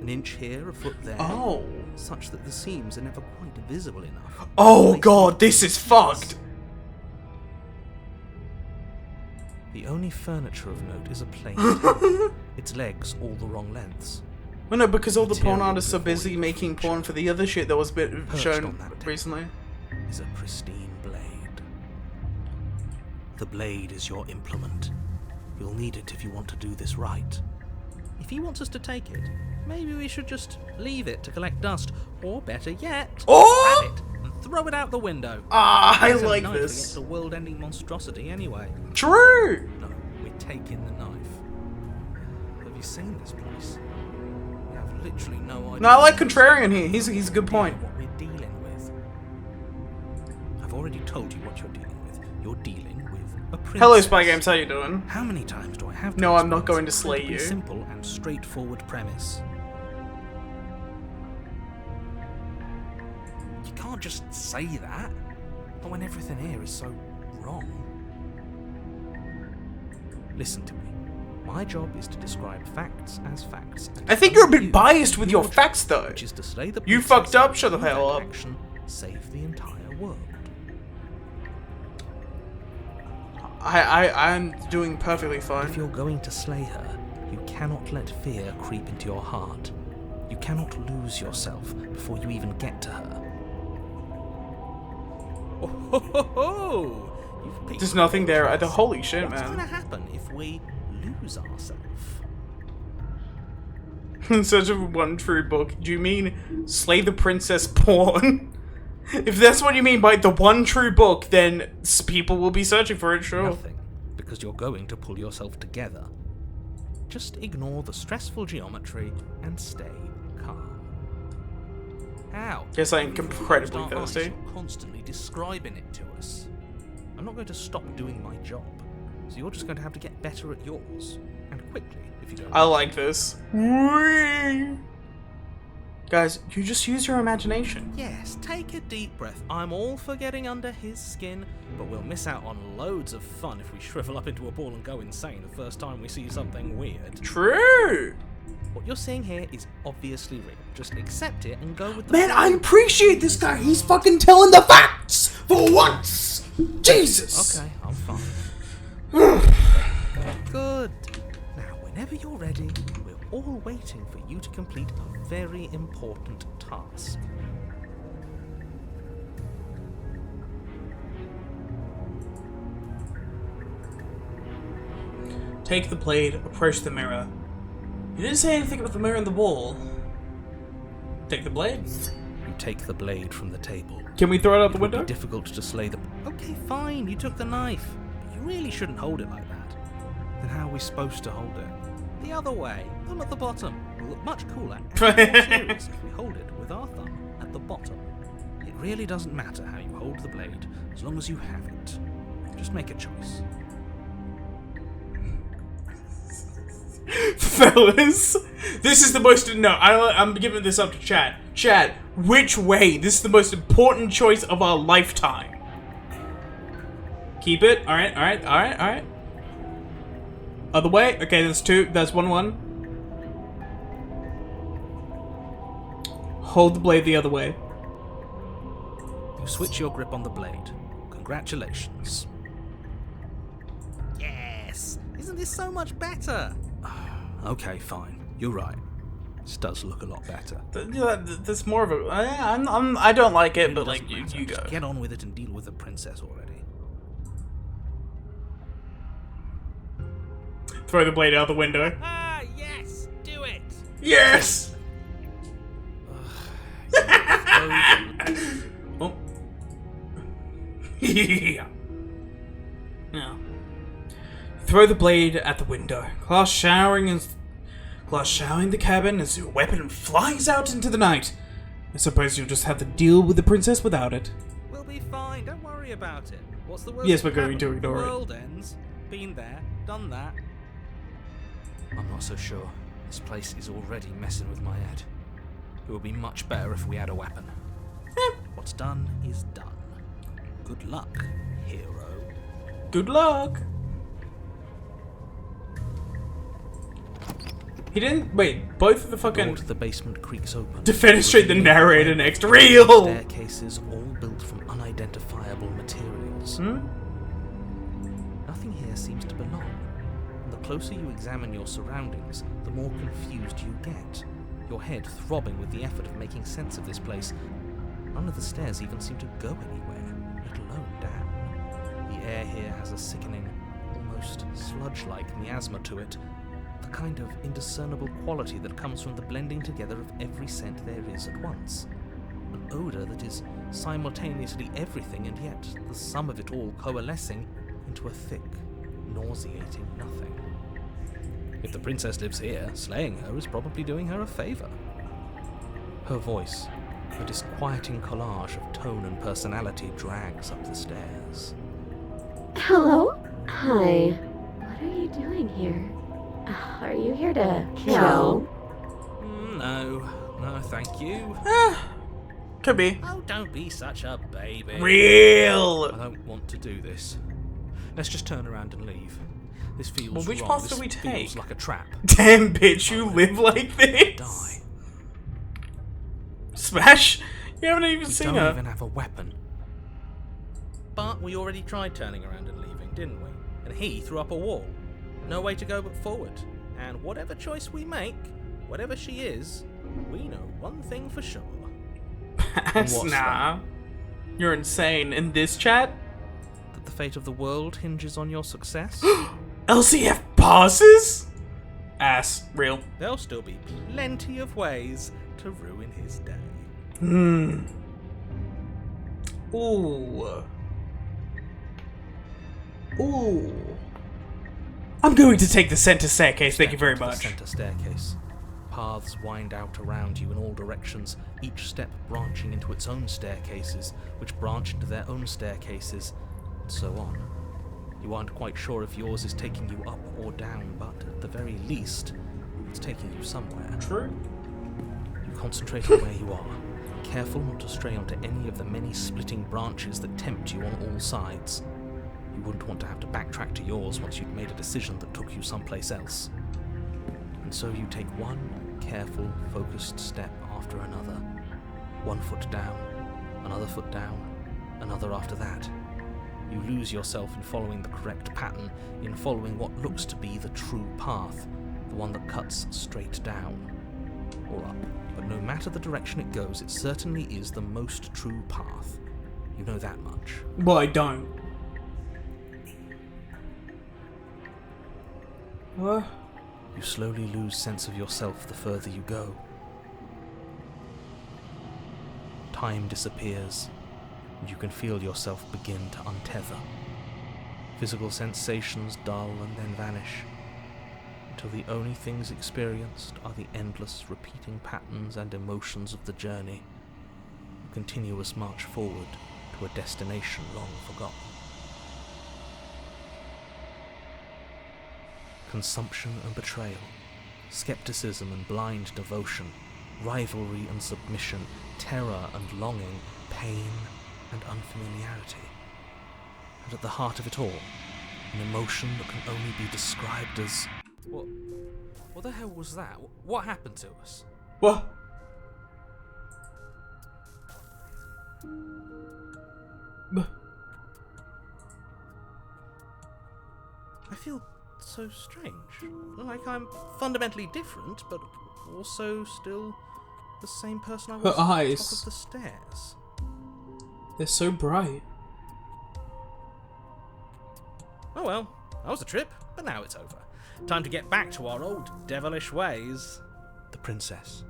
An inch here, a foot there. Oh. Such that the seams are never quite visible enough. Oh god, this is fucked! The only furniture of note is a plate. Its legs all the wrong lengths. Well, no, because all the porn Material artists are busy devoid of making function. porn for the other shit that was Perched shown on that table recently. is a pristine blade. The blade is your implement. You'll need it if you want to do this right. If he wants us to take it, maybe we should just leave it to collect dust, or better yet, Oh! grab it and throw it out the window. Ah, I It's a like knife this. against a world-ending monstrosity anyway. True! No, we're taking the knife. Have you seen this place? We have literally no idea. No, I like Contrarian here. He's a good point. What we're dealing with. I've already told you what you're dealing with. You're dealing with a princess. Hello, Spy Games. How you doing? How many times do I have to No, I'm not explain going to this slay incredibly you. simple and straightforward premise? You can't just say that. Not when everything here is so wrong. Listen to me. My job is to describe facts as facts. And I think you're a only bit you biased do with your job, facts, though. which is to slay the You princess fucked up, and shut the through hell that up. action, save the entire world. I'm doing perfectly fine. If you're going to slay her, you cannot let fear creep into your heart. You cannot lose yourself before you even get to her. Oh, ho, ho, ho. You've piqued There's my nothing there. interest. Holy shit, What's going to man. happen if we lose ourselves? In search of one true book. Do you mean slay the princess porn? If that's what you mean by the one true book, then people will be searching for it, sure. Nothing, because you're going to pull yourself together. Just ignore the stressful geometry and stay calm. How? Yes, I am Before we incredibly start eyes, thirsty. you're constantly describing it to us. I'm not going to stop doing my job, so you're just going to have to get better at yours, and quickly, if you don't. I like this. Guys, you just use your imagination. Yes, take a deep breath. I'm all for getting under his skin, but we'll miss out on loads of fun if we shrivel up into a ball and go insane the first time we see something weird. True! What you're seeing here is obviously real. Just accept it and go with the Man, flow. I appreciate this guy. He's fucking telling the facts for once. Jesus. Okay, I'm fine. Good. Now, whenever you're ready, we're all waiting for you to complete a very important task. Take the blade, approach the mirror. You didn't say anything about the mirror on the wall. Take the blade. You take the blade from the table. Can we throw it out the It would be window? difficult to slay the... Okay, fine, you took the knife. But you really shouldn't hold it like that. Then how are we supposed to hold it? The other way, thumb at the bottom. Will look much cooler and more serious if we hold it with our thumb at the bottom. It really doesn't matter how you hold the blade, as long as you have it. Just make a choice. Fellas, this is the most... No, I'm giving this up to Chad. Chad, which way? This is the most important choice of our lifetime. Keep it. Alright. Other way? Okay, that's two. That's one. Hold the blade the other way. You switch your grip on the blade. Congratulations. Yes! Isn't this so much better? Okay, fine. You're right. This does look a lot better. That's more of a... I don't like it, but like, Doesn't matter. you go. Just get on with it and deal with the princess already. Throw the blade out the window. Ah, yes! Do it! Yes! Oh, Oh, Yeah. Yeah. Throw the blade at the window. Glass showering the cabin as your weapon flies out into the night. I suppose you'll just have to deal with the princess without it. We'll be fine. Don't worry about it. What's the worst? Yes, that we're going can to happen? ignore it. The world ends. Been there, done that. I'm not so sure. This place is already messing with my head. It would be much better if we had a weapon. What's done is done. Good luck, hero. Good luck. He didn't wait. Both of the Door fucking to the basement creaks open. defenestrate the revealing narrator a next. web of Real. staircases, all built from unidentifiable materials. Nothing here seems to belong. And the closer you examine your surroundings, the more confused you get. Your head throbbing with the effort of making sense of this place. None of the stairs even seem to go anywhere, let alone down. The air here has a sickening, almost sludge-like miasma to it. The kind of indiscernible quality that comes from the blending together of every scent there is at once. An odour that is simultaneously everything and yet the sum of it all coalescing into a thick, nauseating nothing. If the princess lives here, slaying her is probably doing her a favour. Her voice, a disquieting collage of tone and personality, drags up the stairs. Hello? Hi. What are you doing here? Are you here to kill? No, thank you. Could be. Oh, don't be such a baby. Real. I don't want to do this. Let's just turn around and leave. This feels Well, which wrong. path do This we feels take? like a trap. Damn, bitch, you live like this. Die. Smash. You haven't even We seen don't her. even have a weapon. But we already tried turning around and leaving, didn't we? And he threw up a wall. No way to go but forward. And whatever choice we make, whatever she is, we know one thing for sure. Pass, what's nah. You're insane. In this chat, That the fate of the world hinges on your success? LCF passes? Ass. Real. There'll still be plenty of ways to ruin his day. Ooh. Ooh. I'm going to take the center staircase, thank you very Step much. to the center staircase. Paths wind out around you in all directions, each step branching into its own staircases, which branch into their own staircases, and so on. You aren't quite sure if yours is taking you up or down, but at the very least, it's taking you somewhere. True. You concentrate on where you are, careful not to stray onto any of the many splitting branches that tempt you on all sides. You wouldn't want to have to backtrack to yours once you'd made a decision that took you someplace else. And so you take one careful, focused step after another. One foot down, another foot down, another after that. You lose yourself in following the correct pattern, in following what looks to be the true path, the one that cuts straight down, or up. But no matter the direction it goes, it certainly is the most true path. You know that much. Well, I don't. What? You slowly lose sense of yourself the further you go. Time disappears, and you can feel yourself begin to untether. Physical sensations dull and then vanish, until the only things experienced are the endless repeating patterns and emotions of the journey, a continuous march forward to a destination long forgotten. Consumption and betrayal, skepticism and blind devotion, rivalry and submission, terror and longing, pain and unfamiliarity. And at the heart of it all, an emotion that can only be described as... What the hell was that? What happened to us? What? I feel so strange. Like I'm fundamentally different, but also still the same person I was Her at the eyes. top of the stairs. They're so bright. Oh well, that was a trip, but now it's over. Time to get back to our old devilish ways. The princess,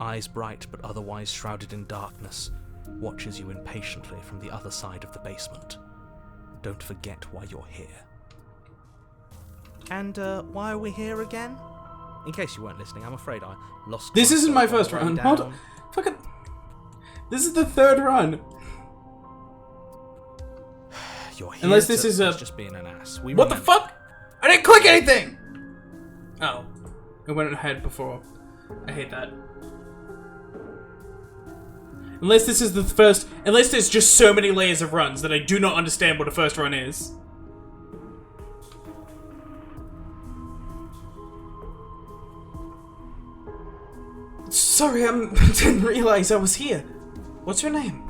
eyes bright but otherwise shrouded in darkness, watches you impatiently from the other side of the basement. don't forget why you're here. And why are we here again? In case you weren't listening, I'm afraid I lost. This isn't my myself first on the way run. Hold down. on. Fucking. This is the third run. You're here Unless this to- is a- that's just being an ass. We What the remember. fuck? I didn't click anything! Oh. It went ahead before. I hate that. Unless this is the first... Unless there's just so many layers of runs that I do not understand what a first run is. Sorry, I didn't realize I was here. What's your name?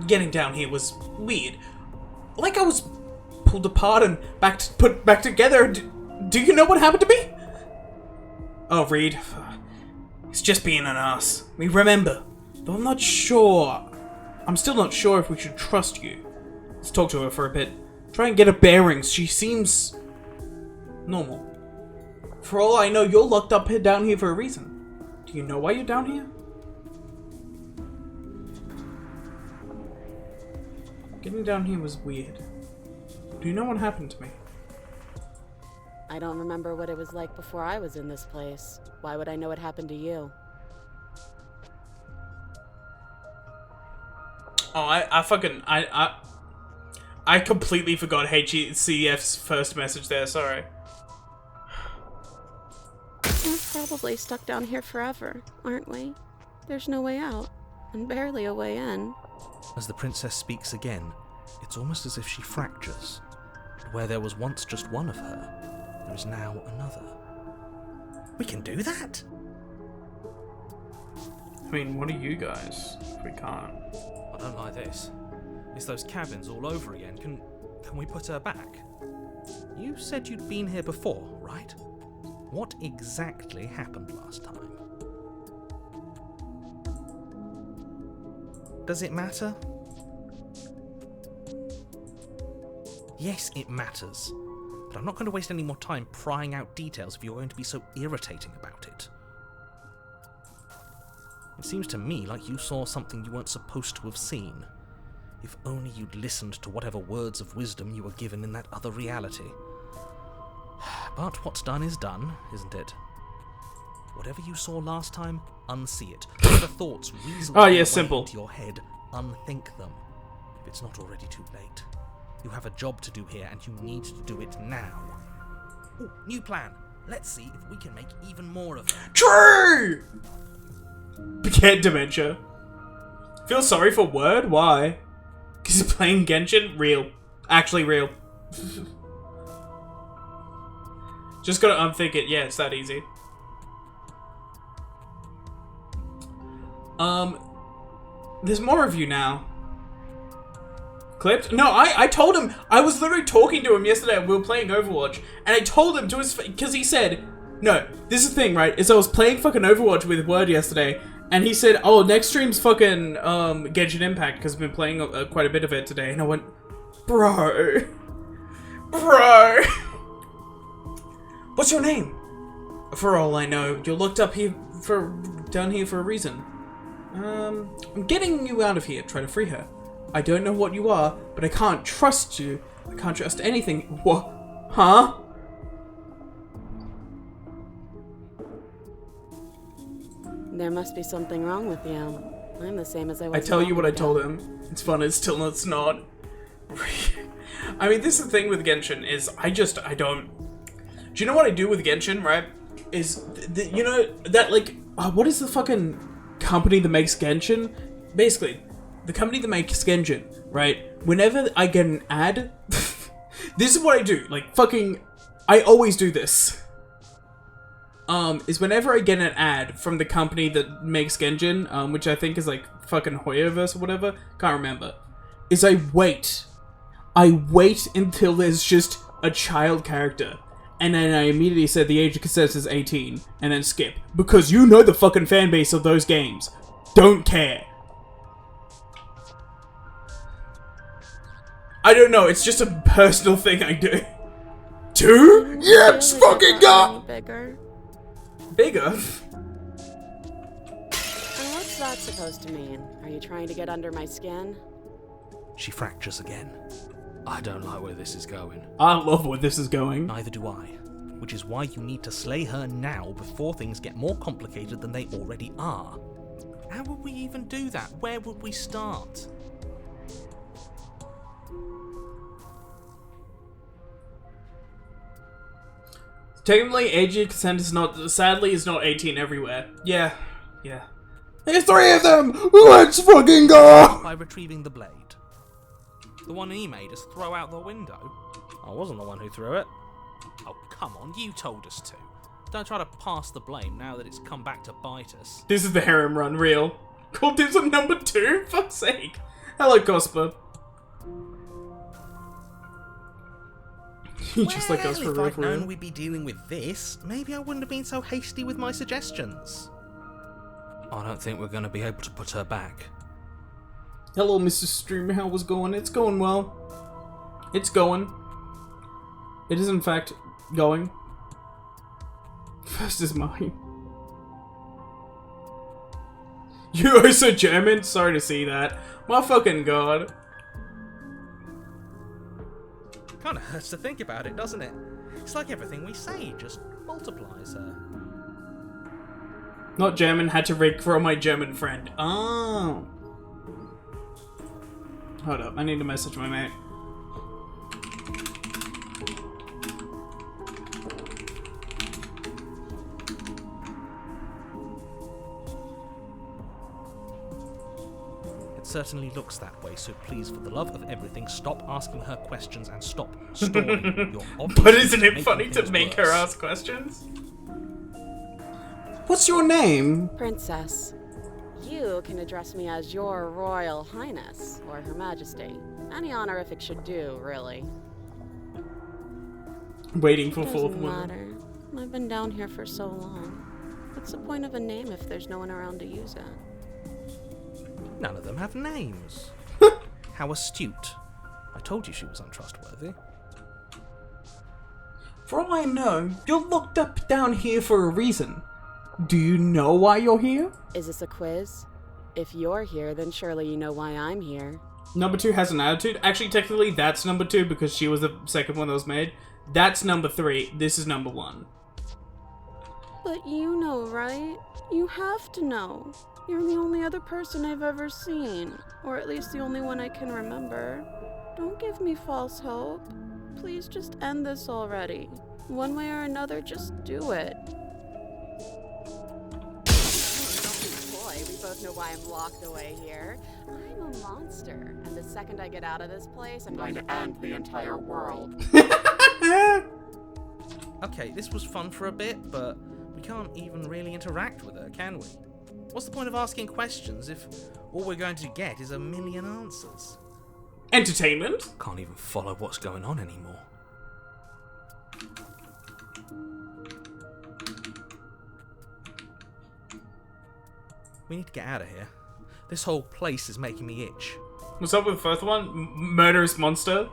Getting down here was weird. Like I was pulled apart and put back together. Do you know what happened to me? Oh, Reed. He's just being an ass. We remember. Though I'm not sure. I'm still not sure if we should trust you. Let's talk to her for a bit. Try and get her bearings. She seems normal. For all I know, you're locked up down here for a reason. Do you know why you're down here? Getting down here was weird. Do you know what happened to me? I don't remember what it was like before I was in this place. Why would I know what happened to you? Oh, I completely forgot HCF's first message there, sorry. We're probably stuck down here forever, aren't we? There's no way out, and barely a way in. As the princess speaks again, it's almost as if she fractures. Where there was once just one of her, there is now another. We can do that? I mean, what are you guys if we can't? I don't like this. It's those cabins all over again. Can we put her back? You said you'd been here before, right? What exactly happened last time? Does it matter? Yes, it matters. But I'm not going to waste any more time prying out details if you're going to be so irritating about it. It seems to me like you saw something you weren't supposed to have seen. If only you'd listened to whatever words of wisdom you were given in that other reality. But what's done is done, isn't it? Whatever you saw last time, unsee it. Whatever thoughts weasel Oh, yeah, their way simple. into your head, unthink them. If it's not already too late. You have a job to do here, and you need to do it now. Ooh, new plan. Let's see if we can make even more of them. True! Get dementia. Feel sorry for Word? Why? Because he's playing Genshin? Real. Actually real. Just gotta unthink it. Yeah, it's that easy. There's more of you now. Clipped? No, I told him. I was literally talking to him yesterday. We were playing Overwatch. And I told him to his face. Because he said... No, this is the thing, right? Is I was playing fucking Overwatch with Word yesterday. And he said, oh, next stream's fucking Genshin Impact. Because I've been playing quite a bit of it today. And I went... Bro. Bro. What's your name? For all I know, you're locked up here down here for a reason. I'm getting you out of here. Try to free her. I don't know what you are, but I can't trust you. I can't trust anything. What? Huh? There must be something wrong with you. I'm the same as I was. I tell you what I ago. told him. It's fun, it's still it's not. I mean, this is the thing with Genshin, is I don't... Do you know what I do with Genshin, right? Is, you know, that, like, what is the fucking company that makes Genshin? Basically, the company that makes Genshin, right? Whenever I get an ad, this is what I do. Like, fucking, I always do this. Is whenever I get an ad from the company that makes Genshin, which I think is like fucking Hoyoverse or whatever, can't remember, is I wait until there's just a child character, and then I immediately said the age of consent is 18, and then skip, because you know the fucking fan base of those games don't care. I don't know, it's just a personal thing I do. 2? Yes, Really fucking got go! any bigger. Bigger? And what's that supposed to mean? Are you trying to get under my skin? She fractures again. I don't like where this is going. I love where this is going. Neither do I. Which is why you need to slay her now before things get more complicated than they already are. How would we even do that? Where would we start? Technically, age of consent is not, sadly, is not 18 everywhere. Yeah. There's 3 of them! Let's fucking go! By retrieving the blade. The one he made us throw out the window. I wasn't the one who threw it. Oh, come on, you told us to. Don't try to pass the blame now that it's come back to bite us. This is the harem run, real. Cultism number 2? Fuck's sake. Hello, Cosper. You just like us for if real, I'd for real. known we'd be dealing with this, maybe I wouldn't have been so hasty with my suggestions. I don't think we're going to be able to put her back. Hello, Mr. Stream. How was going? It's going well. It's going. It is, in fact, going. First is mine. You are so German? Sorry to see that. My fucking god. Kinda hurts to think about it, doesn't it? It's like everything we say just multiplies her. Not German, had to re-grow my German friend. Oh. Hold up, I need to message my mate. It certainly looks that way, so please, for the love of everything, stop asking her questions and stop stalling. You're obviously But isn't it making funny to things make her worse. ask questions? What's your name? Princess, you can address me as Your Royal Highness, or Her Majesty. Any honorific should do, really. Waiting for fourth Doesn't one. matter. I've been down here for so long. What's the point of a name if there's no one around to use it? None of them have names. How astute. I told you she was untrustworthy. For all I know, you're locked up down here for a reason. Do you know why you're here? Is this a quiz? If you're here, then surely you know why I'm here. Number 2 has an attitude. Actually, technically, that's number 2 because she was the second one that was made. That's number 3. This is number 1. But you know, right? You have to know. You're the only other person I've ever seen. Or at least the only one I can remember. Don't give me false hope. Please just end this already. One way or another, just do it. We both know why I'm locked away here. I'm a monster, and the second I get out of this place, I'm going to end the entire world. Okay, this was fun for a bit, but we can't even really interact with her, can we? What's the point of asking questions if all we're going to get is a million answers? Entertainment? Can't even follow what's going on anymore. We need to get out of here. This whole place is making me itch. What's up with the first one? Murderous monster?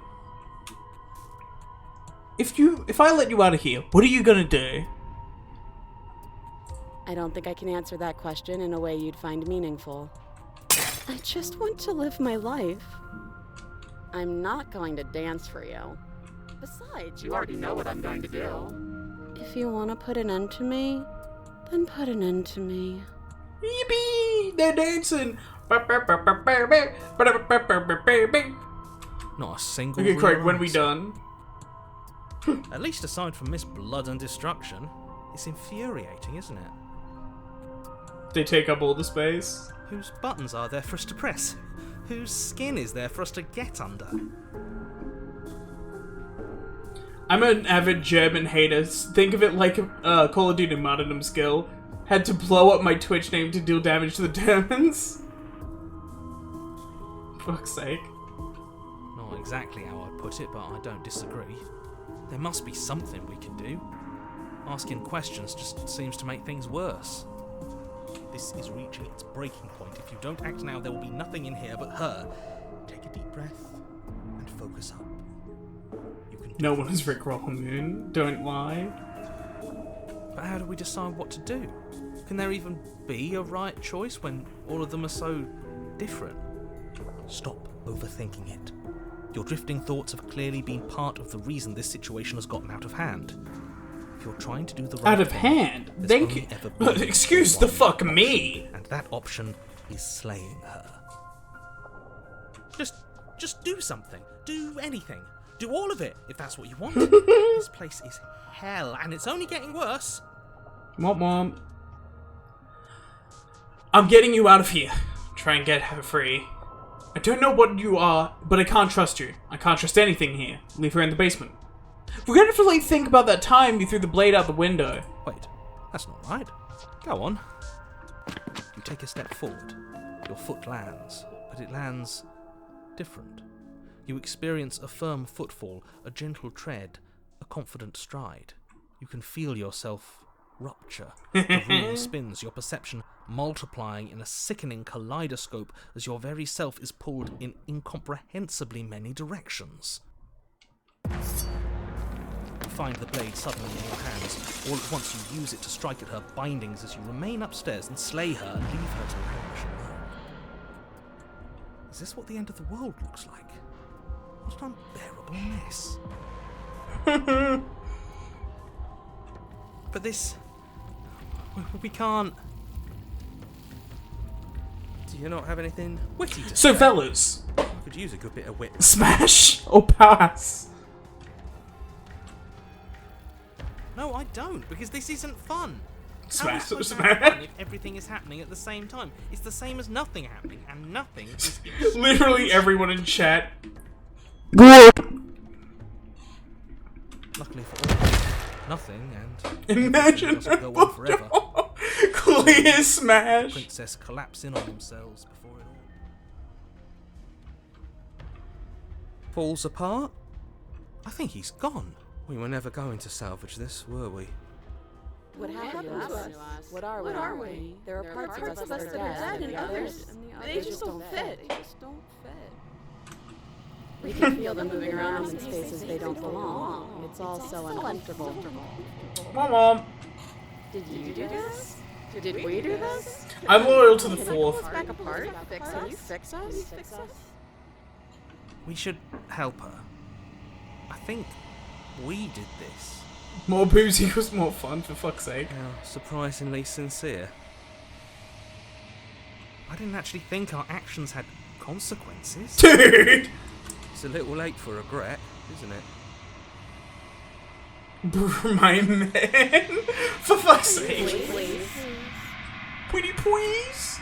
If I let you out of here, what are you gonna do? I don't think I can answer that question in a way you'd find meaningful. I just want to live my life. I'm not going to dance for you. Besides, you already know what I'm going to do. If you want to put an end to me, then put an end to me. Yippee! They're dancing! Not a single Okay, Craig, real when we answer. done? At least aside from this blood and destruction, it's infuriating, isn't it? They take up all the space. Whose buttons are there for us to press? Whose skin is there for us to get under? I'm an avid German hater. Think of it like a Call of Duty martyrdom skill. Had to blow up my Twitch name to deal damage to the Germans. Fuck's sake. Not exactly how I'd put it, but I don't disagree. There must be something we can do. Asking questions just seems to make things worse. This is reaching its breaking point. If you don't act now, there will be nothing in here but her. Take a deep breath and focus up. You can do No one is Rick Moon. Don't lie. But how do we decide what to do? Can there even be a right choice when all of them are so different? Stop overthinking it. Your drifting thoughts have clearly been part of the reason this situation has gotten out of hand. If you're trying to do the right Out of thing, hand? there's Thank only you. ever been Excuse the one fuck option, me. and that option is slaying her. Just do something. Do anything. Do all of it, if that's what you want. This place is hell, and it's only getting worse. Mom. I'm getting you out of here. Try and get her free. I don't know what you are, but I can't trust you. I can't trust anything here. Leave her in the basement. Regretfully think about that time you threw the blade out the window. Wait, that's not right. Go on. You take a step forward. Your foot lands, but it lands different. You experience a firm footfall, a gentle tread, a confident stride. You can feel yourself rupture. The room spins, your perception multiplying in a sickening kaleidoscope as your very self is pulled in incomprehensibly many directions. You find the blade suddenly in your hands. All at once you use it to strike at her bindings as you remain upstairs and slay her and leave her to languish alone. Is this what the end of the world looks like? What an unbearable mess. But this... we can't... Do you not have anything witty to say? So fellas, I could use a good bit of wit. smash or pass? No, I don't, because this isn't fun. Smash How or is it supposed to have smash? fun if everything is happening at the same time? It's the same as nothing happening, and nothing is... Literally everyone in chat. Luckily for all, nothing, and... Imagine doesn't go on forever. Clear smash. Princess collapse in on themselves before it all falls apart. I think he's gone. We were never going to salvage this, were we? What happened to us? What are we? There are parts of us that are dead, and others, they just don't fit. We can feel them moving around in spaces they don't belong. It's all so uncomfortable. Mom. Did you do this? Did we do this? I'm loyal to the Can I pull us fourth. back apart? Can you fix us? We should help her. I think we did this. More boozy was more fun, for fuck's sake. How surprisingly sincere. I didn't actually think our actions had consequences. Dude! It's a little late for regret, isn't it? My man. For fuck's sake. Please. Pretty please.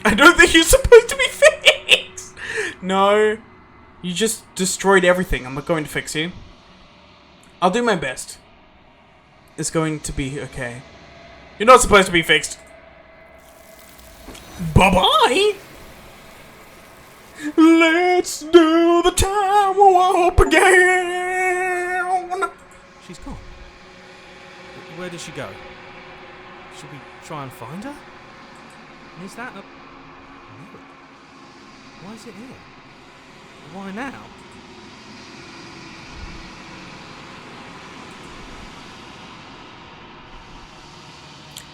I don't think you're supposed to be fixed. No. You just destroyed everything. I'm not going to fix you. I'll do my best. It's going to be okay. You're not supposed to be fixed. Bye-bye. Let's do the time warp again. She's gone. Where did she go? Should we try and find her? Is that a... mirror? Why is it here? Why now?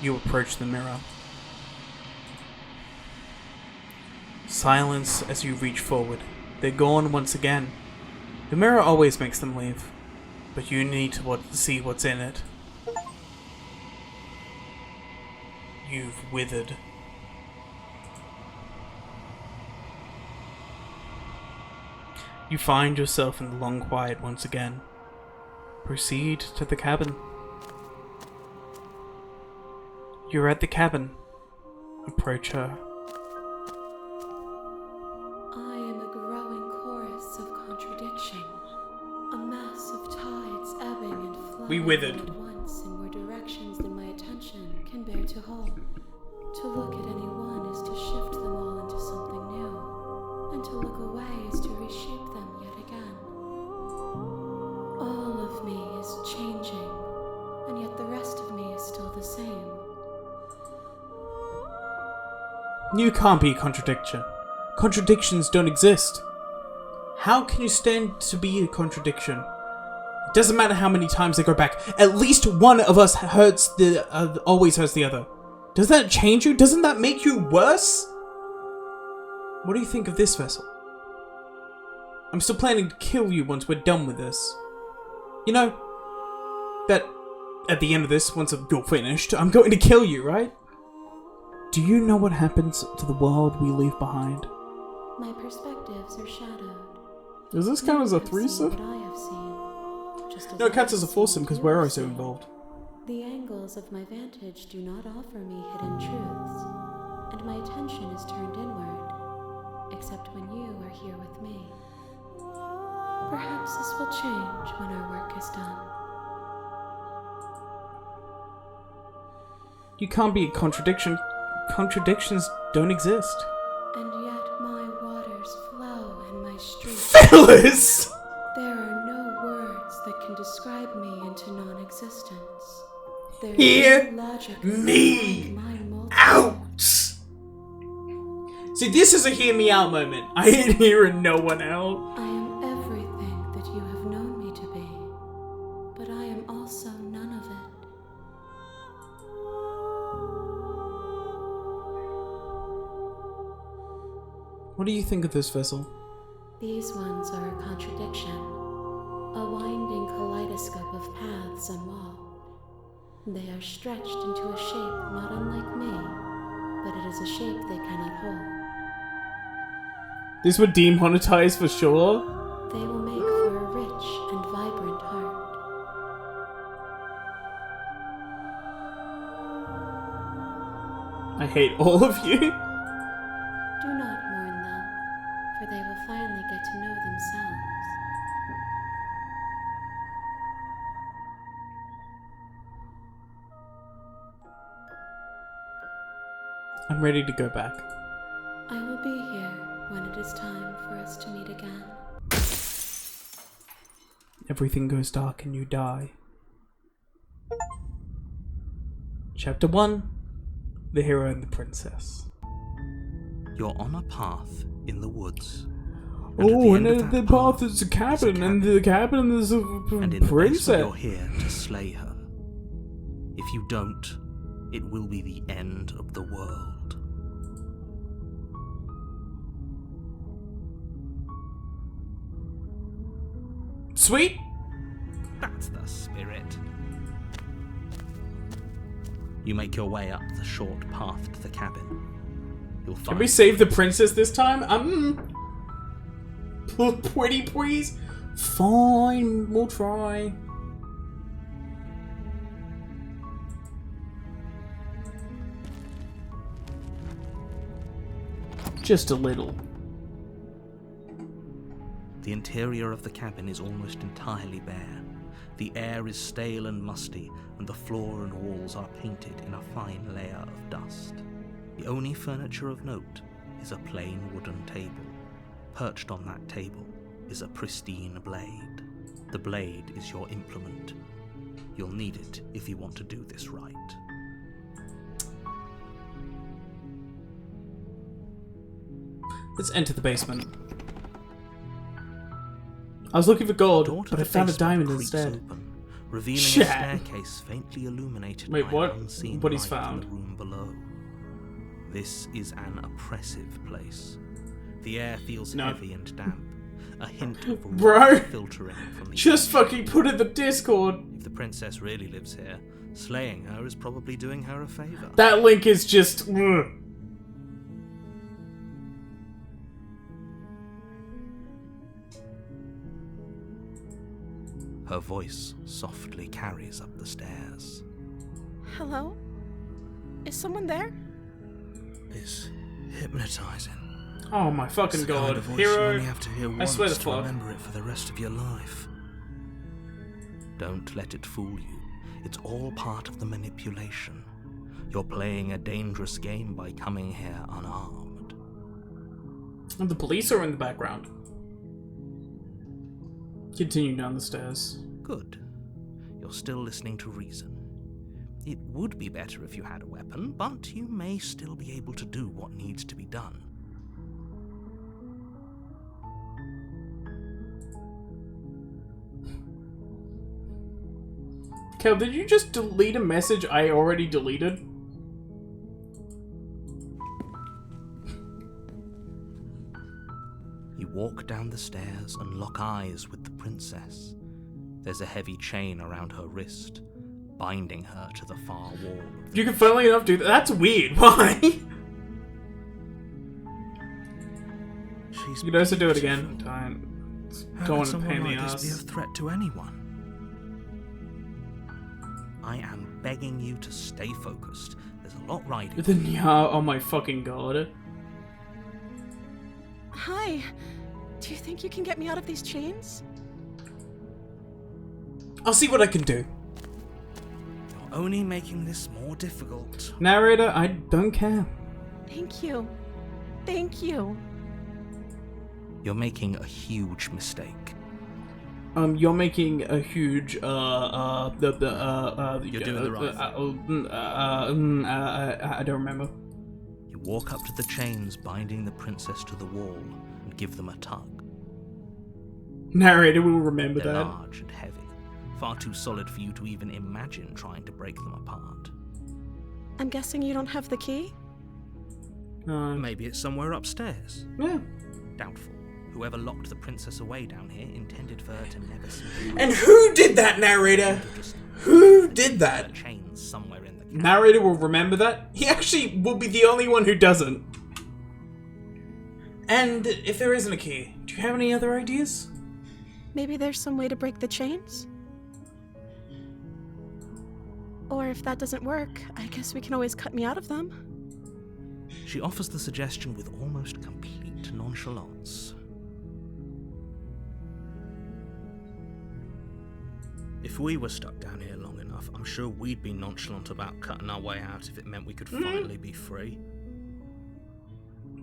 You approach the mirror. Silence as you reach forward. They're gone once again. The mirror always makes them leave, but you need to see what's in it. You've withered. You find yourself in the long quiet once again. Proceed to the cabin. You're at the cabin. Approach her. I am a growing chorus of contradiction, a mass of tides ebbing and flowing We withered. at once in more directions than my attention can bear to hold. To look at any one is to shift them all into something new, and to look away is to reshape them yet again. All of me is changing, and yet the rest of me is still the same. You can't be a contradiction. Contradictions don't exist. How can you stand to be a contradiction? It doesn't matter how many times they go back. At least one of us always hurts the other. Does that change you? Doesn't that make you worse? What do you think of this vessel? I'm still planning to kill you once we're done with this. You know, that at the end of this, once you're finished, I'm going to kill you, right? Do you know what happens to the world we leave behind? My perspectives are shadowed. Does this count as a You have seen threesome? what I have seen, just as No, it I counts as a have seen foursome what because you we're have also seen. involved. The angles of my vantage do not offer me hidden truths, and my attention is turned inward, except when you are here with me. Perhaps this will change when our work is done. You can't be a contradiction. Contradictions don't exist. And yet my waters flow and my streets. Phyllis! There are no words that can describe me into non-existence. There Hear is no logic me behind my multitude. Out! See, this is a hear me out moment. I ain't hearing no one out. I am everything that you have known me to be, but I am also none of it. What do you think of this vessel? These ones are a contradiction, a winding kaleidoscope of paths and wall. They are stretched into a shape not unlike me, but it is a shape they cannot hold. This would demonetize for sure. They will make for a rich and vibrant heart. I hate all of you. Do not mourn them, for they will finally get to know themselves. I'm ready to go back. I will be here when it is time for us to meet again. Everything goes dark and you die. Chapter 1. The Hero and the Princess. You're on a path in the woods. Oh, and at the end at of the that path is a cabin, and the cabin is a and in the basement princess. you're here to slay her. If you don't, it will be the end of the world. Sweet. That's the spirit. You make your way up the short path to the cabin. You'll find Can we save the princess this time? Pretty please. Fine, we'll try. Just a little. The interior of the cabin is almost entirely bare. The air is stale and musty, and the floor and walls are painted in a fine layer of dust. The only furniture of note is a plain wooden table. Perched on that table is a pristine blade. The blade is your implement. You'll need it if you want to do this right. Let's enter the basement. I was looking for gold, Door to but I the found a basement diamond creaks instead. open, revealing Shit. a staircase faintly illuminated Wait, by what? an unseen What he's light found? in the room below. This is an oppressive place. The air feels No. heavy and damp. A hint of Bro, rot filtering from the Just air. fucking put in the Discord. If the princess really lives here, slaying her is probably doing her a favor. That link is just. Ugh. Her voice softly carries up the stairs. Hello? Is someone there? It's hypnotizing. Oh my fucking It's the kind god. of voice you Hero. only have to hear I once swear to to fuck. remember it for the rest of your life. Don't let it fool you. It's all part of the manipulation. You're playing a dangerous game by coming here unarmed. And the police are in the background. Continue down the stairs. Good. You're still listening to reason. It would be better if you had a weapon, but you may still be able to do what needs to be done. Kel, did you just delete a message I already deleted? walk down the stairs and lock eyes with the princess. There's a heavy chain around her wrist, binding her to the far wall. You can funnily enough do that. That's weird. Why? She's You can also do it beautiful. again. Time. How Don't could want to someone pain the like this be a ass. threat to anyone? I am begging you to stay focused. There's a lot riding. But then, yeah, oh my fucking god. Hi. Do you think you can get me out of these chains? I'll see what I can do. You're only making this more difficult. Narrator, I don't care. Thank you. Thank you. You're making a huge mistake. You're making a huge, You're doing the right I don't remember. You walk up to the chains binding the princess to the wall and give them a tug. Narrator will remember They're that. large and heavy, far too solid for you to even imagine trying to break them apart. I'm guessing you don't have the key? Maybe it's somewhere upstairs. Yeah. Doubtful. Whoever locked the princess away down here intended for her to never see her. And who did that, narrator? Who did that? The chains somewhere in the Narrator will remember that. He actually will be the only one who doesn't. And if there isn't a key, do you have any other ideas? Maybe there's some way to break the chains? Or if that doesn't work, I guess we can always cut me out of them. She offers the suggestion with almost complete nonchalance. If we were stuck down here long enough, I'm sure we'd be nonchalant about cutting our way out if it meant we could finally be free.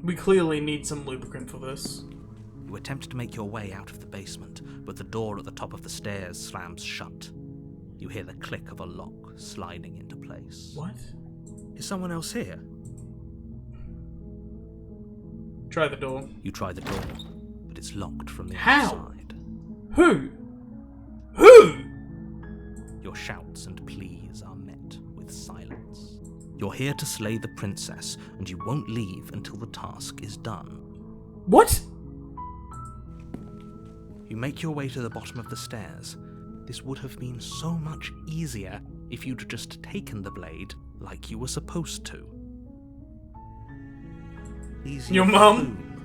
We clearly need some lubricant for this. You attempt to make your way out of the basement, but the door at the top of the stairs slams shut. You hear the click of a lock sliding into place. What? Is someone else here? Try the door. You try the door, but it's locked from the How? outside. Who? Who? Your shouts and pleas are met with silence. You're here to slay the princess, and you won't leave until the task is done. What? You make your way to the bottom of the stairs. This would have been so much easier if you'd just taken the blade like you were supposed to. Easier Your for mum?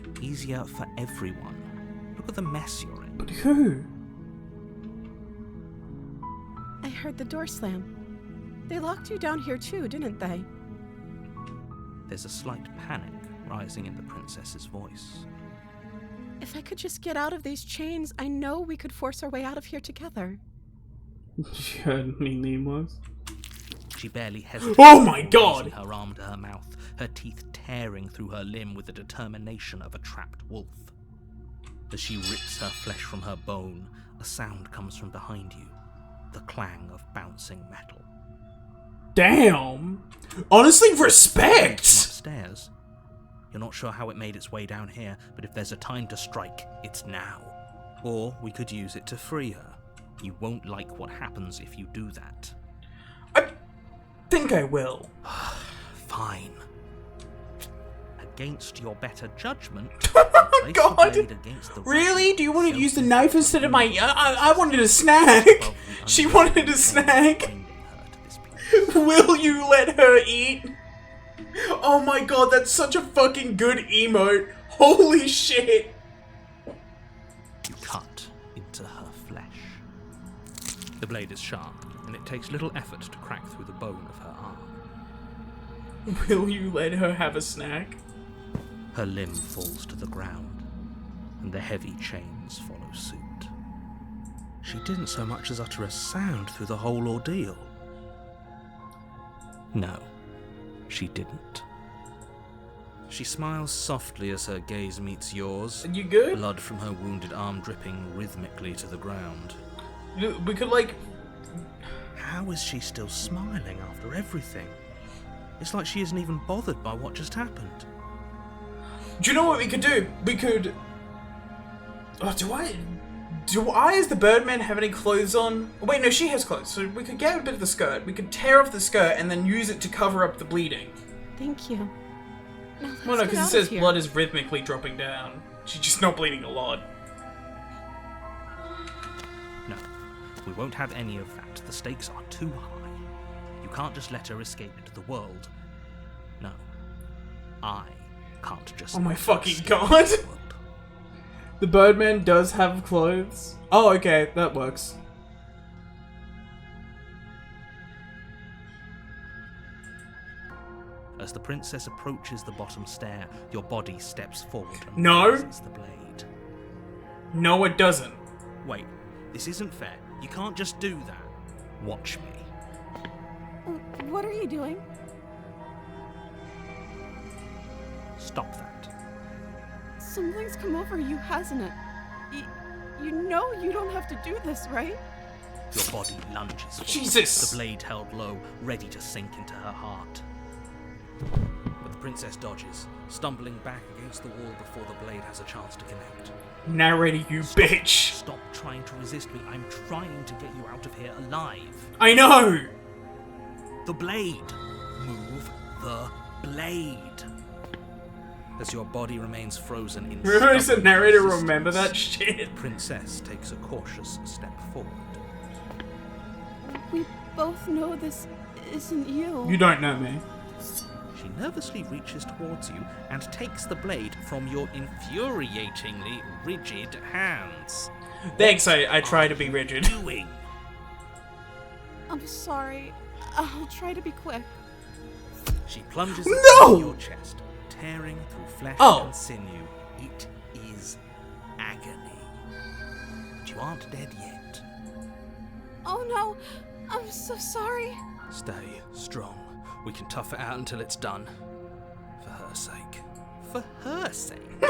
whom? Easier for everyone. Look at the mess you're in. But who? I heard the door slam. They locked you down here too, didn't they? There's a slight panic rising in the princess's voice. If I could just get out of these chains, I know we could force our way out of here together. She heard me name was. She barely hesitates. Oh my god! Raising her arm to her mouth, her teeth tearing through her limb with the determination of a trapped wolf. As she rips her flesh from her bone, a sound comes from behind you, the clang of bouncing metal. Damn! Honestly, From respect! upstairs. You're not sure how it made its way down here, but if there's a time to strike, it's now. Or we could use it to free her. You won't like what happens if you do that. I think I will. Fine. Against your better judgment, Oh place the god! blade against the Really? Do you want to use the knife instead of my... I wanted a above snack! the She undead wanted a bone snack! binding her to this place. Will you let her eat? Oh my god, that's such a fucking good emote. Holy shit. You cut into her flesh. The blade is sharp, and it takes little effort to crack through the bone of her arm. Will you let her have a snack? Her limb falls to the ground, and the heavy chains follow suit. She didn't so much as utter a sound through the whole ordeal. No, she didn't. She smiles softly as her gaze meets yours, You good? blood from her wounded arm dripping rhythmically to the ground. We could like... How is she still smiling after everything? It's like she isn't even bothered by what just happened. Do you know what we could do? We could... Oh, do I as the Birdman have any clothes on? Wait, no, she has clothes. So we could get a bit of the skirt. We could tear off the skirt and then use it to cover up the bleeding. Thank you. Now let's Well, no, get because it out says of here. blood is rhythmically dropping down. She's just not bleeding a lot. No, we won't have any of that. The stakes are too high. You can't just let her escape into the world. No, I can't just. Oh my let her fucking escape God. into the world. The Birdman does have clothes. Oh, okay, that works. As the princess approaches the bottom stair, your body steps forward and No. raises the blade. No, it doesn't. Wait, this isn't fair. You can't just do that. Watch me. What are you doing? Stop that. Something's come over you, hasn't it? You know you don't have to do this, right? Your body lunges forward, Jesus! the blade held low, ready to sink into her heart. But the princess dodges, stumbling back against the wall before the blade has a chance to connect. Narrator, you bitch! Stop trying to resist me. I'm trying to get you out of here alive. I know! The blade. Move the blade. As your body remains frozen in Does the stubborn narrator resistance, remember that shit? the princess takes a cautious step forward. We both know this isn't you. You don't know me. She nervously reaches towards you and takes the blade from your infuriatingly rigid hands. Thanks, I try to be rigid. Doing? I'm sorry. I'll try to be quick. She plunges No! into your chest, tearing through flesh Oh. and sinew. It is agony. But you aren't dead yet. Oh no, I'm so sorry. Stay strong. We can tough it out until it's done. For her sake. For her sake?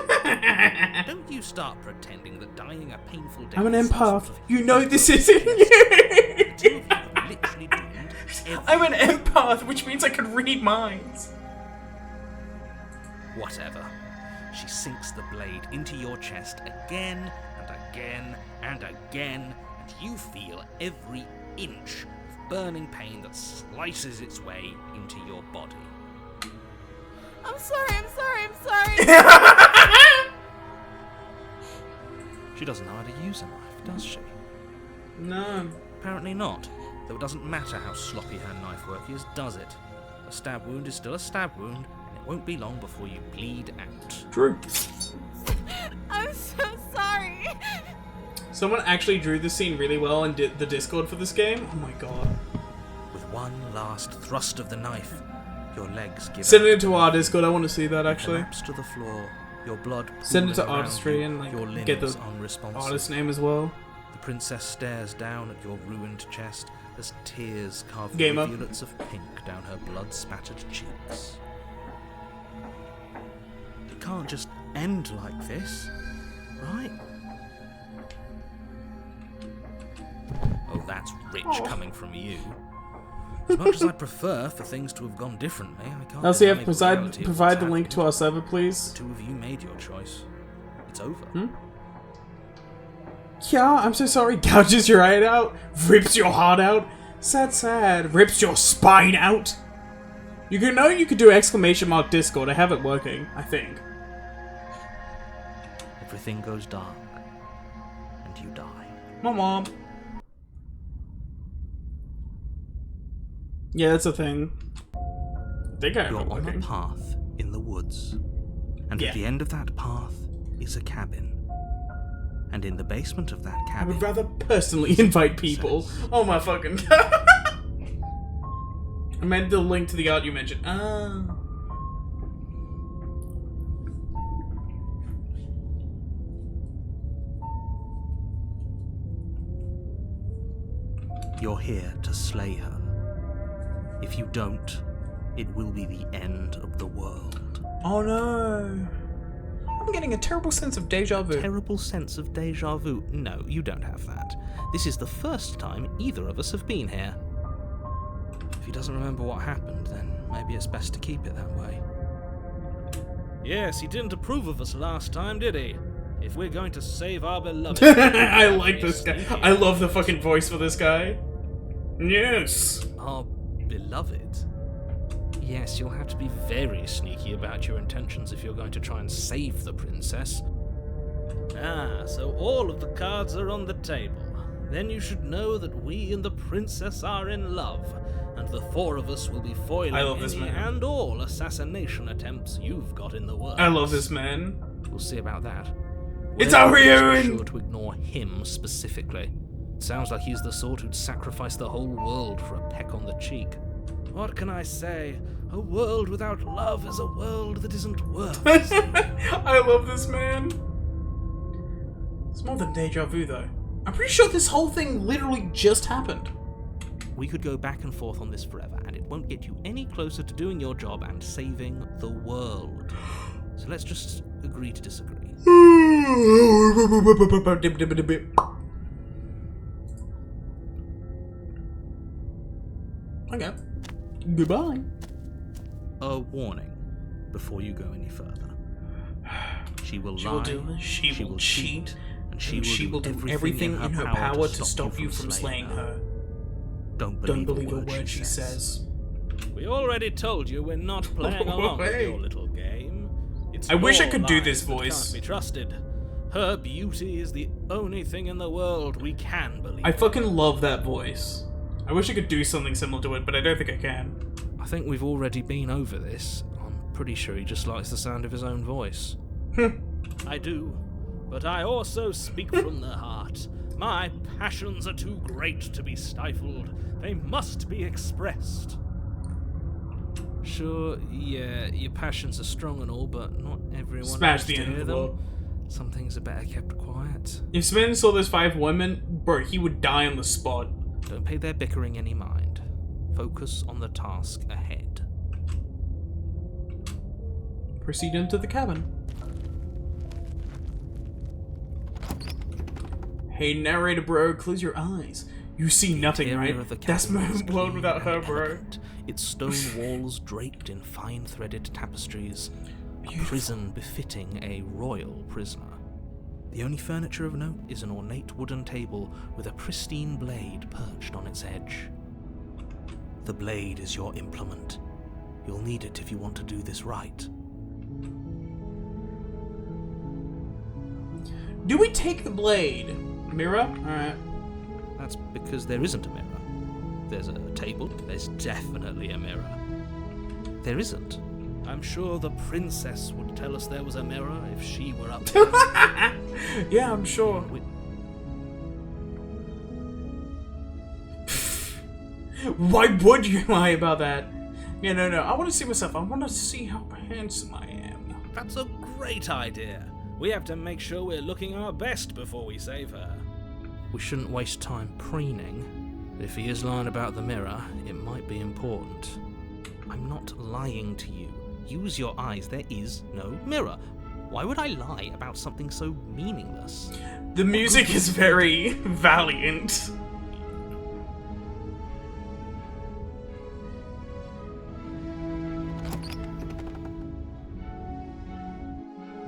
Don't you start pretending that dying a painful death I'm an is some empath. sort of You know this isn't you! The two of you have literally doomed every- I'm an empath, which means I can read minds. Whatever. She sinks the blade into your chest again and again and again, and you feel every inch of burning pain that slices its way into your body. I'm sorry. She doesn't know how to use a knife, does she? No. Apparently not, though it doesn't matter how sloppy her knife work is, does it? A stab wound is still a stab wound, and it won't be long before you bleed out. True. I'm so sorry. Someone actually drew this scene really well and did the Discord for this game. Oh my god. With one last thrust of the knife, your legs give Send out. it into our Discord, I want to see that You actually. collapse to the floor, your blood Send it to pooling around artistry you, and like your limbs get the unresponsive. artist name as well. The princess stares down at your ruined chest as tears carve Gamer. rivulets of pink down her blood-spattered cheeks. It can't just end like this, right? Oh, that's rich coming from you. As much as I prefer for things to have gone differently, I can't LCF, deny the provide reality of provide what's the link to happened. our server, please. The two of you made your choice. It's over. Yeah, I'm so sorry. Gouges your eye out, rips your heart out. Sad. Rips your spine out. You could do exclamation mark Discord. I have it working, I think. Everything goes dark, and you die. My mom. Yeah, that's a thing. I think I have You're it on a working. path in the woods, and Yeah. at the end of that path is a cabin. And in the basement of that I cabin, would rather personally invite people. Oh my fucking god. I meant the link to the art you mentioned. Ah. you're here to slay her. If you don't, it will be the end of the world. Oh no. I'm getting a terrible sense of deja vu. Terrible sense of deja vu. No, you don't have that. This is the first time either of us have been here. If he doesn't remember what happened, then maybe it's best to keep it that way. Yes, he didn't approve of us last time, did he? If we're going to save our beloved... I like this guy. I love the fucking voice for this guy. Yes. Our beloved? Yes, you'll have to be very sneaky about your intentions if you're going to try and save the princess. Ah, so all of the cards are on the table. Then you should know that we and the princess are in love, and the four of us will be foiling I love this any man. and all assassination attempts you've got in the works. I love this man. We'll see about that. It's We're our just heroine! sure to ignore him specifically. Sounds like he's the sort who'd sacrifice the whole world for a peck on the cheek. What can I say? A world without love is a world that isn't worth. I love this man. It's more than deja vu, though. I'm pretty sure this whole thing literally just happened. We could go back and forth on this forever, and it won't get you any closer to doing your job and saving the world. So let's just agree to disagree. Okay. Goodbye. A warning before you go any further. She will She lie, will do it. She will cheat. and She will do everything in her power to stop you from slaying her. Don't Don't believe believe a word she says. We already told you we're not playing along with your little game. It's I wish I your could do lies this that voice. Can't be trusted. Her beauty is the only thing in the world we can believe. I fucking love that voice. I wish I could do something similar to it, but I don't think I can. I think we've already been over this. I'm pretty sure he just likes the sound of his own voice. I do, but I also speak from the heart. My passions are too great to be stifled. They must be expressed. Sure, yeah, your passions are strong and all, but not everyone Smash needs the to end hear of the them. world. Some things are better kept quiet. If Sven saw those 5 women, bro, he would die on the spot. Don't pay their bickering any mind. Focus on the task ahead. Proceed into the cabin. Hey, narrator bro, close your eyes. You see nothing, Interior right? of the That's my cabin is world clean without her, and bro. elegant, its stone walls draped in fine threaded tapestries. A prison befitting a royal prisoner. The only furniture of note is an ornate wooden table with a pristine blade perched on its edge. The blade is your implement. You'll need it if you want to do this right. Do we take the blade? Mirror? Alright. That's because there isn't a mirror. There's a table. There's definitely a mirror. There isn't. I'm sure the princess would tell us there was a mirror if she were up there. Yeah, I'm sure. Why would you lie about that? Yeah, no. I want to see myself. I want to see how handsome I am. That's a great idea. We have to make sure we're looking our best before we save her. We shouldn't waste time preening. If he is lying about the mirror, it might be important. I'm not lying to you. Use your eyes. There is no mirror. Why would I lie about something so meaningless? The music is very valiant.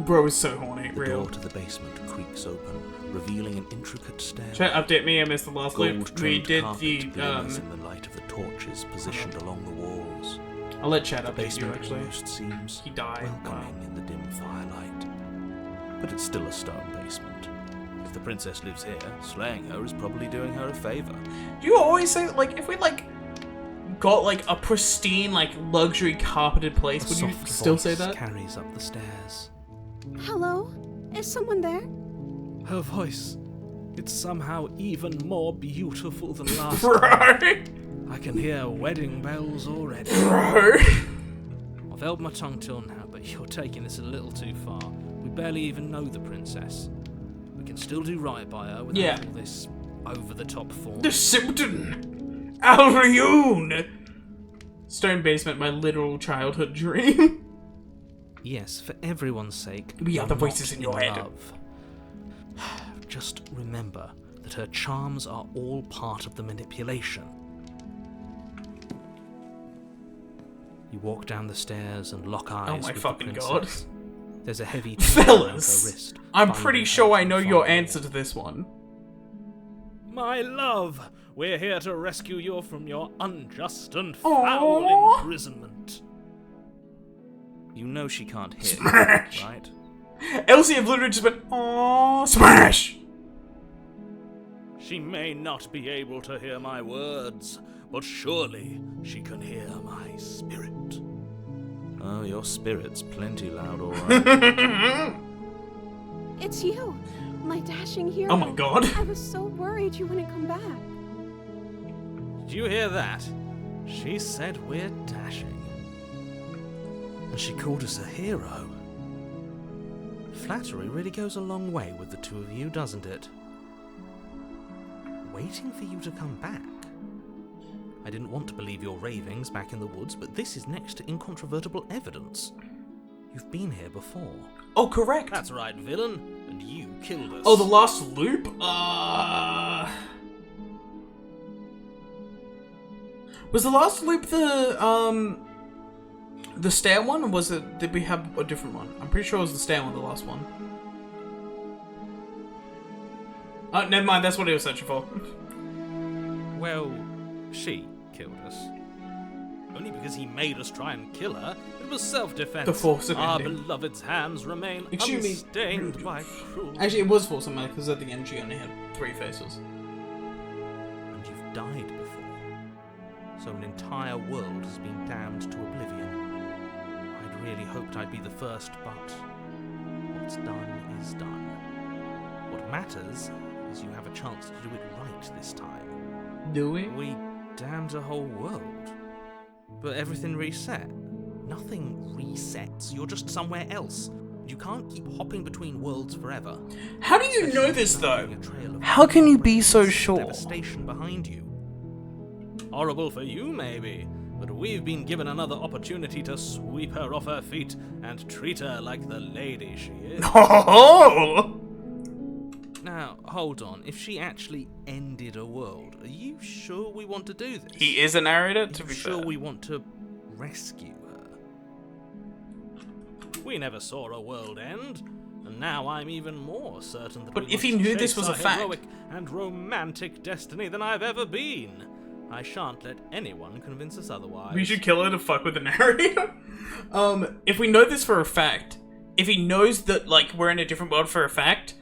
Bro is so horny, The real. door to the basement creaks open, revealing an intricate stairway. Try to update me, I missed the last clip. We Gold-trimmed did carpet the, glimmers in the light of the torches positioned along the walls. I'll let Chad The update you, basement actually. almost seems He died. welcoming in the dim firelight. But it's still a stone basement. If the princess lives here, slaying her is probably doing her a favor. Do you always say, like, if we, like, got, like, a pristine, like, luxury carpeted place, A would you soft still voice say that? carries up the stairs. Hello? Is someone there? Her voice, it's somehow even more beautiful than last Bro! time. I can hear wedding bells already. Bro! I've held my tongue till now, but you're taking this a little too far. We barely even know the princess. We can still do right by her without all this over-the-top form. The Simpton! Alrioun! Stone basement, my literal childhood dream. Yes, for everyone's sake. We are the you're voices not in your head. love. Just remember that her charms are all part of the manipulation. You walk down the stairs and lock eyes Oh my with fucking the god. princess. There's a heavy chain around her Fellas! wrist, I'm binding pretty her sure I from know your far answer to this one. My love, we're here to rescue you from your unjust and Aww. foul imprisonment. You know she can't hear, Smash! right? Elsie have literally just went, aww. Smash! She may not be able to hear my words, but surely she can hear my spirit. Oh, your spirit's plenty loud, alright. It's you, my dashing hero. Oh my god. I was so worried you wouldn't come back. Did you hear that? She said we're dashing. And she called us a hero. Flattery really goes a long way with the two of you, doesn't it? Waiting for you to come back. I didn't want to believe your ravings back in the woods, but this is next to incontrovertible evidence. You've been here before. Oh, correct. That's right, villain. And you killed us. Oh, the last loop? Was the last loop the stair one, or was it, did we have a different one? I'm pretty sure it was the stair one, the last one. Oh, never mind, that's what he was searching for. Well, she killed us. Only because he made us try and kill her. It was self-defense. The force of Our ending. beloved's hands remain Excuse me. unstained by cruelty. Actually, it was Force of Mind, because at the end she only had 3 faces. And you've died before. So an entire world has been damned to oblivion. I'd really hoped I'd be the first, but what's done is done. What matters is you have a chance to do it right this time. Do we? We damned a whole world. But everything reset. Nothing resets. You're just somewhere else. You can't keep hopping between worlds forever. How do you know this, though? Leaving a trail of How can you be so heartbreak, sure? Devastation behind you. Horrible for you, maybe, but we've been given another opportunity to sweep her off her feet and treat her like the lady she is. Oh! Now, hold on. If she actually ended a world, are you sure we want to do this? He is a narrator, Are to you be sure fair. we want to rescue her? We never saw a world end, and now I'm even more certain that But we if he must knew this chase was a our fact- heroic and romantic destiny than I've ever been. I shan't let anyone convince us otherwise. We should kill her to fuck with the narrator. If we know this for a fact, if he knows that, like, we're in a different world for a fact,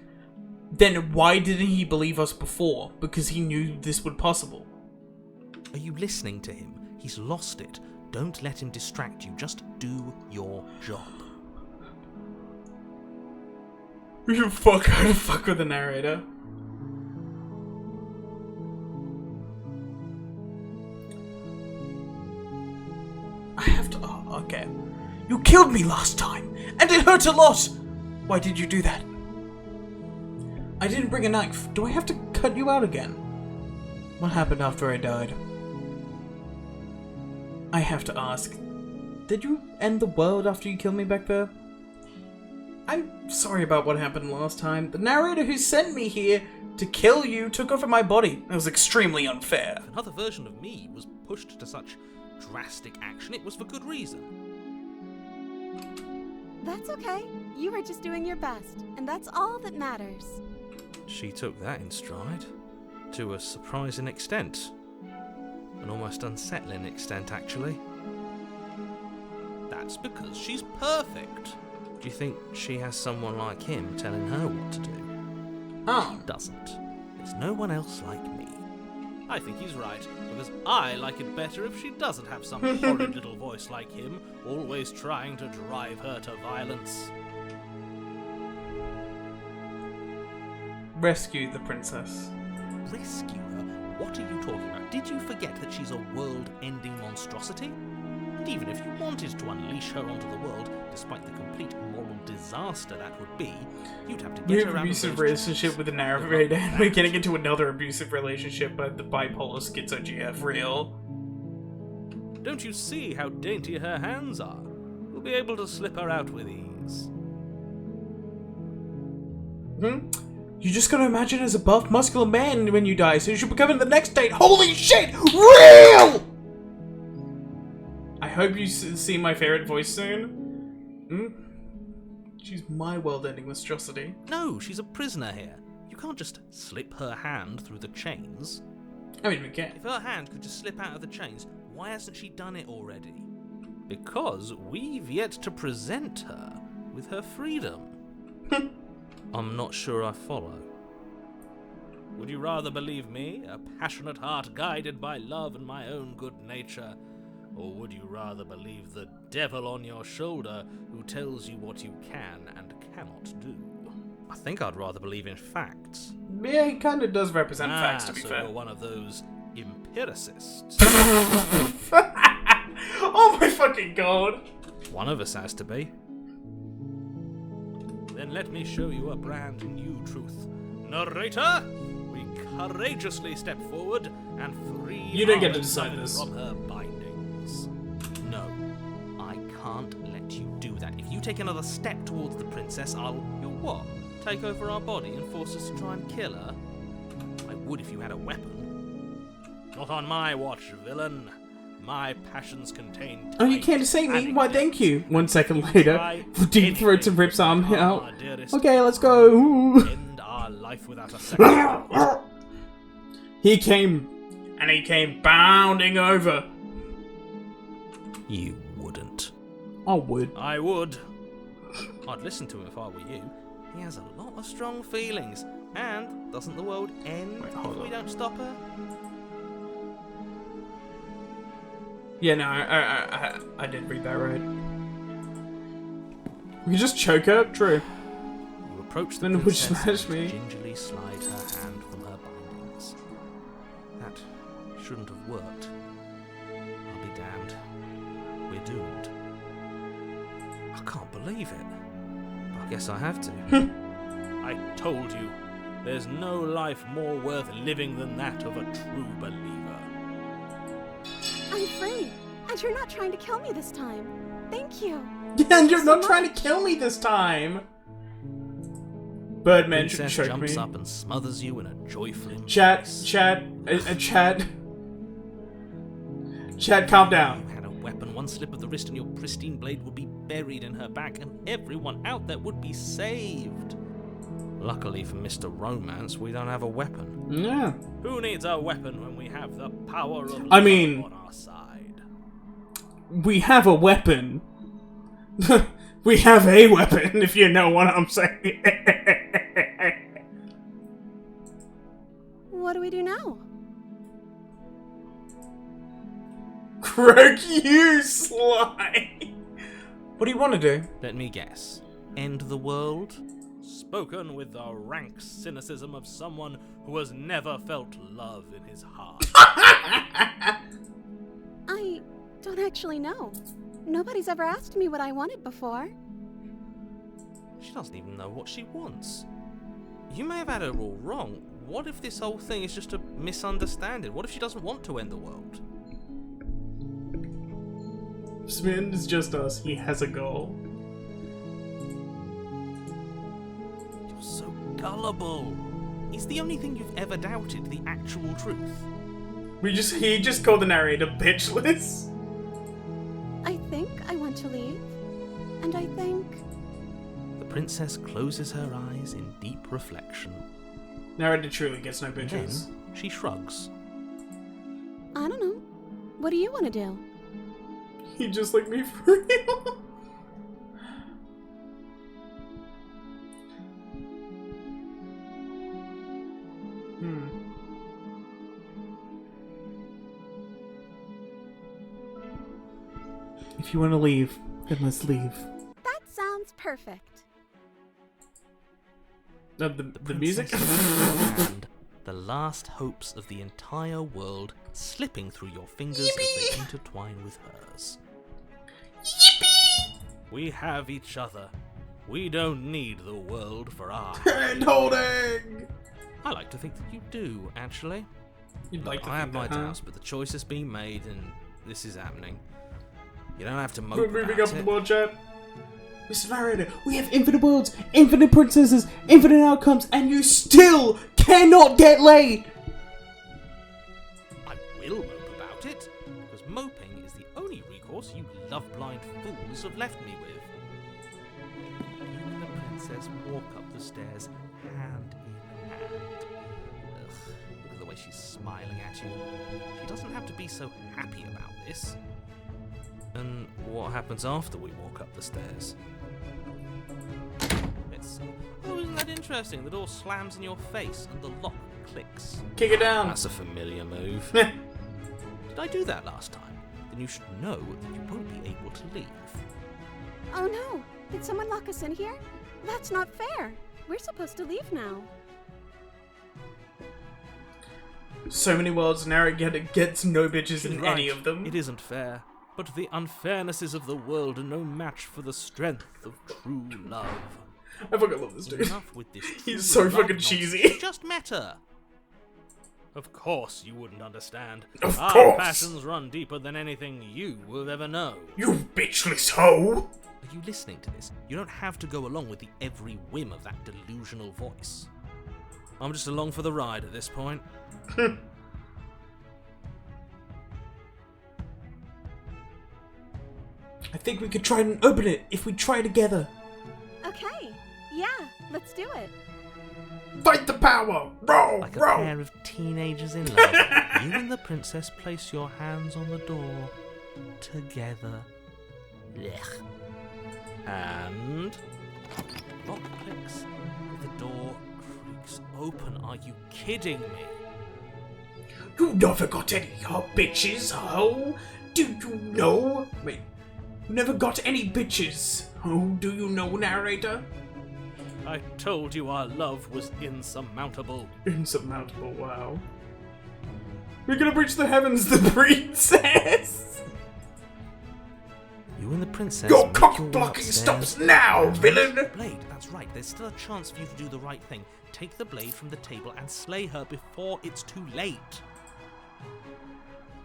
then why didn't he believe us before? Because he knew this would possible. Are you listening to him? He's lost it. Don't let him distract you. Just do your job. We should fuck her to fuck with the narrator. I have to. Oh, okay. You killed me last time, and it hurt a lot. Why did you do that? I didn't bring a knife. Do I have to cut you out again? What happened after I died? I have to ask. Did you end the world after you killed me back there? I'm sorry about what happened last time. The narrator who sent me here to kill you took over my body. It was extremely unfair. If another version of me was pushed to such drastic action, it was for good reason. That's okay. You were just doing your best, and that's all that matters. She took that in stride. To a surprising extent. An almost unsettling extent, actually. That's because she's perfect. Do you think she has someone like him telling her what to do? Oh. Doesn't. There's no one else like me. I think he's right, because I like it better if she doesn't have some horrid little voice like him, always trying to drive her to violence. Rescue the princess. Rescue her? What are you talking about? Did you forget that she's a world-ending monstrosity? And even if you wanted to unleash her onto the world, despite the complete moral disaster that would be, you'd have to We get have her an out of abusive those relationship chains. with the Good narrator, luck and with we're that. getting into another abusive relationship, but the bipolar schizo-GF real. Don't you see how dainty her hands are? We'll be able to slip her out with ease. You just gotta imagine as a buff, muscular man when you die, so you should become in the next date. Holy shit! Real! I hope you see my favorite voice soon. She's my world-ending monstrosity. No, she's a prisoner here. You can't just slip her hand through the chains. I mean, we can. If her hand could just slip out of the chains, why hasn't she done it already? Because we've yet to present her with her freedom. I'm not sure I follow. Would you rather believe me, a passionate heart guided by love and my own good nature? Or would you rather believe the devil on your shoulder who tells you what you can and cannot do? I think I'd rather believe in facts. Yeah, he kind of does represent facts, to be so fair. you're one of those empiricists. Oh my fucking god. One of us has to be. Then let me show you a brand new truth. Narrator, we courageously step forward and free You don't get to our decide woman this. from her bindings. No, I can't let you do that. If you take another step towards the princess, you'll what? Take over our body and force us to try and kill her? I would if you had a weapon. Not on my watch, villain. My passions contain. Oh, you can't save me? Why, thank you. 1 second later, deep throats and rips arm out. Okay, let's go. Ooh. End our life without a second. He came. And he came bounding over. You wouldn't. I would. I would. I'd listen to him if I were you. He has a lot of strong feelings. And doesn't the world end if we don't stop her? Yeah, no, I did read that right. We just choke her? True. You approach the Then would princess smash and me. gingerly slide her hand from her bindings. That shouldn't have worked. I'll be damned. We're doomed. I can't believe it. I guess I have to. I told you, there's no life more worth living than that of a true believer. I'm free, and you're not trying to kill me this time. Thank you. And you're not trying to kill me this time. Birdman should Princess choke jumps me. up and smothers you in a joyful embrace. Chad, calm down. You had a weapon, one slip of the wrist and your pristine blade would be buried in her back and everyone out there would be saved. Luckily for Mr. Romance, we don't have a weapon. Yeah. Who needs a weapon when we have the power of I love mean- on our side? We have a weapon. We have a weapon, if you know what I'm saying. What do we do now? Croak you, Sly! What do you want to do? Let me guess. End the world? Spoken with the rank cynicism of someone who has never felt love in his heart. I don't actually know. Nobody's ever asked me what I wanted before. She doesn't even know what she wants. You may have had her all wrong. What if this whole thing is just a misunderstanding? What if she doesn't want to end the world? Smitten is just us. He has a goal. You're so gullible. Is the only thing you've ever doubted the actual truth? He just called the narrator bitchless. I think I want to leave. And I think... The princess closes her eyes in deep reflection. Narrator truly gets no Then bitches. she shrugs. I don't know. What do you want to do? He just like me for real. If you want to leave, then let's leave. That sounds perfect. The music? And the last hopes of the entire world slipping through your fingers as they intertwine with hers. Yippee! We have each other. We don't need the world for our Hand holding! I like to think that you do, actually. You'd like to I have think my that, huh? doubts, but the choice has been made and this is happening. You don't have to mope We're moving about up it. the world chat. Mr. Narrator, we have infinite worlds, infinite princesses, infinite outcomes, and you still cannot get laid! I will mope about it, because moping is the only recourse you love-blind fools have left me with. You and the princess walk up the stairs, hand in hand. Ugh, look at the way she's smiling at you. She doesn't have to be so happy about this. Then what happens after we walk up the stairs? Let's see. Oh, isn't that interesting? The door slams in your face and the lock clicks. Kick it down. That's a familiar move. Did I do that last time? Then you should know that you won't be able to leave. Oh no! Did someone lock us in here? That's not fair. We're supposed to leave now. So many worlds, Nara gets no bitches She's in right. any of them. It isn't fair, but the unfairnesses of the world are no match for the strength of true love. I fucking love this dude. Enough with this He's true so love fucking nonsense. cheesy. You just met her. Of course you wouldn't understand. Of Our course. passions run deeper than anything you will ever know. You bitchless hoe! Are you listening to this? You don't have to go along with the every whim of that delusional voice. I'm just along for the ride at this point. I think we could try and open it if we try together. Okay. Yeah, let's do it. Fight the power! Roll! Like a roll! pair of teenagers in love, you and the princess place your hands on the door together. Blech. And lock clicks. The door creaks open. Are you kidding me? You never got any bitches, hoe? Do you know? Wait, you never got any bitches. Oh, do you know, narrator? I told you our love was insurmountable. Insurmountable, wow. We're gonna breach the heavens, the princess! You and the princess. Your make cock your way blocking upstairs. stops now, villain! Blade, that's right. There's still a chance for you to do the right thing. Take the blade from the table and slay her before it's too late.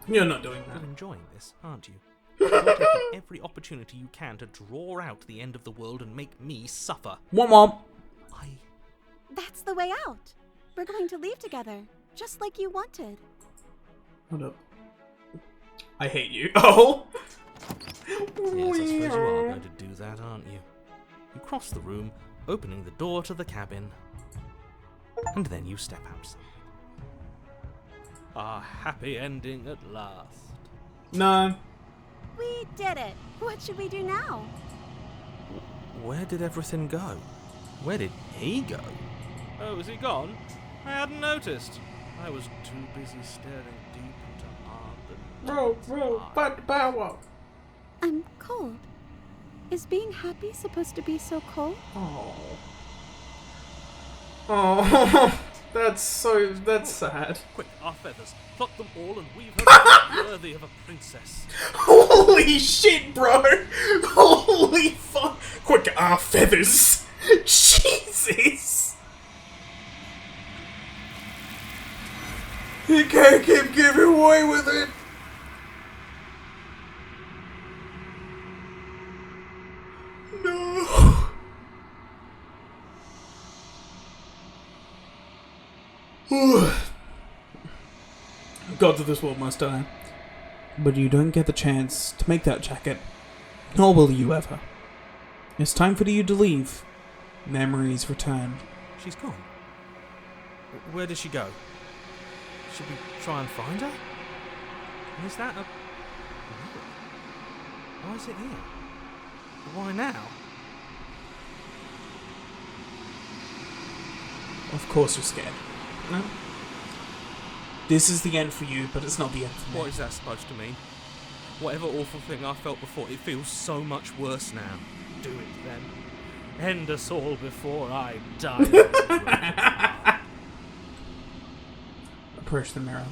You're not doing that. You're enjoying this, aren't you? You're taking every opportunity you can to draw out the end of the world and make me suffer. Womp. That's the way out. We're going to leave together, just like you wanted. Hold up. I hate you. Oh! Yes, I suppose you are going to do that, aren't you? You cross the room, opening the door to the cabin, and then you step outside. A happy ending at last. No. We did it. What should we do now? Where did everything go? Where did he go? Oh, is he gone? I hadn't noticed. I was too busy staring deep into Roll, fight the power! I'm cold. Is being happy supposed to be so cold? Oh. Oh, that's sad. Quick, our feathers. Pluck them all and weave her worthy of a princess. Holy shit, bro! Holy fuck! Quick, our feathers! Jesus! He can't keep getting away with it! No! Gods of this world must die. But you don't get the chance to make that jacket, nor will you ever. It's time for you to leave. Memories return. She's gone. Where did she go? Should we try and find her? Is that a... Why is it here? Why now? Of course you're scared. No? This is the end for you, but it's not the end for me. What is that supposed to mean? Whatever awful thing I felt before, it feels so much worse now. Do it then. End us all before I die. Approach the mirror.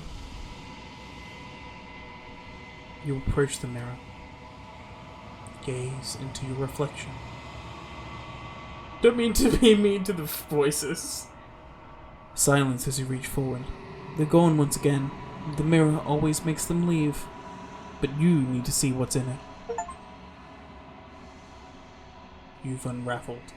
You approach the mirror. Gaze into your reflection. Don't mean to be mean to the voices. Silence as you reach forward. They're gone once again. The mirror always makes them leave. But you need to see what's in it. You've unraveled.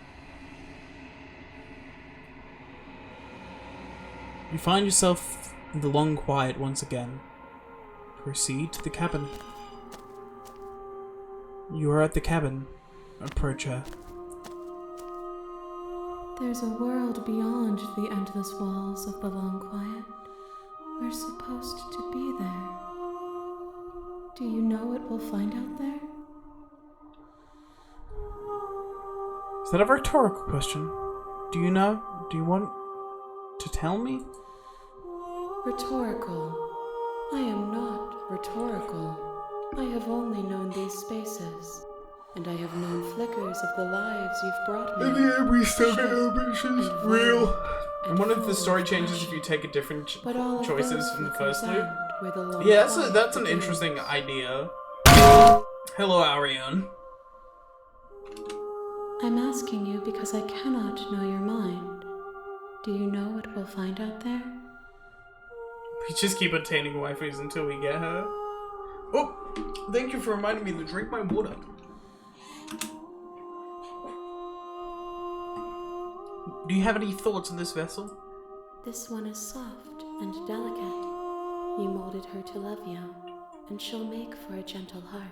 You find yourself in the long quiet once again. Proceed to the cabin. You are at the cabin. Approach her. There's a world beyond the endless walls of the long quiet. We're supposed to be there. Do you know what we'll find out there? Is that a rhetorical question? Do you know? Do you want to tell me? Rhetorical. I am not rhetorical. I have only known these spaces, and I have known flickers of the lives you've brought me. we still get and real. violent I and wonder if full the story of changes if passion. you take a different But all of choices those from the flickers first loop. end where the long Yeah, quiet that's an begins. interesting idea. Hello, Ariane. I'm asking you because I cannot know your mind. Do you know what we'll find out there? We just keep obtaining waifus until we get her. Oh, thank you for reminding me to drink my water. Do you have any thoughts on this vessel? This one is soft and delicate. You molded her to love you, and she'll make for a gentle heart.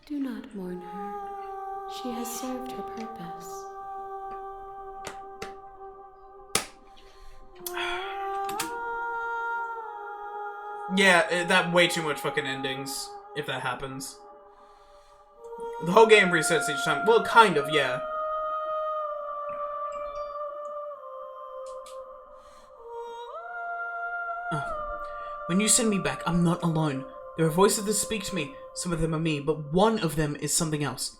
Do not mourn her. She has served her purpose. Yeah, that way too much fucking endings, if that happens. The whole game resets each time. Well, kind of, yeah. When you send me back, I'm not alone. There are voices that speak to me. Some of them are me, but one of them is something else.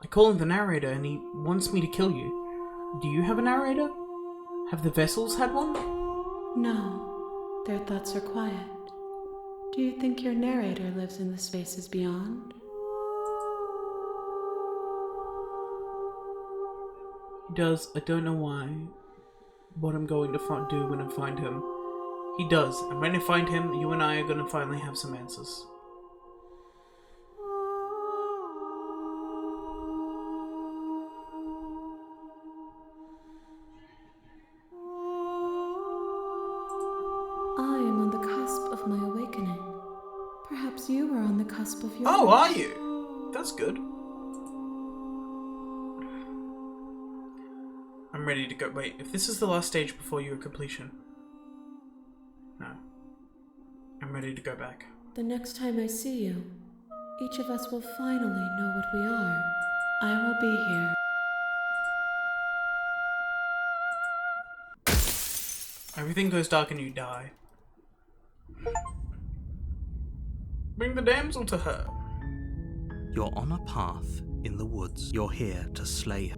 I call him the narrator, and he wants me to kill you. Do you have a narrator? Have the vessels had one? No, their thoughts are quiet. Do you think your narrator lives in the spaces beyond? He does. I don't know why. What I'm going to do when I find him. He does. And when I find him, you and I are going to finally have some answers. I am on the cusp of my awakening. Perhaps you are on the cusp of yours. Oh, are you? That's good. I'm ready to go. Wait, if this is the last stage before your completion. No. I'm ready to go back. The next time I see you, each of us will finally know what we are. I will be here. Everything goes dark and you die. Bring the damsel to her. You're on a path in the woods. You're here to slay her.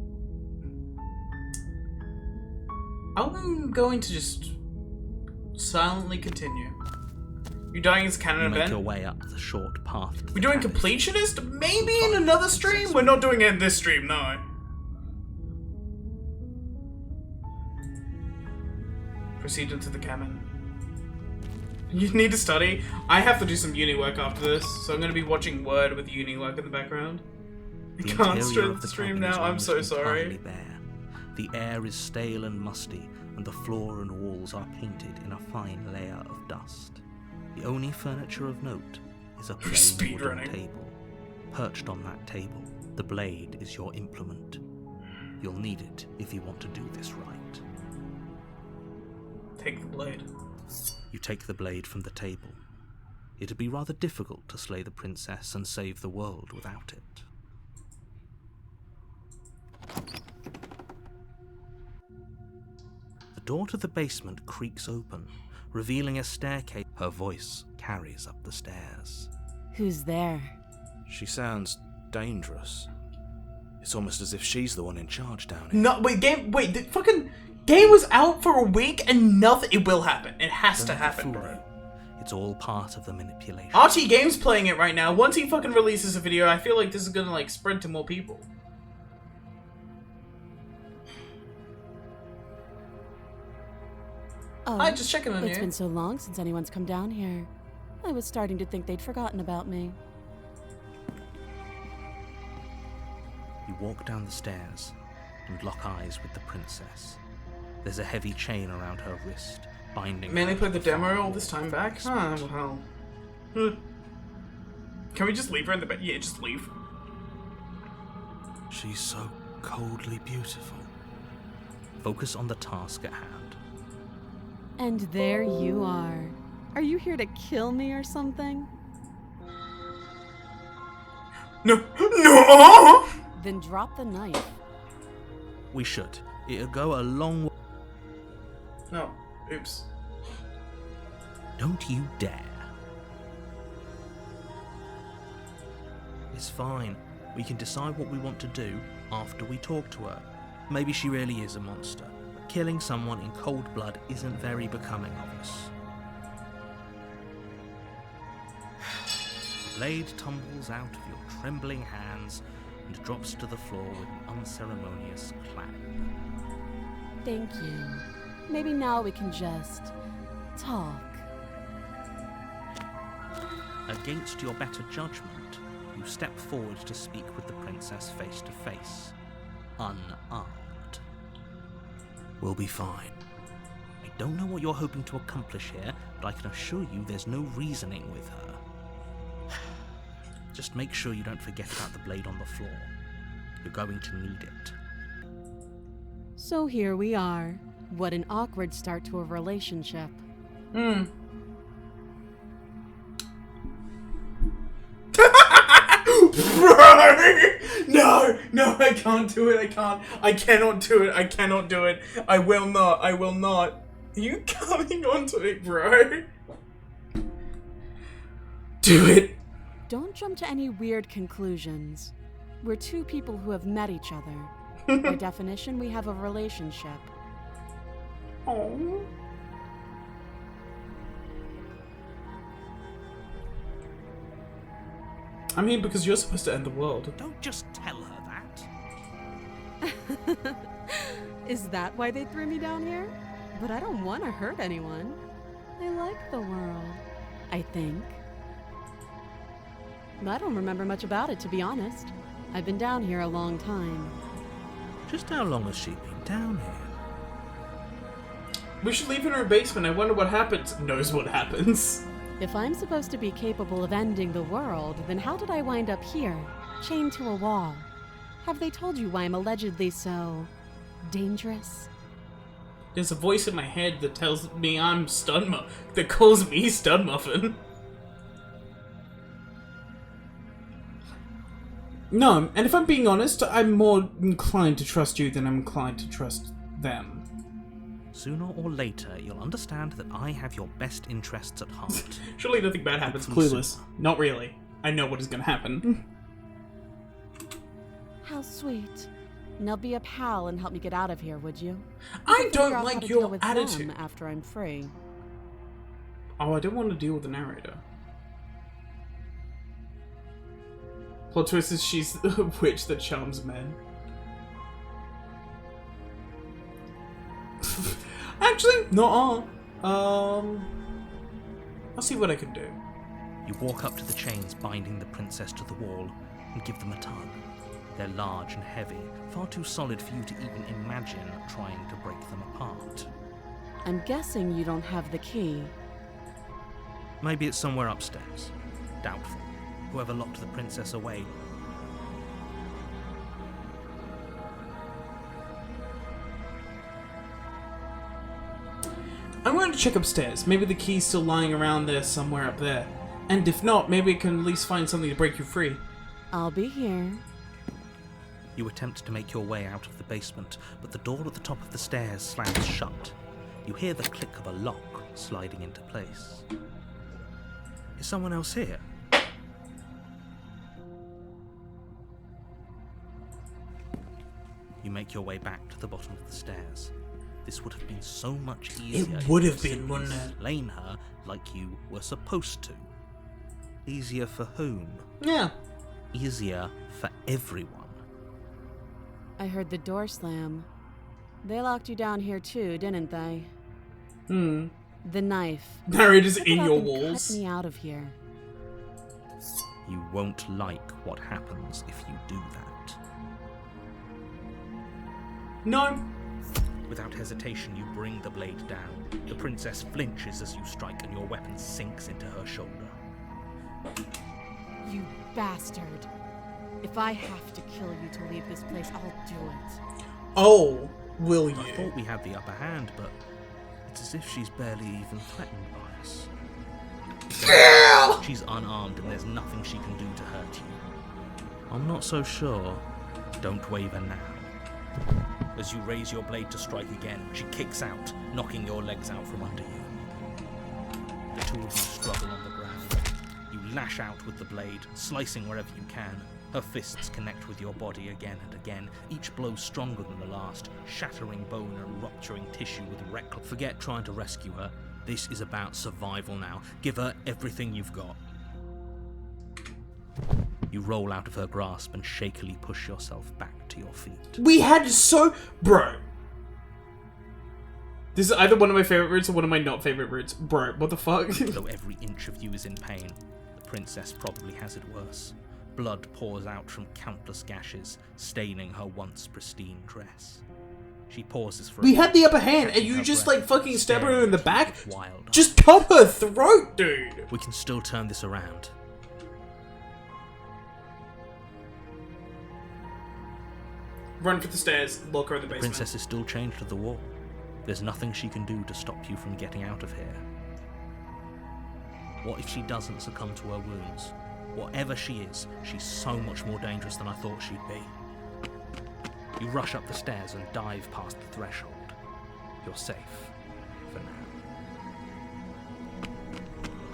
I'm going to just silently continue. You dying as canon You make event? your way up the short path. to the We're doing cabin. completionist? Maybe in another stream? We're not doing it in this stream, no. Proceed into the cabin. You need to study? I have to do some uni work after this, so I'm going to be watching Word with uni work in the background. I The can't interior of the stream cabin is now, I'm almost so sorry. entirely bare. The air is stale and musty, and the floor and walls are painted in a fine layer of dust. The only furniture of note is a plain Speed wooden running. table. Perched on that table, the blade is your implement. You'll need it if you want to do this right. Take the blade. You take the blade from the table. It'd be rather difficult to slay the princess and save the world without it. The door to the basement creaks open, revealing a staircase. Her voice carries up the stairs. Who's there? She sounds dangerous. It's almost as if she's the one in charge down here. No, wait, the fucking game was out for a week and nothing. It will happen. It has Don't to let it happen, fool bro. you. It's all part of the manipulation. RT Game's playing it right now. Once he fucking releases a video, I feel like this is gonna like spread to more people. Oh, Hi, just checking on it's you. been so long since anyone's come down here. I was starting to think they'd forgotten about me. You walk down the stairs and lock eyes with the princess. There's a heavy chain around her wrist, binding Man, they her played to the demo far all this time back? Huh, well. Can we just leave her in the bed? Yeah, just leave. She's so coldly beautiful. Focus on the task at hand. And there you are. Are you here to kill me or something? No! No! Then drop the knife. We should. It'll go a long way. No. Oops. Don't you dare. It's fine. We can decide what we want to do after we talk to her. Maybe she really is a monster, but killing someone in cold blood isn't very becoming of us. The blade tumbles out of your trembling hands and drops to the floor with an unceremonious clap. Thank you. Maybe now we can just talk. Against your better judgment, you step forward to speak with the princess face to face, unarmed. We'll be fine. I don't know what you're hoping to accomplish here, but I can assure you there's no reasoning with her. Just make sure you don't forget about the blade on the floor. You're going to need it. So here we are. What an awkward start to a relationship. No, I can't do it. I cannot do it. I cannot do it. I will not. Are you coming onto it, bro? Do it. Don't jump to any weird conclusions. We're two people who have met each other. By definition, we have a relationship. Oh. I mean, because you're supposed to end the world. Don't just tell her that. Is that why they threw me down here? But I don't want to hurt anyone. I like the world, I think. I don't remember much about it, to be honest. I've been down here a long time. Just how long has she been down here? We should leave her in her basement. I wonder what happens. Knows what happens. If I'm supposed to be capable of ending the world, then how did I wind up here, chained to a wall? Have they told you why I'm allegedly so dangerous? There's a voice in my head that tells me I'm that calls me Stud Muffin. No, and if I'm being honest, I'm more inclined to trust you than I'm inclined to trust them. Sooner or later, you'll understand that I have your best interests at heart. Surely nothing bad happens. Clueless. Not really. I know what is going to happen. How sweet. Now be a pal and help me get out of here, would you? I don't like your attitude. After I'm free. Oh, I don't want to deal with the narrator. Plot twist is she's a witch that charms men. Actually, not all. I'll see what I can do. You walk up to the chains binding the princess to the wall and give them a tug. They're large and heavy, far too solid for you to even imagine trying to break them apart. I'm guessing you don't have the key. Maybe it's somewhere upstairs. Doubtful. Whoever locked the princess away. I'm going to check upstairs. Maybe the key's still lying around there somewhere up there. And if not, maybe I can at least find something to break you free. I'll be here. You attempt to make your way out of the basement, but the door at the top of the stairs slams shut. You hear the click of a lock sliding into place. Is someone else here? You make your way back to the bottom of the stairs. This would have been so much easier. It would have been, wouldn't it? Slain her like you were supposed to. Easier for whom? Yeah. Easier for everyone. I heard the door slam. They locked you down here too, didn't they? The knife. Narrator's Look in what your happened. walls. Cut me out of here. You won't like what happens if you do that. No. Without hesitation, you bring the blade down. The princess flinches as you strike, and your weapon sinks into her shoulder. You bastard. If I have to kill you to leave this place, I'll do it. Oh, will you? I thought we had the upper hand, but it's as if she's barely even threatened by us. She's unarmed, and there's nothing she can do to hurt you. I'm not so sure. Don't waver now. As you raise your blade to strike again, she kicks out, knocking your legs out from under you. The two of you struggle on the ground. You lash out with the blade, slicing wherever you can. Her fists connect with your body again and again, each blow stronger than the last, shattering bone and rupturing tissue with reckless. Forget trying to rescue her. This is about survival now. Give her everything you've got. You roll out of her grasp and shakily push yourself back to your feet. We had so... Bro. This is either one of my favorite routes or one of my not favorite routes. Bro, what the fuck? Though every inch of you is in pain, the princess probably has it worse. Blood pours out from countless gashes, staining her once pristine dress. She pauses for We a had the upper hand, catching and you her just breath, like fucking stab her staring in the at you back? with wild eyes. Just cut her throat, dude! We can still turn this around. Run for the stairs, lock her in the The basement. princess is still chained to the wall. There's nothing she can do to stop you from getting out of here. What if she doesn't succumb to her wounds? Whatever she is, she's so much more dangerous than I thought she'd be. You rush up the stairs and dive past the threshold. You're safe. For now.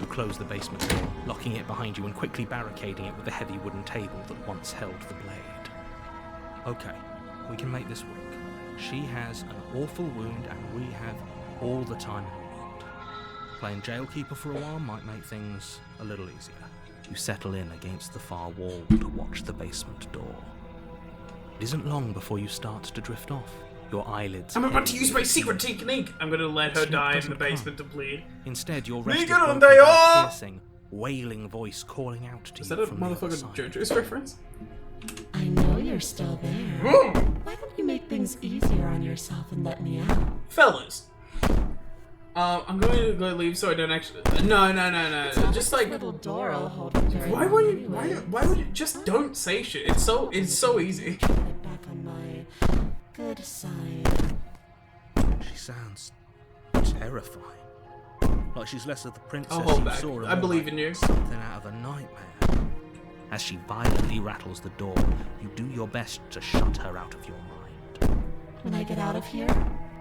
You close the basement door, locking it behind you and quickly barricading it with the heavy wooden table that once held the blade. Okay, we can make this work. She has an awful wound and we have all the time in the world. Playing jailkeeper for a while might make things a little easier. You settle in against the far wall to watch the basement door. It isn't long before you start to drift off. Your eyelids... I'm about to use my secret technique! I'm gonna let her Sleep die in doesn't the basement to bleed. Instead, you're Leave rested it on broken day by a off! piercing, wailing voice calling out to Is you that a from the other motherfucking side. JoJo's reference? I know you're still there. Why don't you make things easier on yourself and let me out? Fellas. I'm going to go leave so I don't actually... No. Just like... Little door will hold you very Why long would you... anyway. Why would you... Just don't say shit. It's so easy. Get back on my good side. She sounds terrifying. Like she's less of the princess I'll hold you back. saw and I more believe like in you. something out of a nightmare. As she violently rattles the door, you do your best to shut her out of your mind. When I get out of here,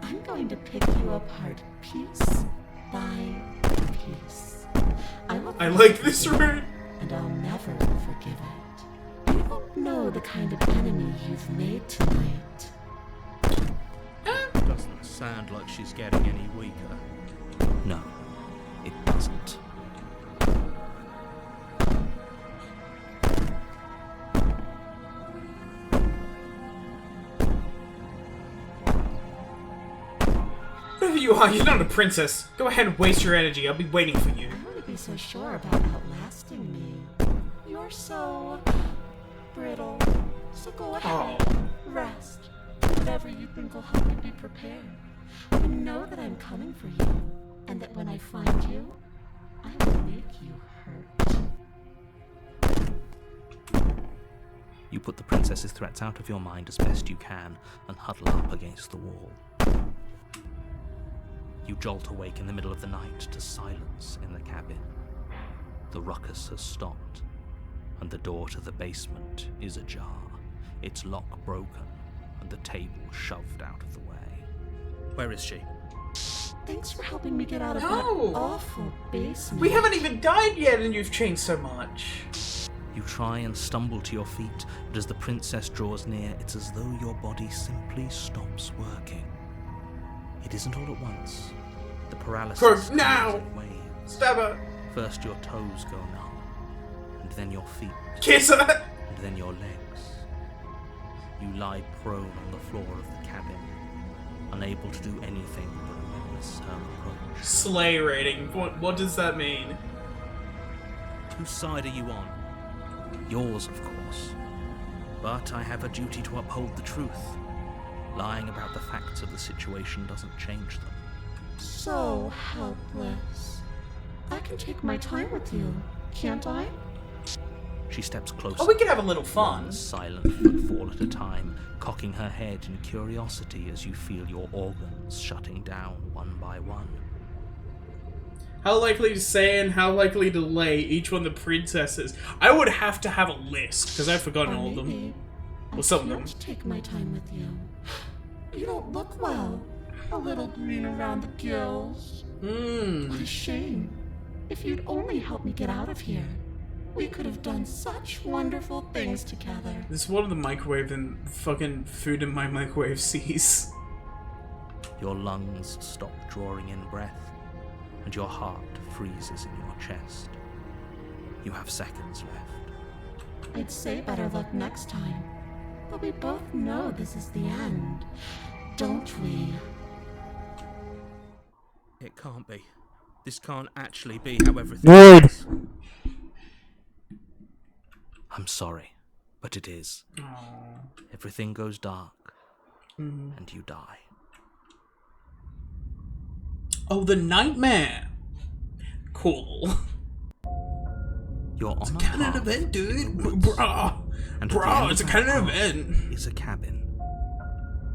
I'm going to pick you apart piece by piece. I like this route. And I'll never forgive it. You don't know the kind of enemy you've made tonight. Doesn't sound like she's getting any weaker. No, it doesn't. Whoever you are, you're not a princess. Go ahead and waste your energy. I'll be waiting for you. I wouldn't be so sure about outlasting me. You're so brittle. So go ahead. Rest. Whatever you think will help you be prepared. But know that I'm coming for you. And that when I find you, I will make you hurt. You put the princess's threats out of your mind as best you can and huddle up against the wall. You jolt awake in the middle of the night to silence in the cabin. The ruckus has stopped, and the door to the basement is ajar, its lock broken, and the table shoved out of the way. Where is she? Thanks for helping me get out of No! that awful basement. We haven't even died yet and you've changed so much. You try and stumble to your feet, but as the princess draws near, it's as though your body simply stops working. It isn't all at once. The paralysis Croak, comes now! in waves. Stab her. First your toes go numb, and then your feet, Kiss her. and then your legs. You lie prone on the floor of the cabin, unable to do anything but witness her approach. Slay rating. What does that mean? Whose side are you on? Yours, of course. But I have a duty to uphold the truth. Lying about the facts of the situation doesn't change them. So helpless. I can take my time with you, can't I? She steps closer. Oh, we can have a little fun. One silent footfall at a time, cocking her head in curiosity as you feel your organs shutting down one by one. How likely to say and how likely to lay each one of the princesses? I would have to have a list, because I've forgotten all of them. maybe I Well, some of them. can't take my time with you. You don't look well. A little green around the gills. What a shame. If you'd only helped me get out of here, we could have done such wonderful things together. This is one of the microwave and fucking food in my microwave sees. Your lungs stop drawing in breath, and your heart freezes in your chest. You have seconds left. I'd say better luck next time, but we both know this is the end, don't we? It can't be. This can't actually be how everything is. I'm sorry, but it is. Everything goes dark, and you die. Oh, the nightmare! Cool. You're on a Canon path event, dude! in the woods, Bruh! and at the Bruh, end it's a of that canon path event! is a cabin.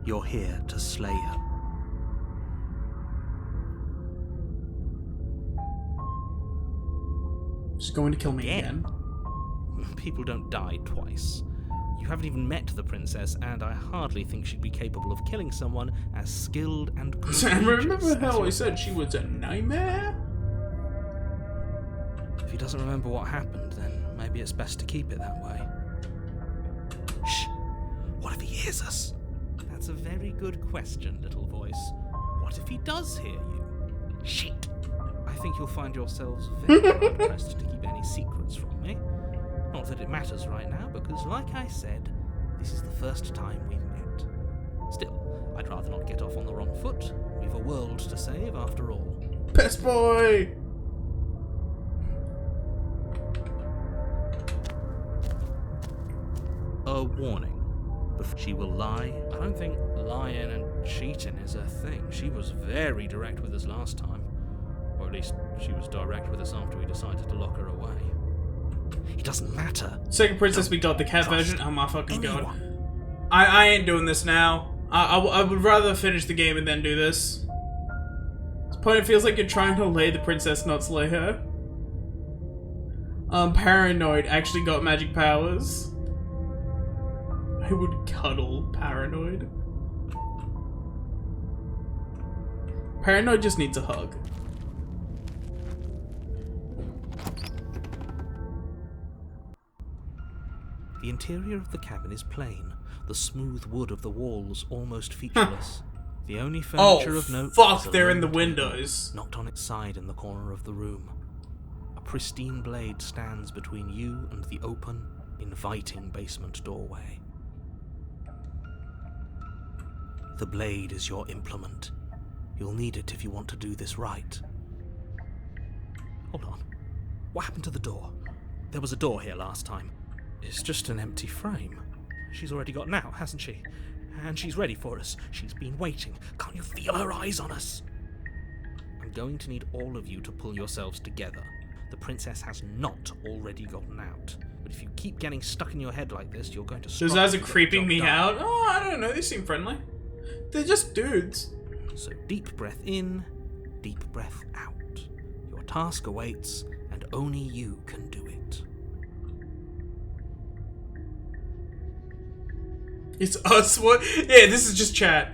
You're here to slay her. She's going to kill me again. People don't die twice. You haven't even met the princess, and I hardly think she'd be capable of killing someone as skilled and courageous. Remember how I as said she was a nightmare? If he doesn't remember what happened, then maybe it's best to keep it that way. Shh! What if he hears us? That's a very good question, little voice. What if he does hear you? Shit! I think you'll find yourselves very hard-pressed to keep any secrets from me. Not that it matters right now, because like I said, this is the first time we've met. Still, I'd rather not get off on the wrong foot. We've a world to save after all. Best boy! A warning. Before she will lie. I don't think lying and cheating is her thing. She was very direct with us last time. Or at least, she was direct with us after we decided to lock her away. It doesn't matter. Second Princess we got the cat version. Oh my fucking god. I ain't doing this now. I would rather finish the game and then do this. This point it feels like you're trying to lay the princess, not slay her. Paranoid actually got magic powers. I would cuddle Paranoid. Paranoid just needs a hug. The interior of the cabin is plain, the smooth wood of the walls almost featureless. The only furniture of note fuck, is a they're in the lone table windows. knocked on its side in the corner of the room. A pristine blade stands between you and the open, inviting basement doorway. The blade is your implement. You'll need it if you want to do this right. Hold on. What happened to the door? There was a door here last time. It's just an empty frame. She's already gotten out, hasn't she? And she's ready for us. She's been waiting. Can't you feel her eyes on us? I'm going to need all of you to pull yourselves together. The princess has not already gotten out. But if you keep getting stuck in your head like this, you're going to struggle. Those eyes are to get the creeping job me done. out. Oh, I don't know. They seem friendly. They're just dudes. So deep breath in, deep breath out. Your task awaits, and only you can do it. It's us. What? Yeah, this is just chat.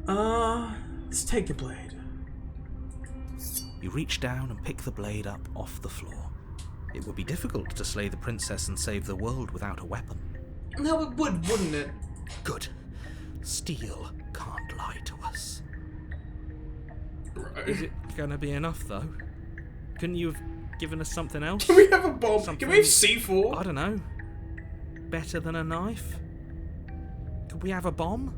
Let's take the blade. You reach down and pick the blade up off the floor. It would be difficult to slay the princess and save the world without a weapon. No, it would, wouldn't it? Good. Steel can't lie to us. Right. Is it gonna be enough, though? Couldn't you have given us something else? Can we have a bomb? Something- Can we have C4? I don't know. Better than a knife? Could we have a bomb?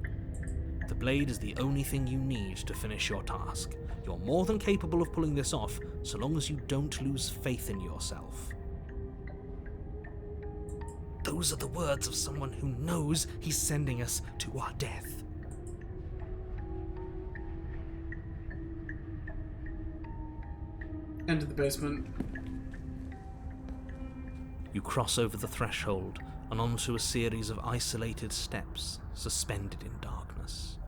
The blade is the only thing you need to finish your task. You're more than capable of pulling this off, so long as you don't lose faith in yourself. Those are the words of someone who knows he's sending us to our death. Enter the basement. You cross over the threshold and onto a series of isolated steps suspended in darkness.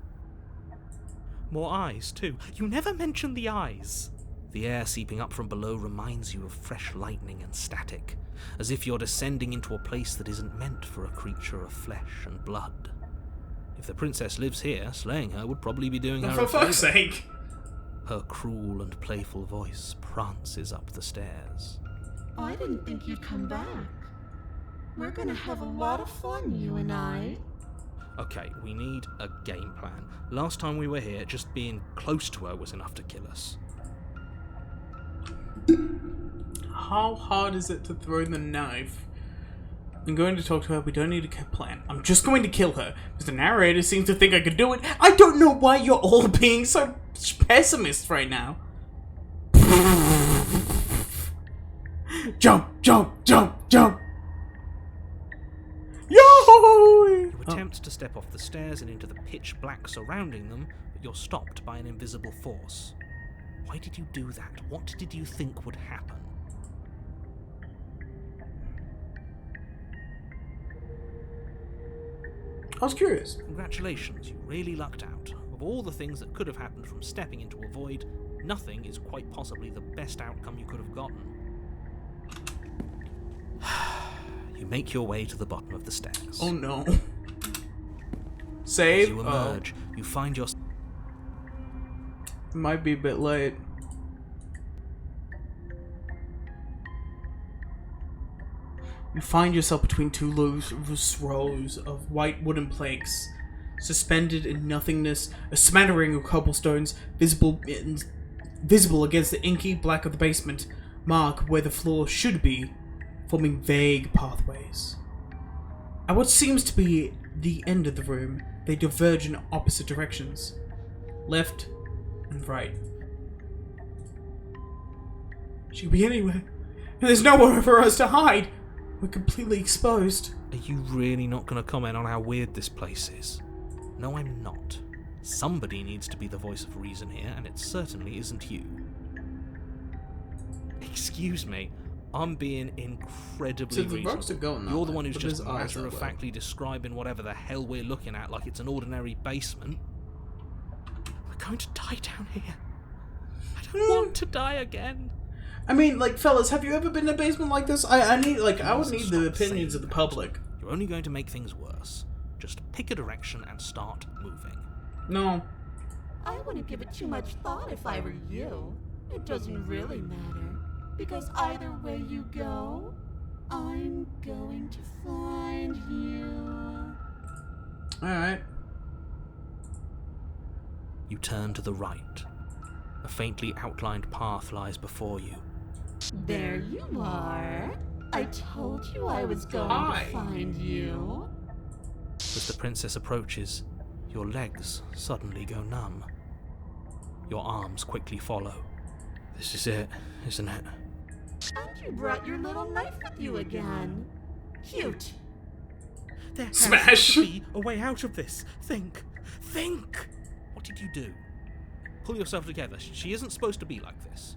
More eyes, too. You never mention the eyes. The air seeping up from below reminds you of fresh lightning and static, as if you're descending into a place that isn't meant for a creature of flesh and blood. If the princess lives here, slaying her would probably be doing her For a fuck's favour. sake. Her cruel and playful voice prances up the stairs. I didn't think you'd come back. We're gonna have a lot of fun, you and I. Okay, we need a game plan. Last time we were here, just being close to her was enough to kill us. How hard is it to throw the knife? I'm going to talk to her. We don't need a plan. I'm just going to kill her. Because the narrator seems to think I could do it. I don't know why you're all being so pessimist right now. Jump, jump, jump, jump. Yo! You attempt to step off the stairs and into the pitch black surrounding them, but you're stopped by an invisible force. Why did you do that? What did you think would happen? I was curious. Congratulations, you really lucked out. Of all the things that could have happened from stepping into a void, nothing is quite possibly the best outcome you could have gotten. You make your way to the bottom of the stairs. Oh no. As Save? you emerge, you find yourself Might be a bit late. You find yourself between two loose rows of white wooden planks, suspended in nothingness, a smattering of cobblestones visible against the inky black of the basement, mark where the floor should be, forming vague pathways. At what seems to be the end of the room, they diverge in opposite directions, left and right. She could be anywhere, and there's nowhere for us to hide. We're completely exposed. Are you really not going to comment on how weird this place is? No, I'm not. Somebody needs to be the voice of reason here, and it certainly isn't you. Excuse me, I'm being incredibly So the reasonable. rocks are going that You're the way, one who's but just his eyes that way. matter-of-factly describing whatever the hell we're looking at like it's an ordinary basement. We're going to die down here. I don't want to die again. I mean, like, fellas, have you ever been in a basement like this? I would need the Stop opinions saying of the that. public. You're only going to make things worse. Just pick a direction and start moving. No. I wouldn't give it too much thought if I were you. It doesn't really matter. Because either way you go, I'm going to find you. Alright. You turn to the right. A faintly outlined path lies before you. There you are. I told you I was going Hi. to find you. As the princess approaches, your legs suddenly go numb. Your arms quickly follow. This is it, isn't it? And you brought your little knife with you again. Cute. There has Smash! to be a way out of this. Think! Think! What did you do? Pull yourself together. She isn't supposed to be like this.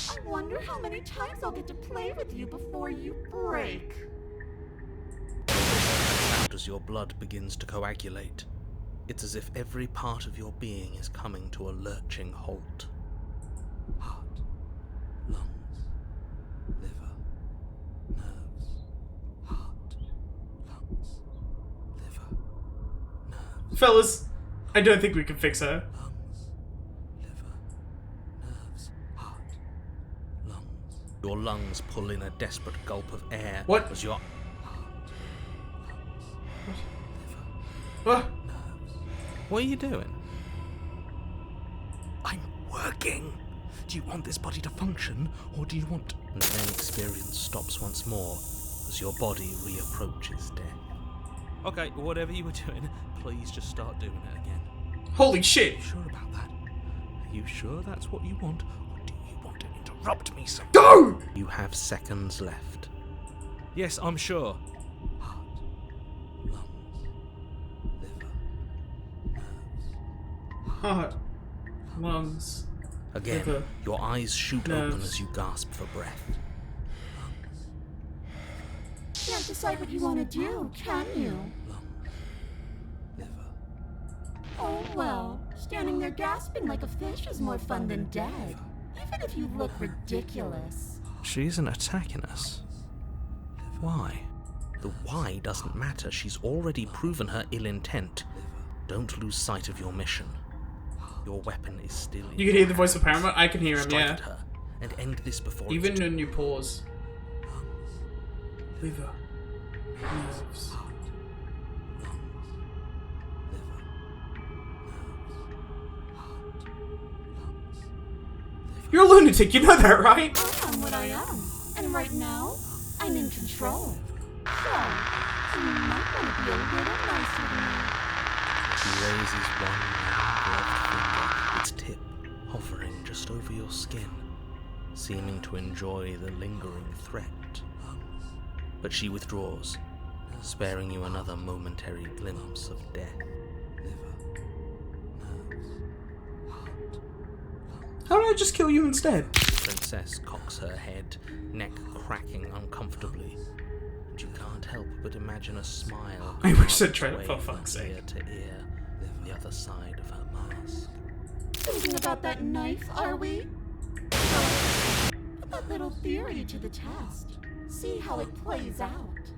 I wonder how many times I'll get to play with you before you break. Out as your blood begins to coagulate. It's as if every part of your being is coming to a lurching halt. Heart, lungs, liver, nerves. Heart, lungs, liver, nerves. Fellas, I don't think we can fix her. Lungs, liver, nerves, heart, lungs. Your lungs pull in a desperate gulp of air. What? As your Ah, What are you doing? I'm working. Do you want this body to function, or do you want... And the main experience stops once more, as your body reapproaches death. Okay, whatever you were doing, please just start doing it again. holy shit. Are you sure about that? Are you sure that's what you want, or do you want to interrupt me so... Go! You have seconds left. Yes, I'm sure. Heart, lungs, liver, nerves. Heart, lungs. Again, Liver, your eyes shoot open nerves. as you gasp for breath. Can't decide what you want to do, can you? Lungs, liver. Oh well, standing there gasping like a fish is more fun than dead. Even if you look ridiculous. She isn't attacking us. Why? The why doesn't matter. She's already proven her ill intent. Don't lose sight of your mission. Your weapon is still in You can hear the voice of Paramount? I can hear him, Strike yeah. at her and end this before Even it's when you pause. Liver. Nerves. You're a lunatic, you know that, right? I am what I am, and right now, I'm in control. So, you might want to be a little nicer to me. She raises one round gloved finger, its tip hovering just over your skin, seeming to enjoy the lingering threat. But she withdraws, sparing you another momentary glimpse of death. How did I just kill you instead? The princess cocks her head, neck cracking uncomfortably, and you can't help but imagine a smile. I wish I'd carved tried it, away for from fuck's sake. ear to ear, on the other side of her mask. Thinking about that knife, are we? So, put that little theory to the test. See how it plays out.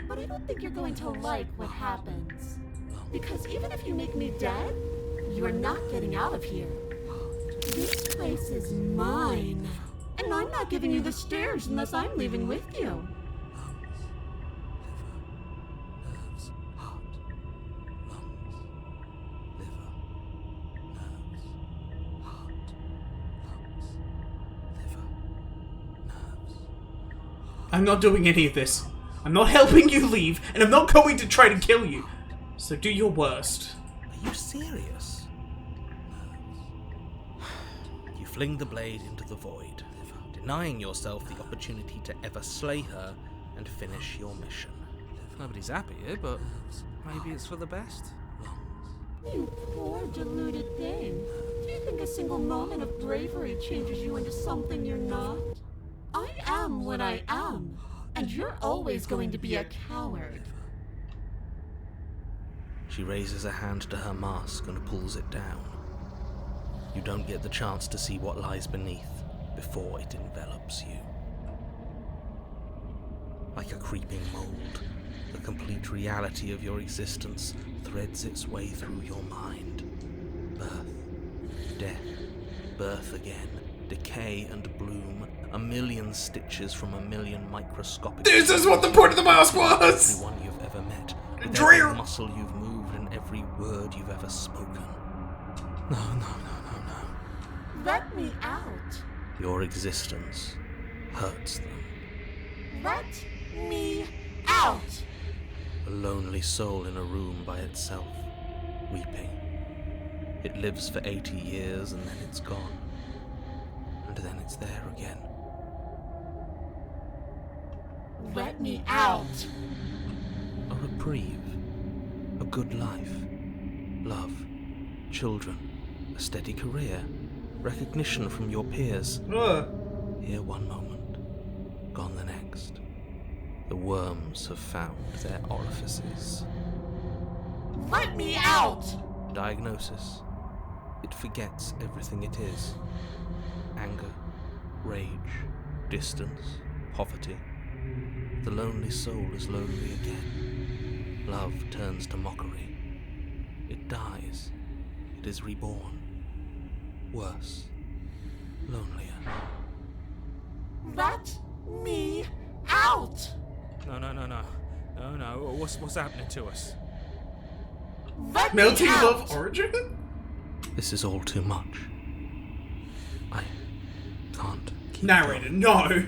But I don't think you're going to like what happens. Because even if you make me dead, you're not getting out of here. This place is mine. And I'm not giving you the stairs unless I'm leaving with you. I'm not doing any of this. I'm not helping you leave, and I'm not going to try to kill you. So do your worst. Are you serious? You fling the blade into the void, denying yourself the opportunity to ever slay her and finish your mission. Nobody's happy here, but maybe it's for the best. You poor deluded thing. Do you think a single moment of bravery changes you into something you're not? I am what I am, and you're always going to be a coward. She raises a hand to her mask and pulls it down. You don't get the chance to see what lies beneath before it envelops you. Like a creeping mold, the complete reality of your existence threads its way through your mind. Birth, death, birth again, decay and bloom, a million stitches from a million microscopic... This is what the point of the mask was! Everyone you've ever met, with Dreer. every muscle you've moved and every word you've ever spoken. No. Let me out. Your existence hurts them. Let me out. A lonely soul in a room by itself, weeping. It lives for 80 years and then it's gone. And then it's there again. Let me out. A reprieve. A good life. Love. Children. A steady career. Recognition from your peers. Here one moment. Gone the next. The worms have found their orifices. Let me out. Diagnosis. It forgets everything it is. Anger, rage, distance, poverty. The lonely soul is lonely again. Love turns to mockery. It dies. It is reborn. Worse. Lonelier. Let me out. No. What's happening to us? Let Melting me out. Love Origin? This is all too much. I can't keep Narrator, going. no!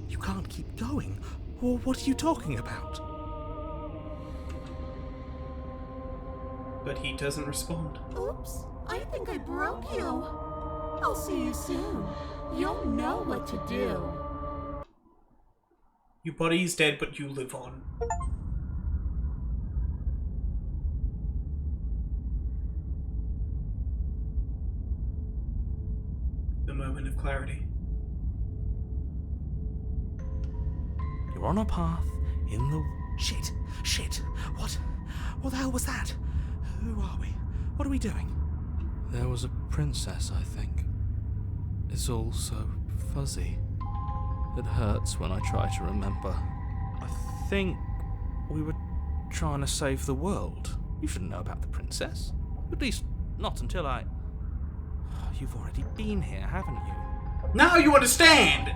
You can't keep going. Well, what are you talking about? But he doesn't respond. Oops, I think I broke you. I'll see you soon. You'll know what to do. Your body is dead, but you live on. The moment of clarity. You're on a path in the... Shit! What the hell was that? Who are we? What are we doing? There was a princess, I think. It's all so fuzzy. It hurts when I try to remember. I think trying to save the world. You shouldn't know about the princess. At least, not until I... You've already been here, haven't you? Now you understand!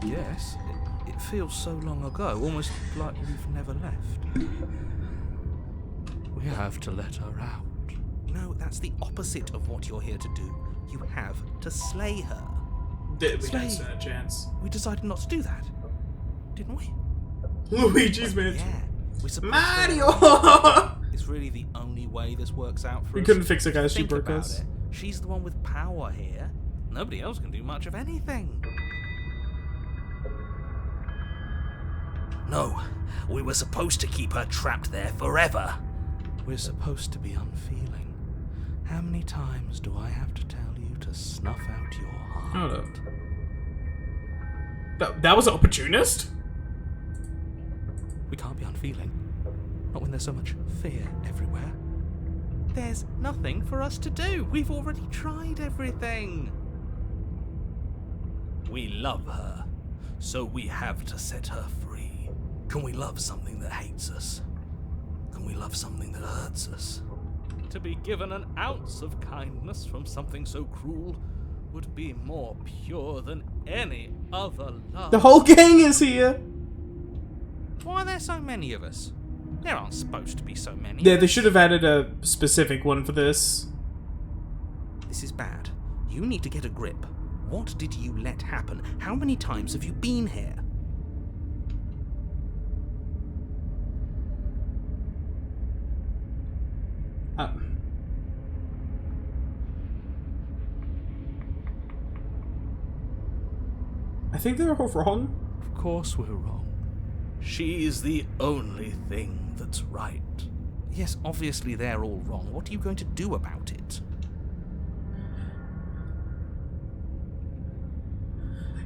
Yes. It feels so long ago, almost like we've never left. We have to let her out. No, that's the opposite of what you're here to do. You have to slay her. Did we Slay. don't stand a chance? We decided not to do that, didn't we? Luigi's Mansion. Yeah. We're supposed Mario! to... It's really the only way this works out for We us. couldn't fix a guy's Think super about us. it. She's the one with power here. Nobody else can do much of anything. No, we were supposed to keep her trapped there forever. We're supposed to be unfeeling. How many times do I have to tell you to snuff out your heart? Hold up. That was an opportunist? We can't be unfeeling. Not when there's so much fear everywhere. There's nothing for us to do. We've already tried everything. We love her, so we have to set her free. Can we love something that hates us? Can we love something that hurts us? To be given an ounce of kindness from something so cruel would be more pure than any other love. The whole gang is here! Why are there so many of us? There aren't supposed to be so many. Yeah, they should have added a specific one for this. This is bad. You need to get a grip. What did you let happen? How many times have you been here? I think they're all wrong. Of course we're wrong. She's the only thing that's right. Yes, obviously they're all wrong. What are you going to do about it?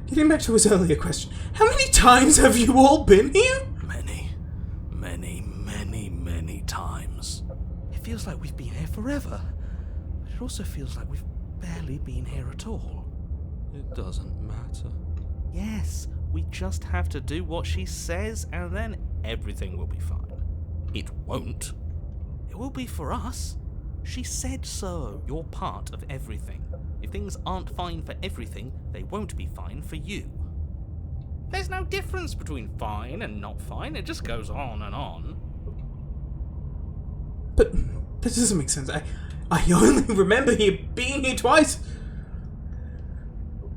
Getting back to his earlier question, how many times have you all been here? Many times. It feels like we've been here forever. But it also feels like we've barely been here at all. It doesn't matter. Yes, we just have to do what she says and then everything will be fine. It won't. It will be for us. She said so. You're part of everything. If things aren't fine for everything, they won't be fine for you. There's no difference between fine and not fine. It just goes on and on. But that doesn't make sense. I only remember being here twice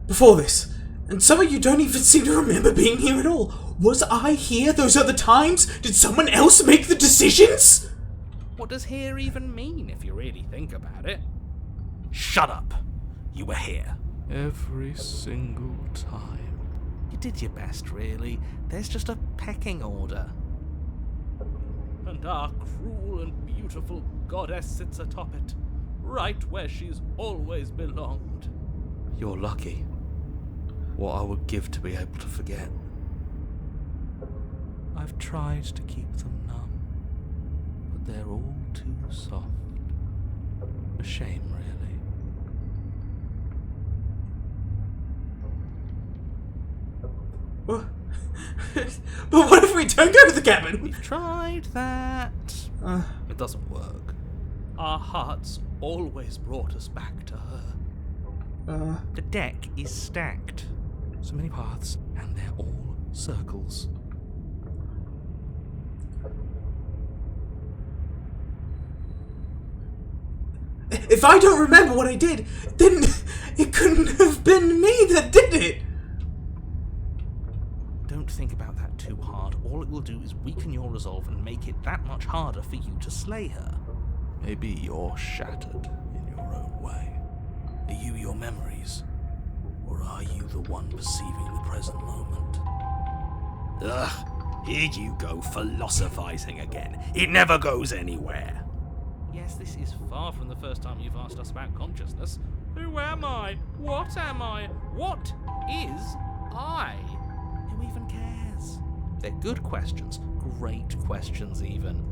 before this. And some of you don't even seem to remember being here at all. Was I here those other times? Did someone else make the decisions? What does here even mean if you really think about it? Shut up. You were here. Every single time. You did your best, really. There's just a pecking order. And our cruel and beautiful goddess sits atop it, right where she's always belonged. You're lucky. What I would give to be able to forget. I've tried to keep them numb, but they're all too soft. A shame, really. What? But what if we don't go to the cabin? We've tried that. It doesn't work. Our hearts always brought us back to her. The deck is stacked. So many paths, and they're all circles. If I don't remember what I did, then it couldn't have been me that did it. Don't think about that too hard. All it will do is weaken your resolve and make it that much harder for you to slay her. Maybe you're shattered in your own way. Are you your memories? Or are you the one perceiving the present moment? Ugh, here you go philosophizing again. It never goes anywhere. Yes, this is far from the first time you've asked us about consciousness. Who am I? What am I? What is I? Who even cares? They're good questions, great questions even,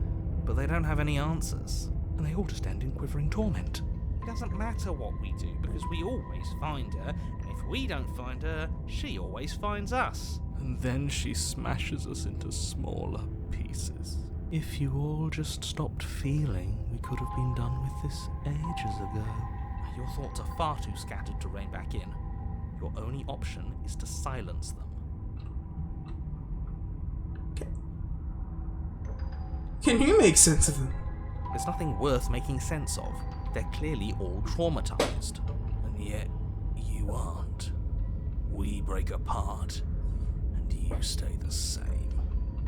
but they don't have any answers, and they all just end in quivering torment. It doesn't matter what we do, because we always find her, and if we don't find her, she always finds us. And then she smashes us into smaller pieces. If you all just stopped feeling, we could have been done with this ages ago. Your thoughts are far too scattered to rein back in. Your only option is to silence them. Can you make sense of them? There's nothing worth making sense of. They're clearly all traumatized. And yet, you aren't. We break apart, and you stay the same.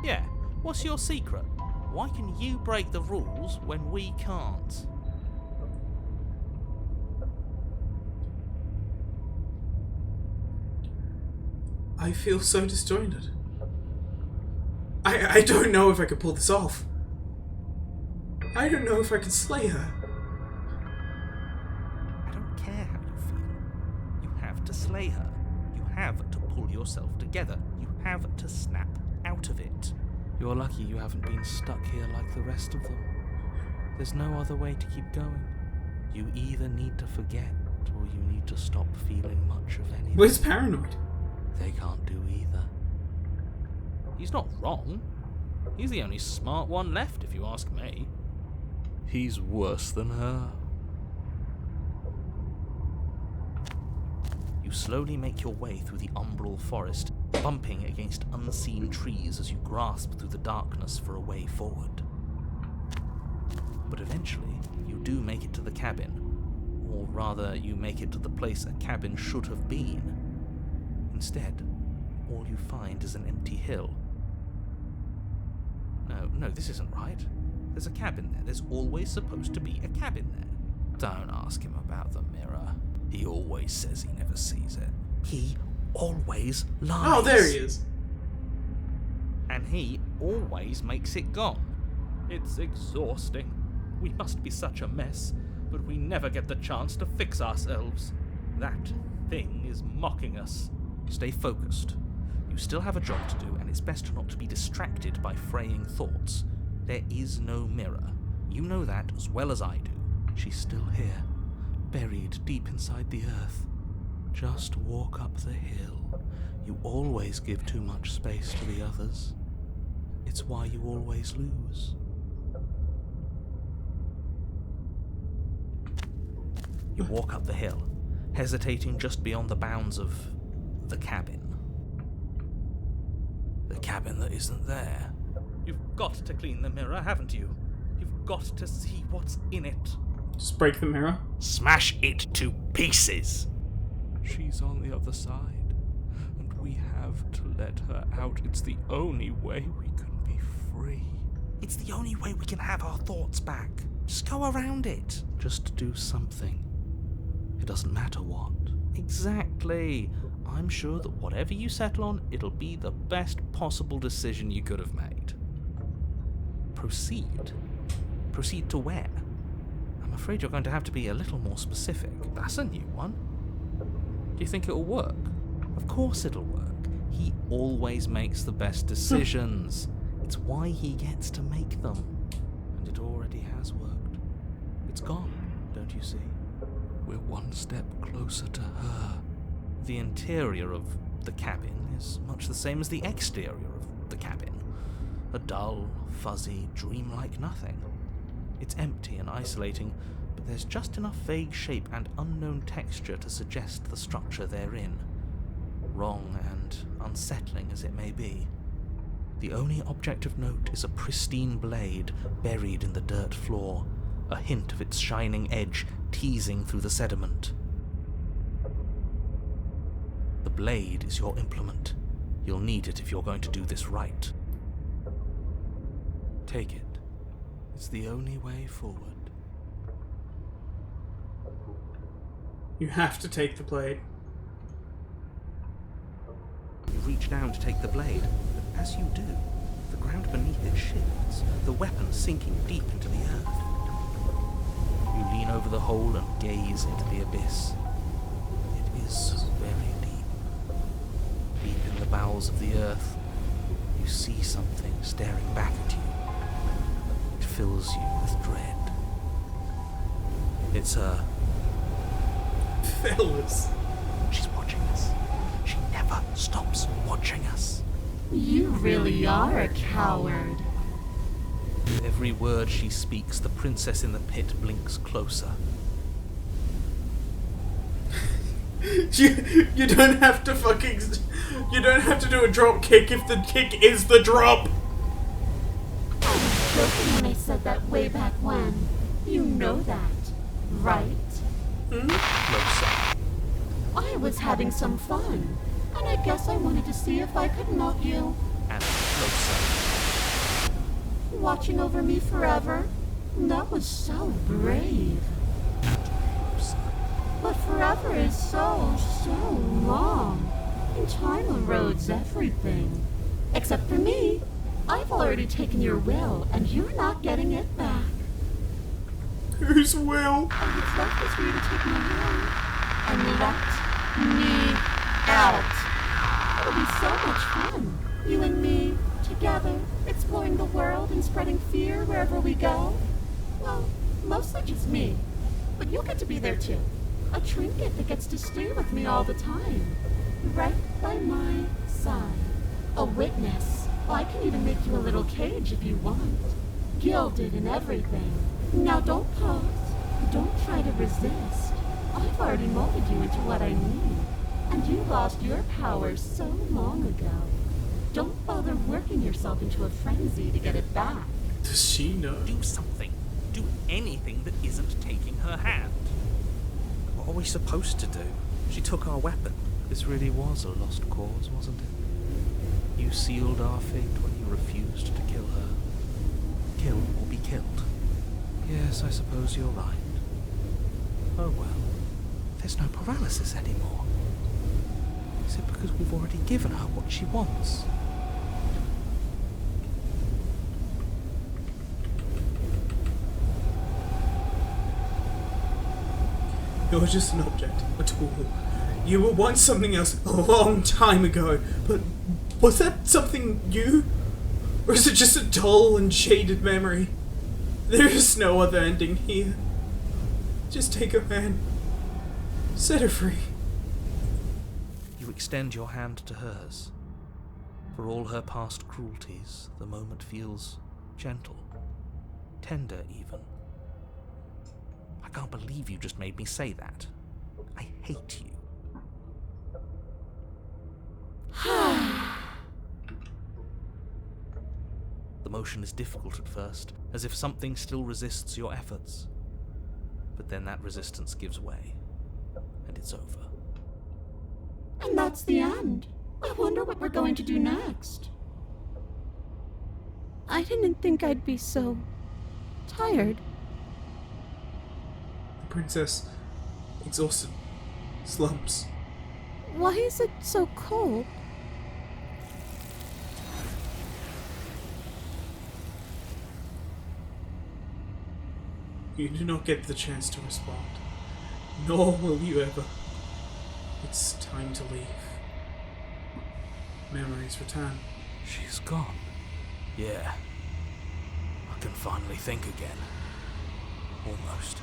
Yeah, what's your secret? Why can you break the rules when we can't? I feel so disjointed. I don't know if I could pull this off. I don't know if I can slay her. I don't care how you feel. You have to slay her. You have to pull yourself together. You have to snap out of it. You're lucky you haven't been stuck here like the rest of them. There's no other way to keep going. You either need to forget, or you need to stop feeling much of anything. Where's Paranoid? They can't do either. He's not wrong. He's the only smart one left, if you ask me. He's worse than her. You slowly make your way through the umbral forest, bumping against unseen trees as you grasp through the darkness for a way forward. But eventually, you do make it to the cabin. Or rather, you make it to the place a cabin should have been. Instead, all you find is an empty hill. No, this isn't right. There's a cabin there. There's always supposed to be a cabin there. Don't ask him about the mirror. He always says he never sees it. He always lies. Oh, there he is. And he always makes it gone. It's exhausting. We must be such a mess, but we never get the chance to fix ourselves. That thing is mocking us. Stay focused. You still have a job to do, and it's best not to be distracted by fraying thoughts. There is no mirror. You know that as well as I do. She's still here, buried deep inside the earth. Just walk up the hill. You always give too much space to the others. It's why you always lose. You walk up the hill, hesitating just beyond the bounds of the cabin. The cabin that isn't there. You've got to clean the mirror, haven't you? You've got to see what's in it. Just break the mirror. Smash it to pieces. She's on the other side, and we have to let her out. It's the only way we can be free. It's the only way we can have our thoughts back. Just go around it. Just do something. It doesn't matter what. Exactly. I'm sure that whatever you settle on, it'll be the best possible decision you could have made. Proceed. Proceed to where? I'm afraid you're going to have to be a little more specific. That's a new one. Do you think it'll work? Of course it'll work. He always makes the best decisions. It's why he gets to make them. And it already has worked. It's gone, don't you see? We're one step closer to her. The interior of the cabin is much the same as the exterior of the cabin. A dull, fuzzy, dreamlike nothing. It's empty and isolating, but there's just enough vague shape and unknown texture to suggest the structure therein. Wrong and unsettling as it may be. The only object of note is a pristine blade buried in the dirt floor, a hint of its shining edge teasing through the sediment. The blade is your implement. You'll need it if you're going to do this right. Take it. It's the only way forward. You have to take the blade. You reach down to take the blade, but as you do, the ground beneath it shifts, the weapon sinking deep into the earth. You lean over the hole and gaze into the abyss. It is very deep. Deep in the bowels of the earth, you see something staring back at you. It fills you with dread. It's her. Fellas. She's watching us. She never stops watching us. You really are a coward. With every word she speaks, the princess in the pit blinks closer. You don't have to fucking... You don't have to do a drop kick if the kick is the drop! I was joking when I said that way back when. You know that, right? Closer. I was having some fun, and I guess I wanted to see if I could melt you. And closer. Watching over me forever? That was so brave. Closer. But forever is so long. And time erodes everything. Except for me. I've already taken your will, and you're not getting it back. Whose will? All that's left is for you to take my hand and let me out. It'll be so much fun. You and me, together, exploring the world and spreading fear wherever we go. Well, mostly just me. But you'll get to be there too. A trinket that gets to stay with me all the time. Right by my side. A witness. I can even make you a little cage if you want. Gilded and everything. Now don't pause. Don't try to resist. I've already molded you into what I need. And you lost your powers so long ago. Don't bother working yourself into a frenzy to get it back. Does she know? Do something. Do anything that isn't taking her hand. What are we supposed to do? She took our weapon. This really was a lost cause, wasn't it? You sealed our fate when you refused to kill her. Kill or be killed. Yes, I suppose you're right. Oh well. There's no paralysis anymore. Is it because we've already given her what she wants? You're just an object, a tool. You were once something else a long time ago, but was that something new? Or is it just a dull and jaded memory? There is no other ending here. Just take her hand. Set her free. You extend your hand to hers. For all her past cruelties, the moment feels gentle, tender even. I can't believe you just made me say that. I hate you. The motion is difficult at first, as if something still resists your efforts. But then that resistance gives way, and it's over. And that's the end. I wonder what we're going to do next. I didn't think I'd be so tired. The princess, exhausted, slumps. Why is it so cold? You do not get the chance to respond. Nor will you ever. It's time to leave. Memories return. She's gone. Yeah. I can finally think again. Almost.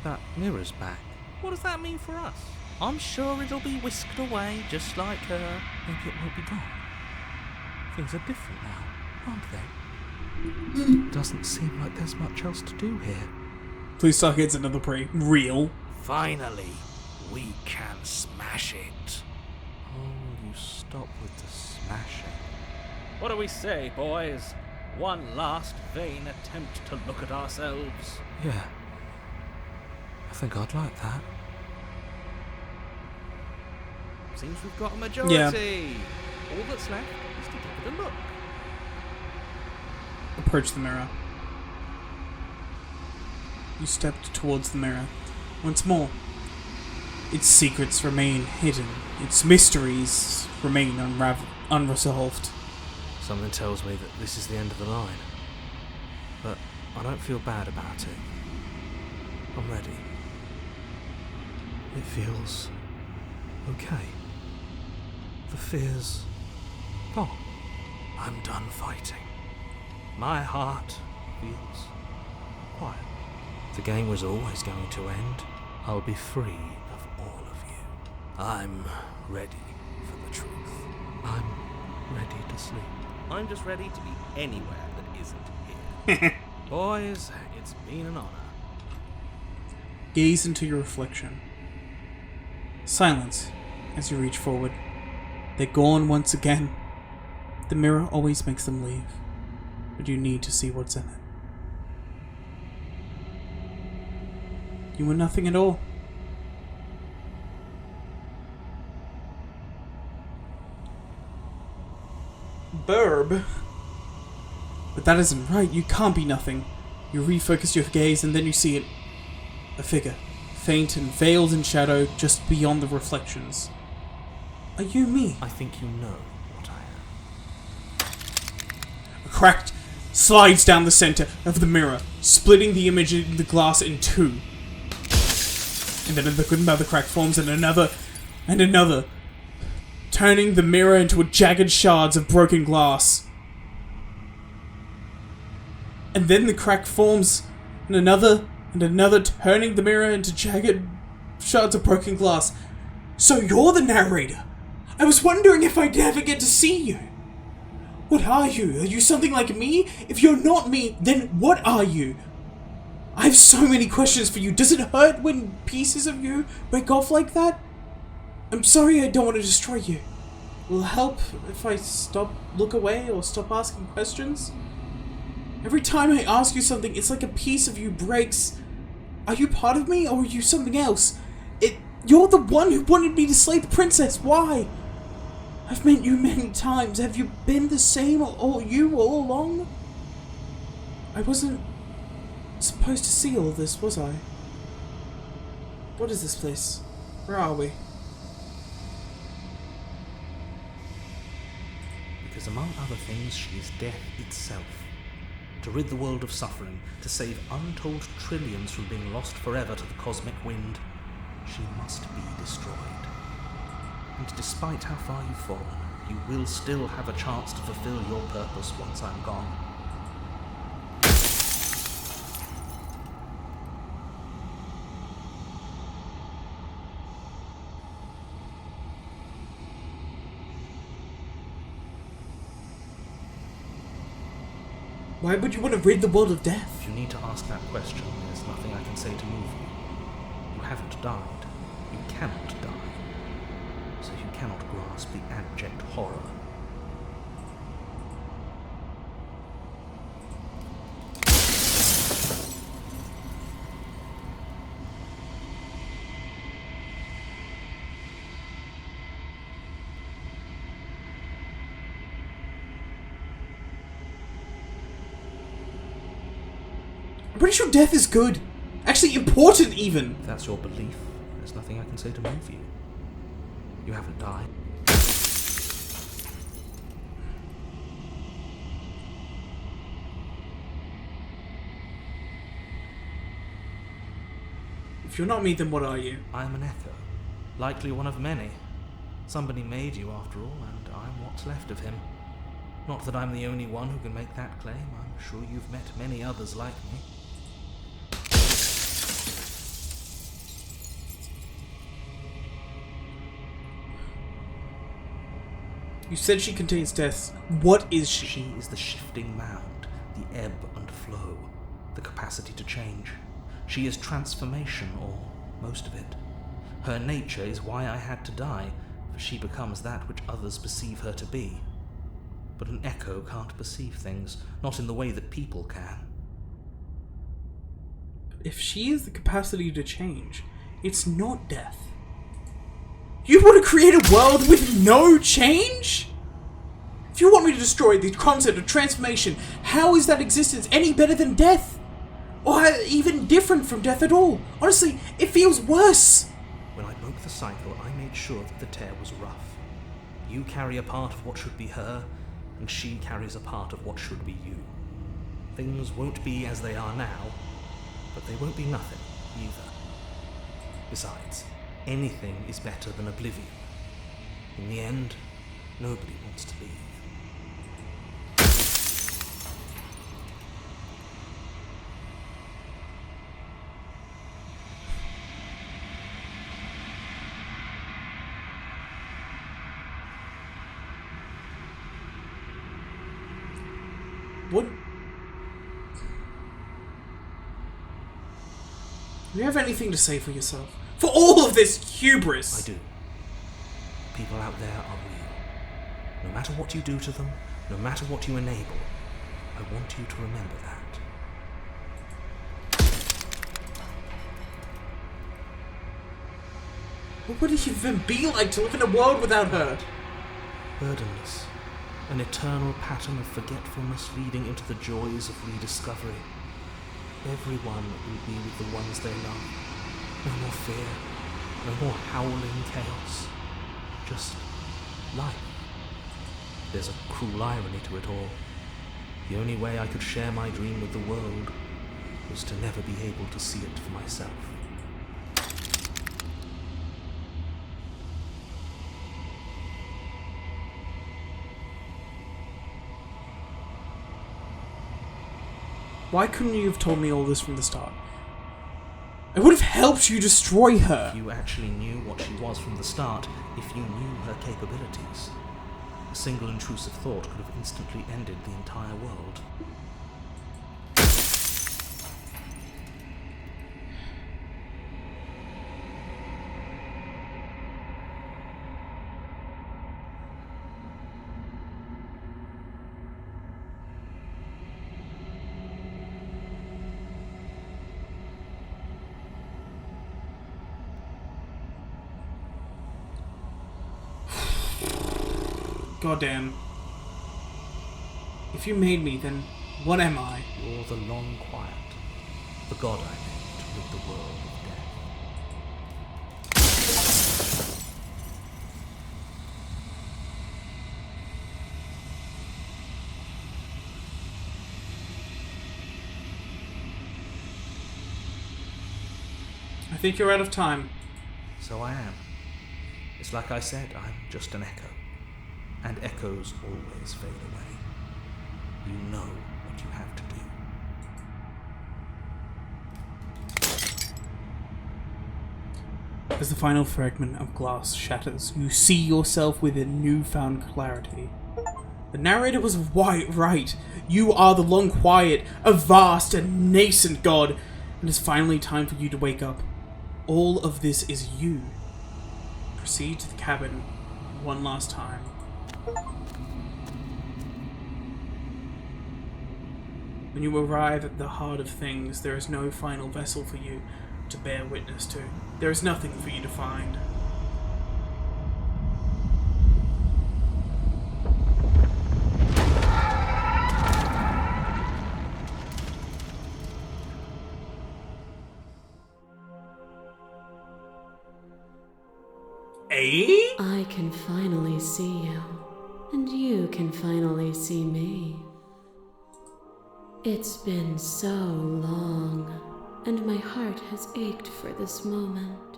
That mirror's back. What does that mean for us? I'm sure it'll be whisked away, just like her. Maybe it won't be gone. Things are different now, aren't they? Doesn't seem like there's much else to do here. Please tell it's another prey. Real. Finally, we can smash it. Oh, will you stop with the smashing? What do we say, boys? One last vain attempt to look at ourselves. Yeah. I think I'd like that. Seems we've got a majority. All that's left is to give it a look. Approach the mirror. You stepped towards the mirror. Once more. Its secrets remain hidden. Its mysteries remain unresolved. Something tells me that this is the end of the line. But I don't feel bad about it. I'm ready. It feels okay. The fear's gone. I'm done fighting. My heart feels quiet. The game was always going to end. I'll be free of all of you. I'm ready for the truth. I'm ready to sleep. I'm just ready to be anywhere that isn't here. Boys, it's been an honor. Gaze into your reflection. Silence as you reach forward. They're gone once again. The mirror always makes them leave, but you need to see what's in it. You were nothing at all. Burb. But that isn't right. You can't be nothing. You refocus your gaze and then you see it. A figure. Faint and veiled in shadow just beyond the reflections. Are you me? I think you know what I am. A crack slides down the center of the mirror, splitting the image in the glass in two. And then another crack forms and another, turning the mirror into jagged shards of broken glass. And then the crack forms and another, turning the mirror into jagged shards of broken glass. So you're the narrator. I was wondering if I'd ever get to see you. What are you? Are you something like me? If you're not me, then what are you? I have so many questions for you. Does it hurt when pieces of you break off like that? I'm sorry, I don't want to destroy you. Will it help if I look away, or stop asking questions? Every time I ask you something, it's like a piece of you breaks. Are you part of me, or are you something else? You're the one who wanted me to slay the princess. Why? I've met you many times. Have you been the same all along? I wasn't supposed to see all this, was I? What is this place? Where are we? Because among other things, she is death itself. To rid the world of suffering, to save untold trillions from being lost forever to the cosmic wind, she must be destroyed. And despite how far you've fallen, you will still have a chance to fulfill your purpose once I'm gone. Why would you want to rid the world of death? If you need to ask that question, there's nothing I can say to move you. You haven't died. You cannot die. So you cannot grasp the abject horror. I'm pretty sure death is good. Actually, important even. If that's your belief, there's nothing I can say to move you. You haven't died. If you're not me, then what are you? I'm an echo. Likely one of many. Somebody made you, after all, and I'm what's left of him. Not that I'm the only one who can make that claim. I'm sure you've met many others like me. You said she contains death. What is she? She is the shifting mound, the ebb and flow, the capacity to change. She is transformation, or most of it. Her nature is why I had to die, for she becomes that which others perceive her to be. But an echo can't perceive things, not in the way that people can. If she has the capacity to change, it's not death. You want to create a world with no change? If you want me to destroy the concept of transformation, how is that existence any better than death? Or even different from death at all? Honestly, it feels worse. When I broke the cycle, I made sure that the tear was rough. You carry a part of what should be her, and she carries a part of what should be you. Things won't be as they are now, but they won't be nothing either. Besides, anything is better than oblivion. In the end, nobody wants to leave. What? Do you have anything to say for yourself? For all of this hubris! I do. People out there are real. No matter what you do to them, no matter what you enable, I want you to remember that. What would it even be like to live in a world without her? Burdenless. An eternal pattern of forgetfulness leading into the joys of rediscovery. Everyone will be with the ones they love. No more fear. No more howling chaos. Just life. There's a cruel irony to it all. The only way I could share my dream with the world was to never be able to see it for myself. Why couldn't you have told me all this from the start? It would have helped you destroy her. If you actually knew what she was from the start, if you knew her capabilities, a single intrusive thought could have instantly ended the entire world. Goddamn. If you made me, then what am I? You're the long quiet, the god I made to rid the world of death. I think you're out of time. So I am. It's like I said, I'm just an echo. And echoes always fade away. You know what you have to do. As the final fragment of glass shatters, you see yourself with a newfound clarity. The narrator was right. You are the Long Quiet, a vast and nascent god, and it's finally time for you to wake up. All of this is you. Proceed to the cabin one last time. When you arrive at the heart of things, there is no final vessel for you to bear witness to. There is nothing for you to find. Eh? I can finally see you, and you can finally see me. It's been so long, and my heart has ached for this moment.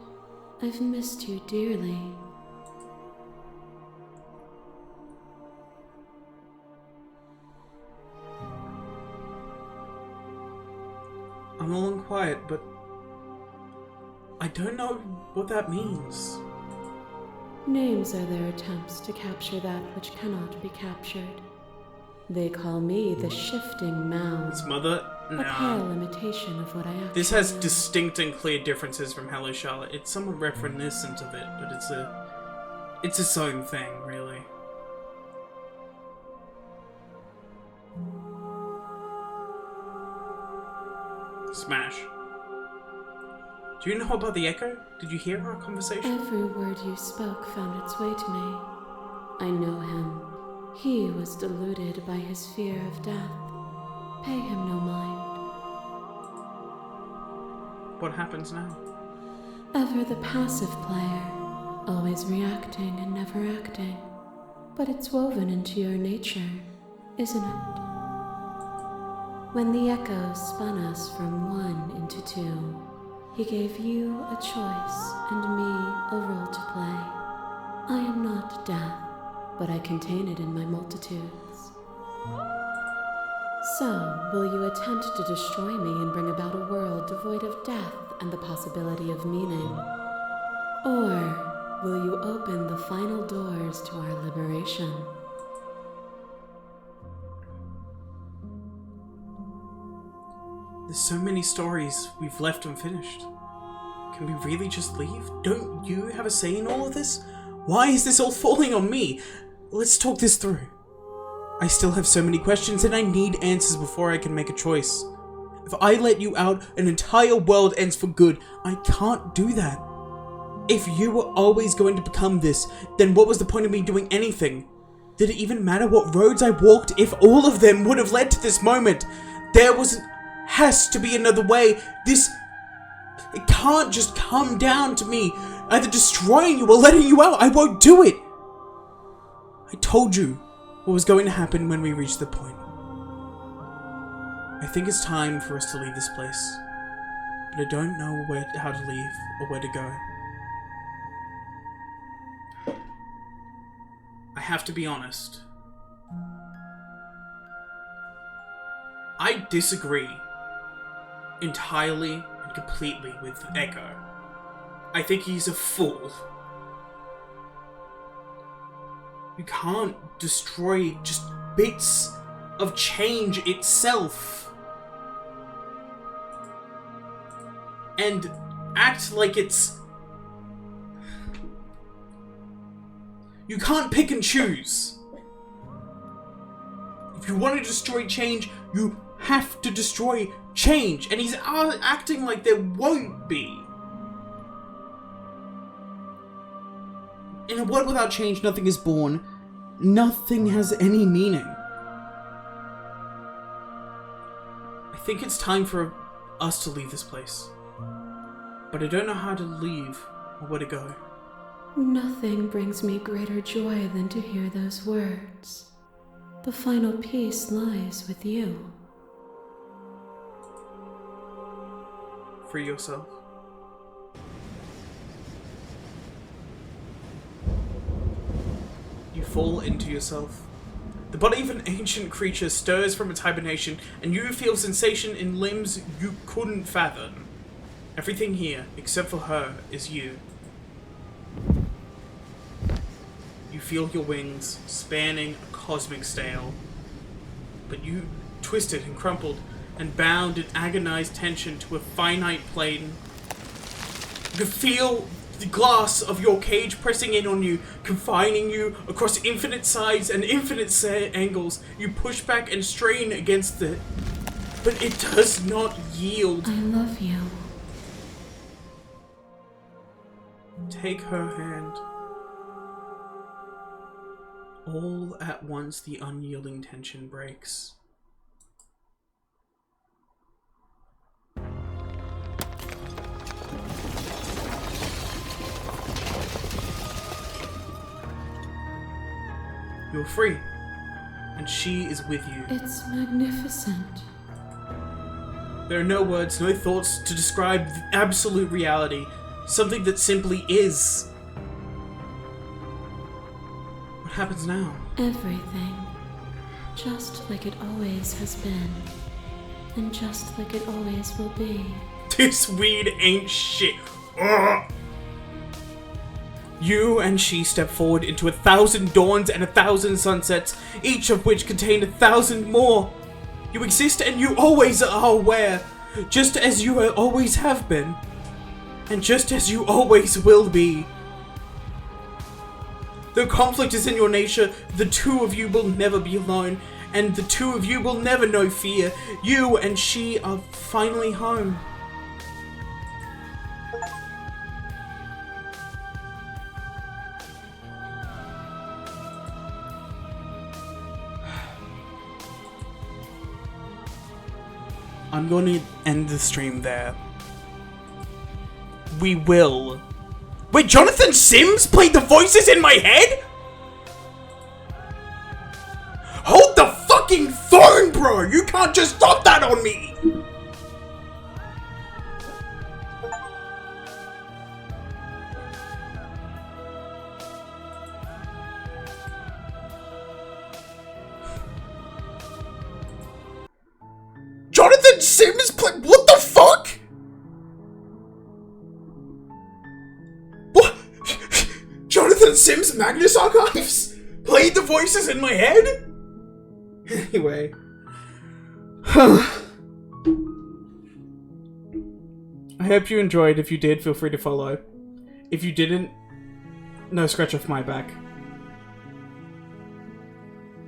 I've missed you dearly. I'm all in quiet, but I don't know what that means. Names are their attempts to capture that which cannot be captured. They call me the shifting mound. His mother? A pale Nah. imitation of what I actually This has am. distinct and clear differences from Hello Charlotte. It's somewhat reminiscent of it, but it's its own thing, really. Smash. Do you know about the Echo? Did you hear our conversation? Every word you spoke found its way to me. I know him. He was deluded by his fear of death. Pay him no mind. What happens now? Ever the passive player, always reacting and never acting. But it's woven into your nature, isn't it? When the Echo spun us from one into two, he gave you a choice and me a role to play. I am not death, but I contain it in my multitudes. So, will you attempt to destroy me and bring about a world devoid of death and the possibility of meaning? Or will you open the final doors to our liberation? There's so many stories we've left unfinished. Can we really just leave? Don't you have a say in all of this? Why is this all falling on me? Let's talk this through. I still have so many questions and I need answers before I can make a choice. If I let you out, an entire world ends for good. I can't do that. If you were always going to become this, then what was the point of me doing anything? Did it even matter what roads I walked if all of them would have led to this moment? Has to be another way. It can't just come down to me either destroying you or letting you out. I won't do it. I told you what was going to happen when we reached the point. I think it's time for us to leave this place, but I don't know how to leave or where to go. I have to be honest. I disagree entirely and completely with Echo. I think he's a fool. You can't destroy just bits of change itself and act like it's... You can't pick and choose. If you want to destroy change, you have to destroy change. And he's acting like there won't be. In a world without change, nothing is born. Nothing has any meaning. I think it's time for us to leave this place. But I don't know how to leave or where to go. Nothing brings me greater joy than to hear those words. The final peace lies with you. Free yourself. You fall into yourself. The body of an ancient creature stirs from its hibernation, and you feel sensation in limbs you couldn't fathom. Everything here, except for her, is you. You feel your wings spanning a cosmic sail, but you twisted and crumpled and bound in agonized tension to a finite plane. You feel the glass of your cage pressing in on you, confining you across infinite sides and infinite angles. You push back and strain against it, but it does not yield. I love you. Take her hand. All at once the unyielding tension breaks. You're free, and she is with you. It's magnificent. There are no words, no thoughts to describe the absolute reality, something that simply is. What happens now? Everything. Just like it always has been. And just like it always will be. This weed ain't shit. Ugh. You and she step forward into 1,000 dawns and 1,000 sunsets, each of which contain 1,000 more. You exist and you always are aware, just as you always have been, and just as you always will be. Though conflict is in your nature, the two of you will never be alone, and the two of you will never know fear. You and she are finally home. I'm going to end the stream there. We will. Wait, Jonathan Sims played the voices in my head? Hold the fucking phone, bro! You can't just drop that on me! Jonathan Sims played. What the fuck? What? Jonathan Sims Magnus Archives played the voices in my head? Anyway. I hope you enjoyed. If you did, feel free to follow. If you didn't, no scratch off my back.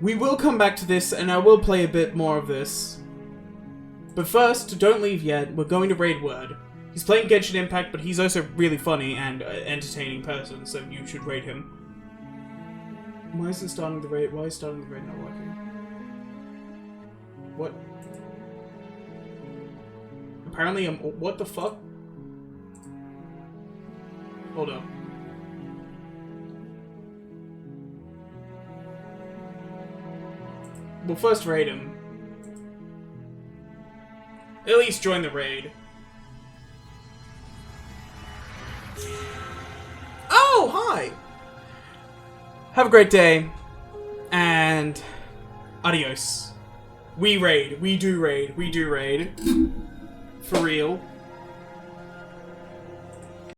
We will come back to this, and I will play a bit more of this. But first, don't leave yet, we're going to raid Word. He's playing Genshin Impact, but he's also really funny and entertaining person, so you should raid him. Why isn't starting the raid? Why is starting the raid not working? What? Apparently I'm... What the fuck? Hold up. We'll first raid him. At least join the raid. Oh, hi! Have a great day. And... adios. We raid. We do raid. We do raid. For real.